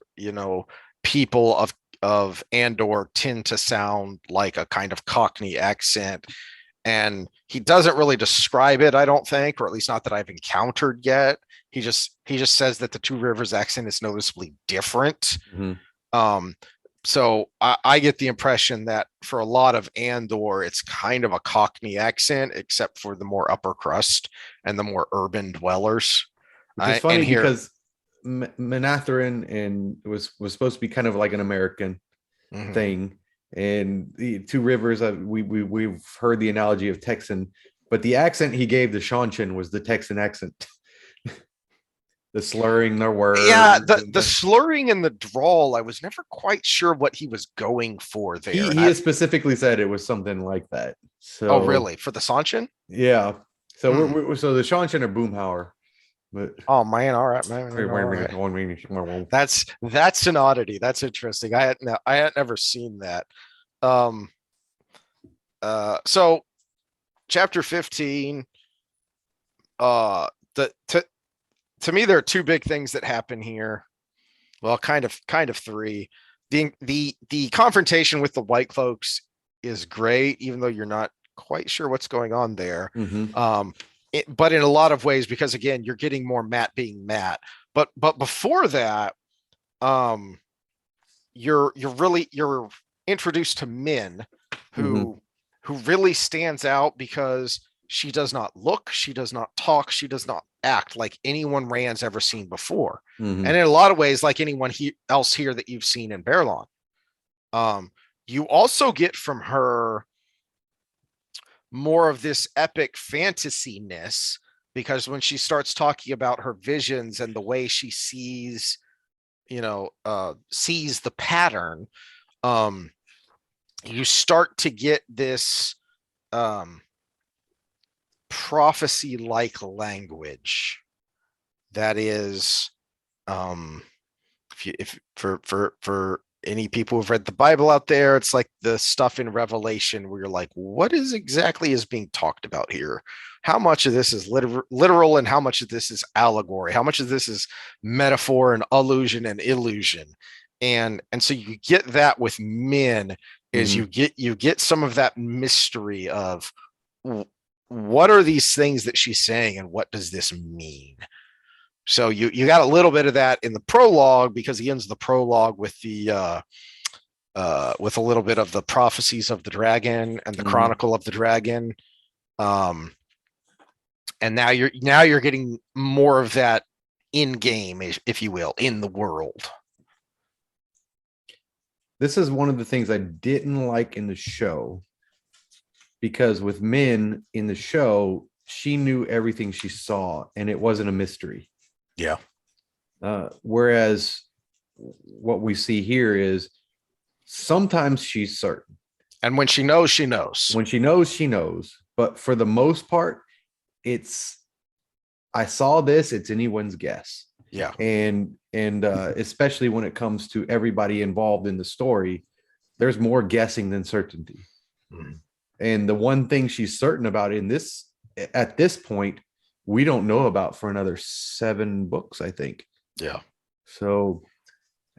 people of Andor tend to sound like a kind of Cockney accent, and he doesn't really describe it, I don't think, or at least not that I've encountered yet. He just says that the Two Rivers accent is noticeably different. Um, so I get the impression that for a lot of Andor, it's kind of a Cockney accent, except for the more upper crust and the more urban dwellers. Which is funny because Manatharan and was supposed to be kind of like an American thing, and the Two Rivers, we've heard the analogy of Texan, but the accent he gave to Shanshan was the Texan accent. The slurring their words. Yeah, the slurring and the drawl, I was never quite sure what he was going for there. He has specifically said it was something like that. So, oh, really? For the Sanshin? Yeah. So so the Shanshin are Boomhauer. But oh man, all right, man. All right. That's an oddity. That's interesting. I had never seen that. So chapter 15, to me, there are two big things that happen here. Well, kind of three. The confrontation with the white cloaks is great, even though you're not quite sure what's going on there. But in a lot of ways, because again, you're getting more Matt being Matt. But before that, you're introduced to Min, who really stands out because she does not look, she does not talk, she does not act like anyone Rand's ever seen before. And in a lot of ways, like anyone else here that you've seen in Baerlon. You also get from her more of this epic fantasy-ness, because when she starts talking about her visions and the way she sees the pattern, you start to get this prophecy-like language that is, for any people who've read the Bible out there, it's like the stuff in Revelation where you're like, what is exactly is being talked about here? How much of this is literal and how much of this is allegory? How much of this is metaphor and allusion and illusion? And so you get that with Min, is you get some of that mystery of what are these things that she's saying and what does this mean? So you got a little bit of that in the prologue, because he ends the prologue with with a little bit of the prophecies of the dragon and the chronicle of the dragon. And now you're getting more of that in game, if you will, in the world. This is one of the things I didn't like in the show, because with Min in the show, she knew everything she saw and it wasn't a mystery. Yeah. Whereas what we see here is sometimes she's certain. And when she knows, she knows. When she knows, she knows. But for the most part, I saw this, it's anyone's guess. Yeah. And especially when it comes to everybody involved in the story, there's more guessing than certainty. And the one thing she's certain about at this point, we don't know about for another 7 books, I think. Yeah. So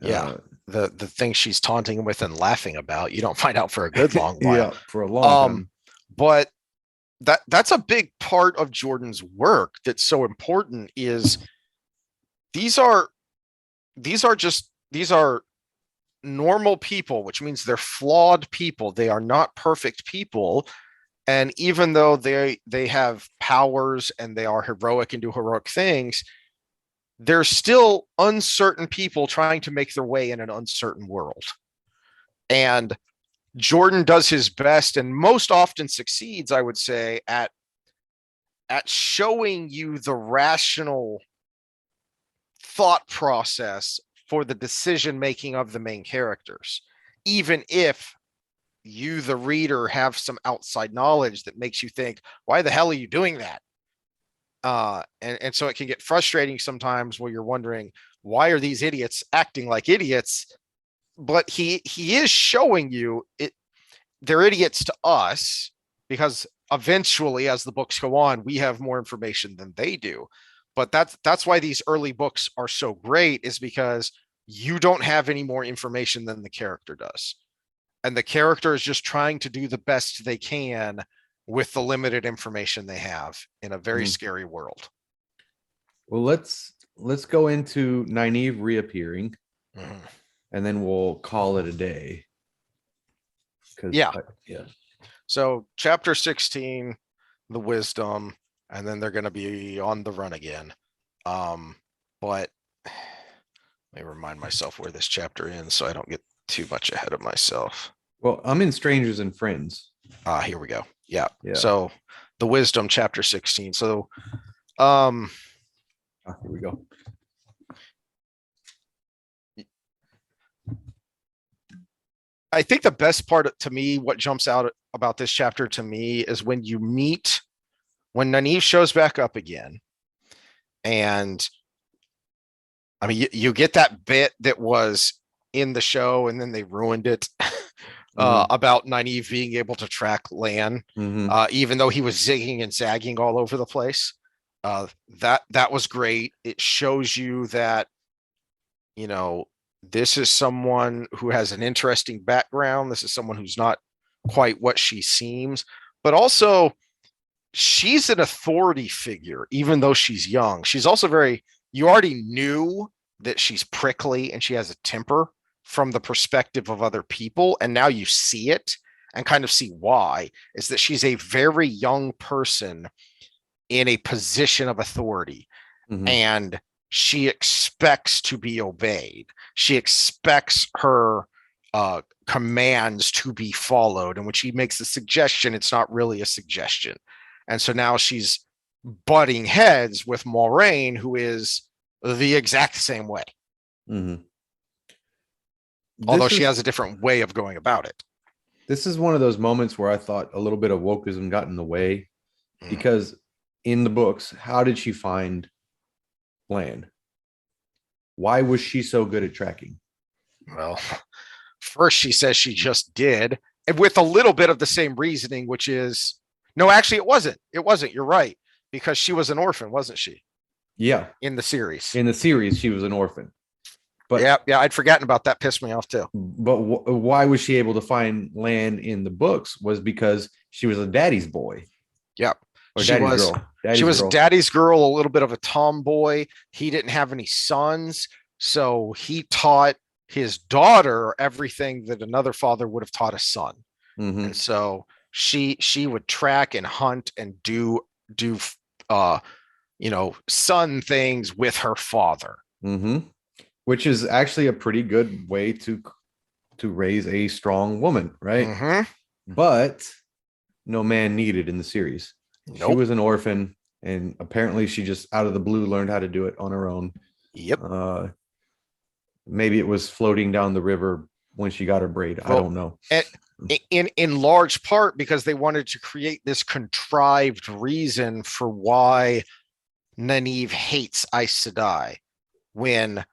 yeah, the thing she's taunting with and laughing about, you don't find out for a good long while. Yeah, for a long time. But that's a big part of Jordan's work that's so important, is these are normal people, which means they're flawed people. They are not perfect people. And even though they have powers and they are heroic and do heroic things, they're still uncertain people trying to make their way in an uncertain world. And Jordan does his best and most often succeeds, I would say, at showing you the rational thought process for the decision making of the main characters, even if you, the reader, have some outside knowledge that makes you think, why the hell are you doing that? And so it can get frustrating sometimes where you're wondering, why are these idiots acting like idiots? But he is showing you it, they're idiots to us because eventually, as the books go on, we have more information than they do. But that's why these early books are so great, is because you don't have any more information than the character does. And the character is just trying to do the best they can with the limited information they have in a very scary world. Well, let's go into Nynaeve reappearing, and then we'll call it a day. Yeah. Yeah. So chapter 16, the wisdom, and then they're going to be on the run again. But let me remind myself where this chapter ends so I don't get too much ahead of myself. Well, I'm in Strangers and Friends. Here we go. Yeah. Yeah. So the wisdom, chapter 16. So here we go. I think the best part to me, what jumps out about this chapter to me, is when Nynaeve shows back up again. And I mean, you get that bit that was in the show and then they ruined it about Nynaeve being able to track Lan, even though he was zigging and zagging all over the place. That was great. It shows you that, you know, this is someone who has an interesting background. This is someone who's not quite what she seems, but also she's an authority figure, even though she's young. She's also you already knew that she's prickly and she has a temper from the perspective of other people. And now you see it and kind of see why, is that she's a very young person in a position of authority. And she expects to be obeyed. She expects her commands to be followed. And when she makes a suggestion, it's not really a suggestion. And so now she's butting heads with Moiraine, who is the exact same way. Although she has a different way of going about it. This is one of those moments where I thought a little bit of wokeism got in the way, because in the books, how did she find Lan? Why was she so good at tracking? Well, first she says she just did, and with a little bit of the same reasoning, which is, no, actually it wasn't. It wasn't. You're right. Because she was an orphan, wasn't she? Yeah. In the series. In the series, she was an orphan. But yeah, I'd forgotten about that. Pissed me off too. But why was she able to find Lan in the books? Was because she was a daddy's boy. Yeah. Or she was girl. She was daddy's girl, a little bit of a tomboy. He didn't have any sons, so he taught his daughter everything that another father would have taught a son. And so she would track and hunt and do son things with her father. Which is actually a pretty good way to raise a strong woman, right? But no man needed in the series. Nope. She was an orphan, and apparently she just out of the blue learned how to do it on her own. Yep. Maybe it was floating down the river when she got her braid. Well, I don't know. In large part because they wanted to create this contrived reason for why Nynaeve hates Aes Sedai, when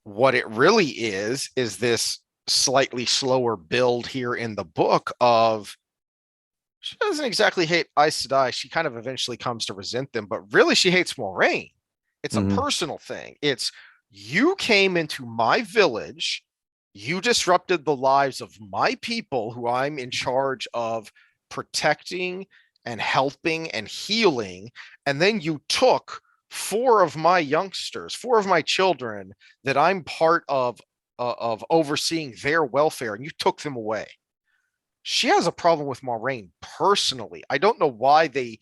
what it really is this slightly slower build here in the book of, she doesn't exactly hate Aes Sedai. She kind of eventually comes to resent them, but really she hates Moiraine. It's a personal thing. It's, you came into my village, you disrupted the lives of my people who I'm in charge of protecting and helping and healing, and then you took 4 of my youngsters, 4 of my children that I'm part of overseeing their welfare, and you took them away. she has a problem with Moraine personally. I don't know why they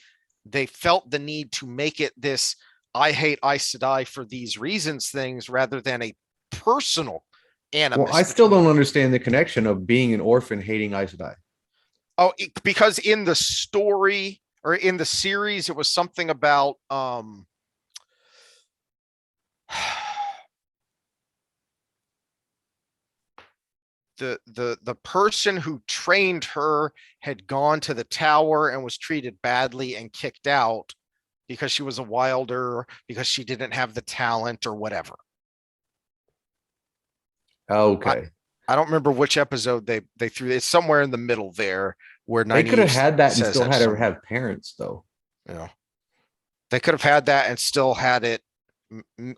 felt the need to make it this I hate Aes Sedai for these reasons things rather than a personal Well, animus I still between. don't understand the connection of being an orphan hating Aes Sedai. Oh, because in the story or in the series, it was something about the person who trained her had gone to the tower and was treated badly and kicked out because she was a wilder, because she didn't have the talent or whatever. Okay. I don't remember which episode they threw. It's somewhere in the middle there where They could have Nynaeve had that and says still that had her someone, have parents, though. you know, they could have had that and still had it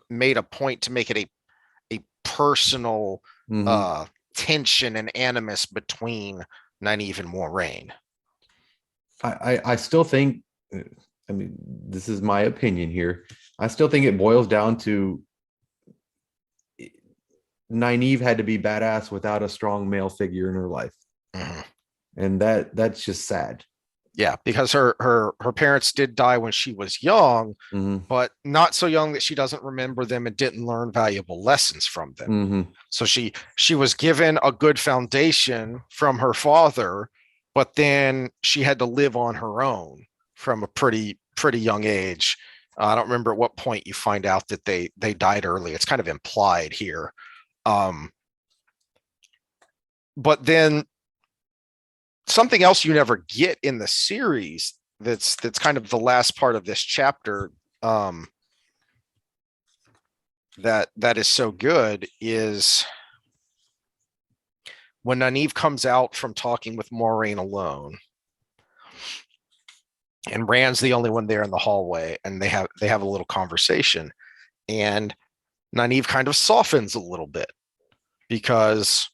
made a point to make it a personal Mhm. tension and animus between Nynaeve and Moraine. I still think, I mean, this is my opinion here. I still think it boils down to Nynaeve had to be badass without a strong male figure in her life. Mhm. And that's just sad. Yeah, because her parents did die when she was young, Mhm. but not so young that she doesn't remember them and didn't learn valuable lessons from them. Mhm. So she was given a good foundation from her father, but then she had to live on her own from a pretty young age. I don't remember at what point you find out that they died early. It's kind of implied here. But then something else you never get in the series that's kind of the last part of this chapter, that is so good is when Nynaeve comes out from talking with Moraine alone, and Rand's the only one there in the hallway, and they have a little conversation, and Nynaeve kind of softens a little bit because,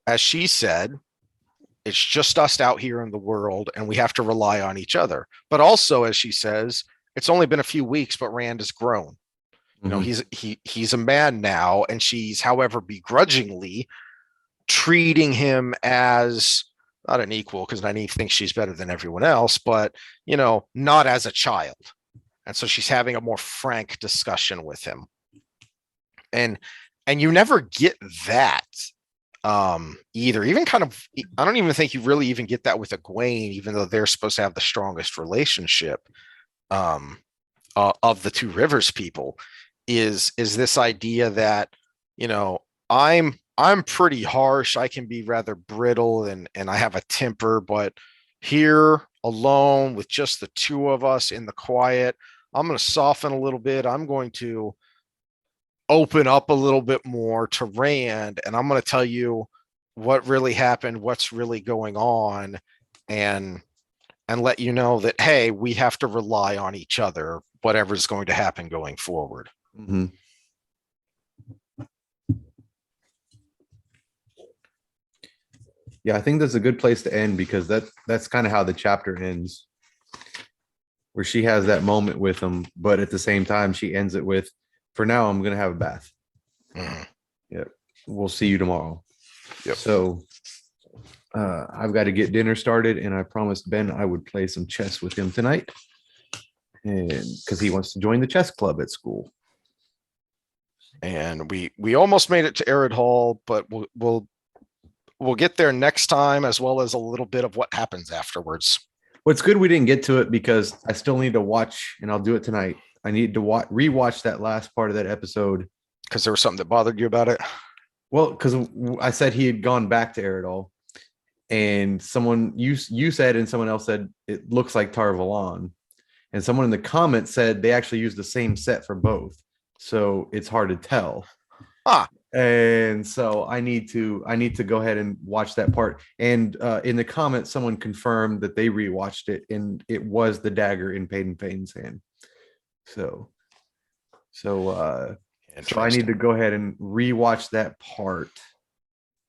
as she said, it's just us out here in the world, and we have to rely on each other. But also, as she says, it's only been a few weeks, but Rand has grown. You know, Mhm. he's a man now, and she's, however, begrudgingly treating him as not an equal because Nynaeve thinks she's better than everyone else, but not as a child. And so she's having a more frank discussion with him. And you never get that either. Even kind of, I don't even think you really even get that with Egwene, even though they're supposed to have the strongest relationship um of the Two Rivers people, is this idea that you know I'm pretty harsh, I can be rather brittle, and I have a temper, but here alone with just the two of us in the quiet, I'm going to soften a little bit, I'm going to open up a little bit more to Rand, and I'm going to tell you what really happened, what's really going on, and let you know that, hey, we have to rely on each other, whatever's going to happen going forward. Mhm. Yeah, I think that's a good place to end because that's kind of how the chapter ends, where she has that moment with him, but at the same time, she ends it with, "For now, I'm gonna have a bath." Mhm. Yep. We'll see you tomorrow. Yep. So I've got to get dinner started, and I promised Ben I would play some chess with him tonight, and because he wants to join the chess club at school. And we almost made it to Arid Hall, but we'll get there next time, as well as a little bit of what happens afterwards. Well, it's good we didn't get to it because I still need to watch, and I'll do it tonight. I need to rewatch that last part of that episode. Because there was something that bothered you about it. Well, because I said he had gone back to Eridol, and someone you said and someone else said it looks like Tar Valon, and someone in the comments said they actually used the same set for both, so it's hard to tell. Ah, And so I need to go ahead and watch that part. And in the comments, someone confirmed that they rewatched it, and it was the dagger in Peyton Payne's hand. So so I need to go ahead and rewatch that part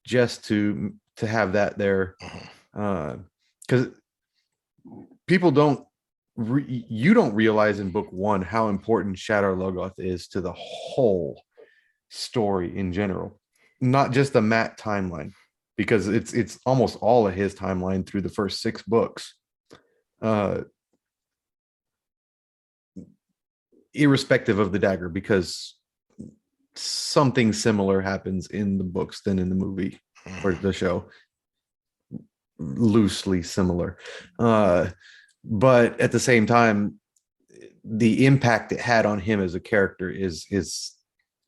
just to have that there, because people don't you don't realize in book one how important Shadar Logoth is to the whole story in general, not just the Matt timeline. because it's almost all of his timeline through the first 6 books. Irrespective of the dagger, because something similar happens in the books than in the movie or the show. Loosely similar. But at the same time, the impact it had on him as a character is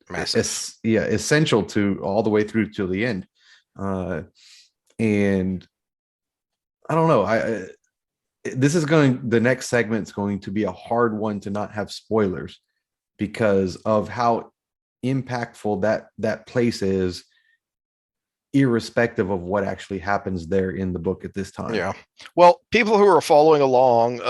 Massive. Essential to all the way through till the end. And I don't know. The next segment's going to be a hard one to not have spoilers because of how impactful that place is, irrespective of what actually happens there in the book at this time. Yeah. Well, people who are following along,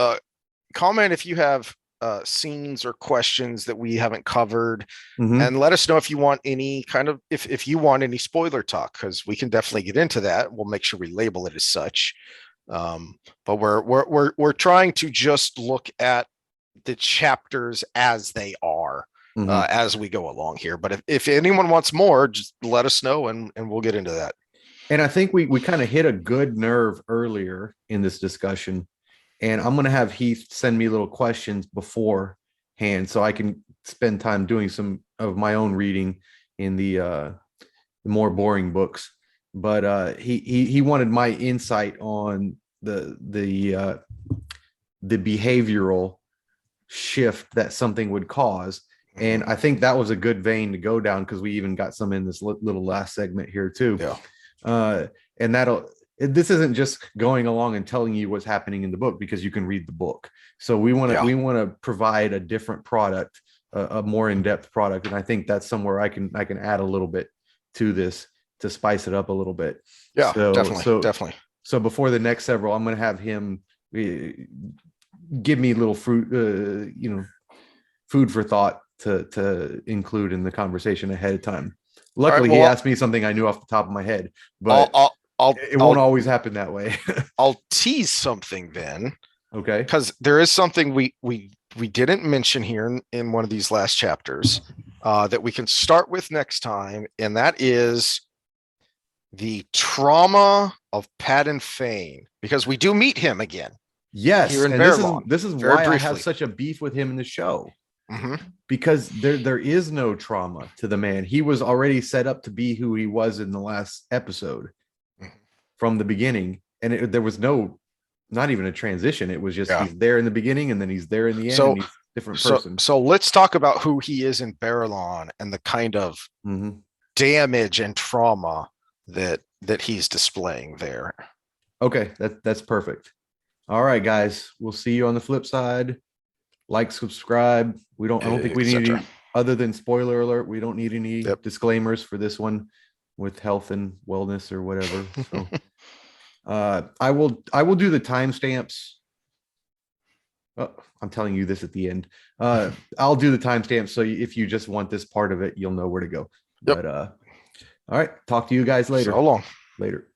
comment if you have scenes or questions that we haven't covered, and let us know if you want any kind of if you want any spoiler talk, because we can definitely get into that. We'll make sure we label it as such. But we're trying to just look at the chapters as they are as we go along here. But if anyone wants more, just let us know and we'll get into that. And I think we kind of hit a good nerve earlier in this discussion. And I'm going to have Heath send me little questions beforehand so I can spend time doing some of my own reading in the more boring books. But he wanted my insight on the behavioral shift that something would cause. And I think that was a good vein to go down, because we even got some in this little last segment here too. Yeah. And this isn't just going along and telling you what's happening in the book, because you can read the book. So we want to provide a different product, a more in-depth product. And I think that's somewhere I can add a little bit to this to spice it up a little bit. Yeah, so, definitely. So before the next several, I'm going to have him give me little food for thought to include in the conversation ahead of time. Luckily, he asked me something I knew off the top of my head, but it won't always happen that way. I'll tease something then. Okay. Because there is something we didn't mention here in one of these last chapters that we can start with next time, and that is the trauma of Padden Fane, because we do meet him again. Yes, here in and Verlon, this is why I have such a beef with him in the show. Because there is no trauma to the man. He was already set up to be who he was in the last episode from the beginning, and there was not even a transition. It was just he's there in the beginning and then he's there in the end, and he's a different person. So let's talk about who he is in Verlon and the kind of damage and trauma that he's displaying there. Okay, that's perfect. All right, guys, we'll see you on the flip side. Like, subscribe. I don't think we need any, other than spoiler alert, we don't need any disclaimers for this one with health and wellness or whatever. So I will do the timestamps. Oh, I'm telling you this at the end. I'll do the timestamps, so if you just want this part of it, you'll know where to go. But all right, talk to you guys later. So long. Later.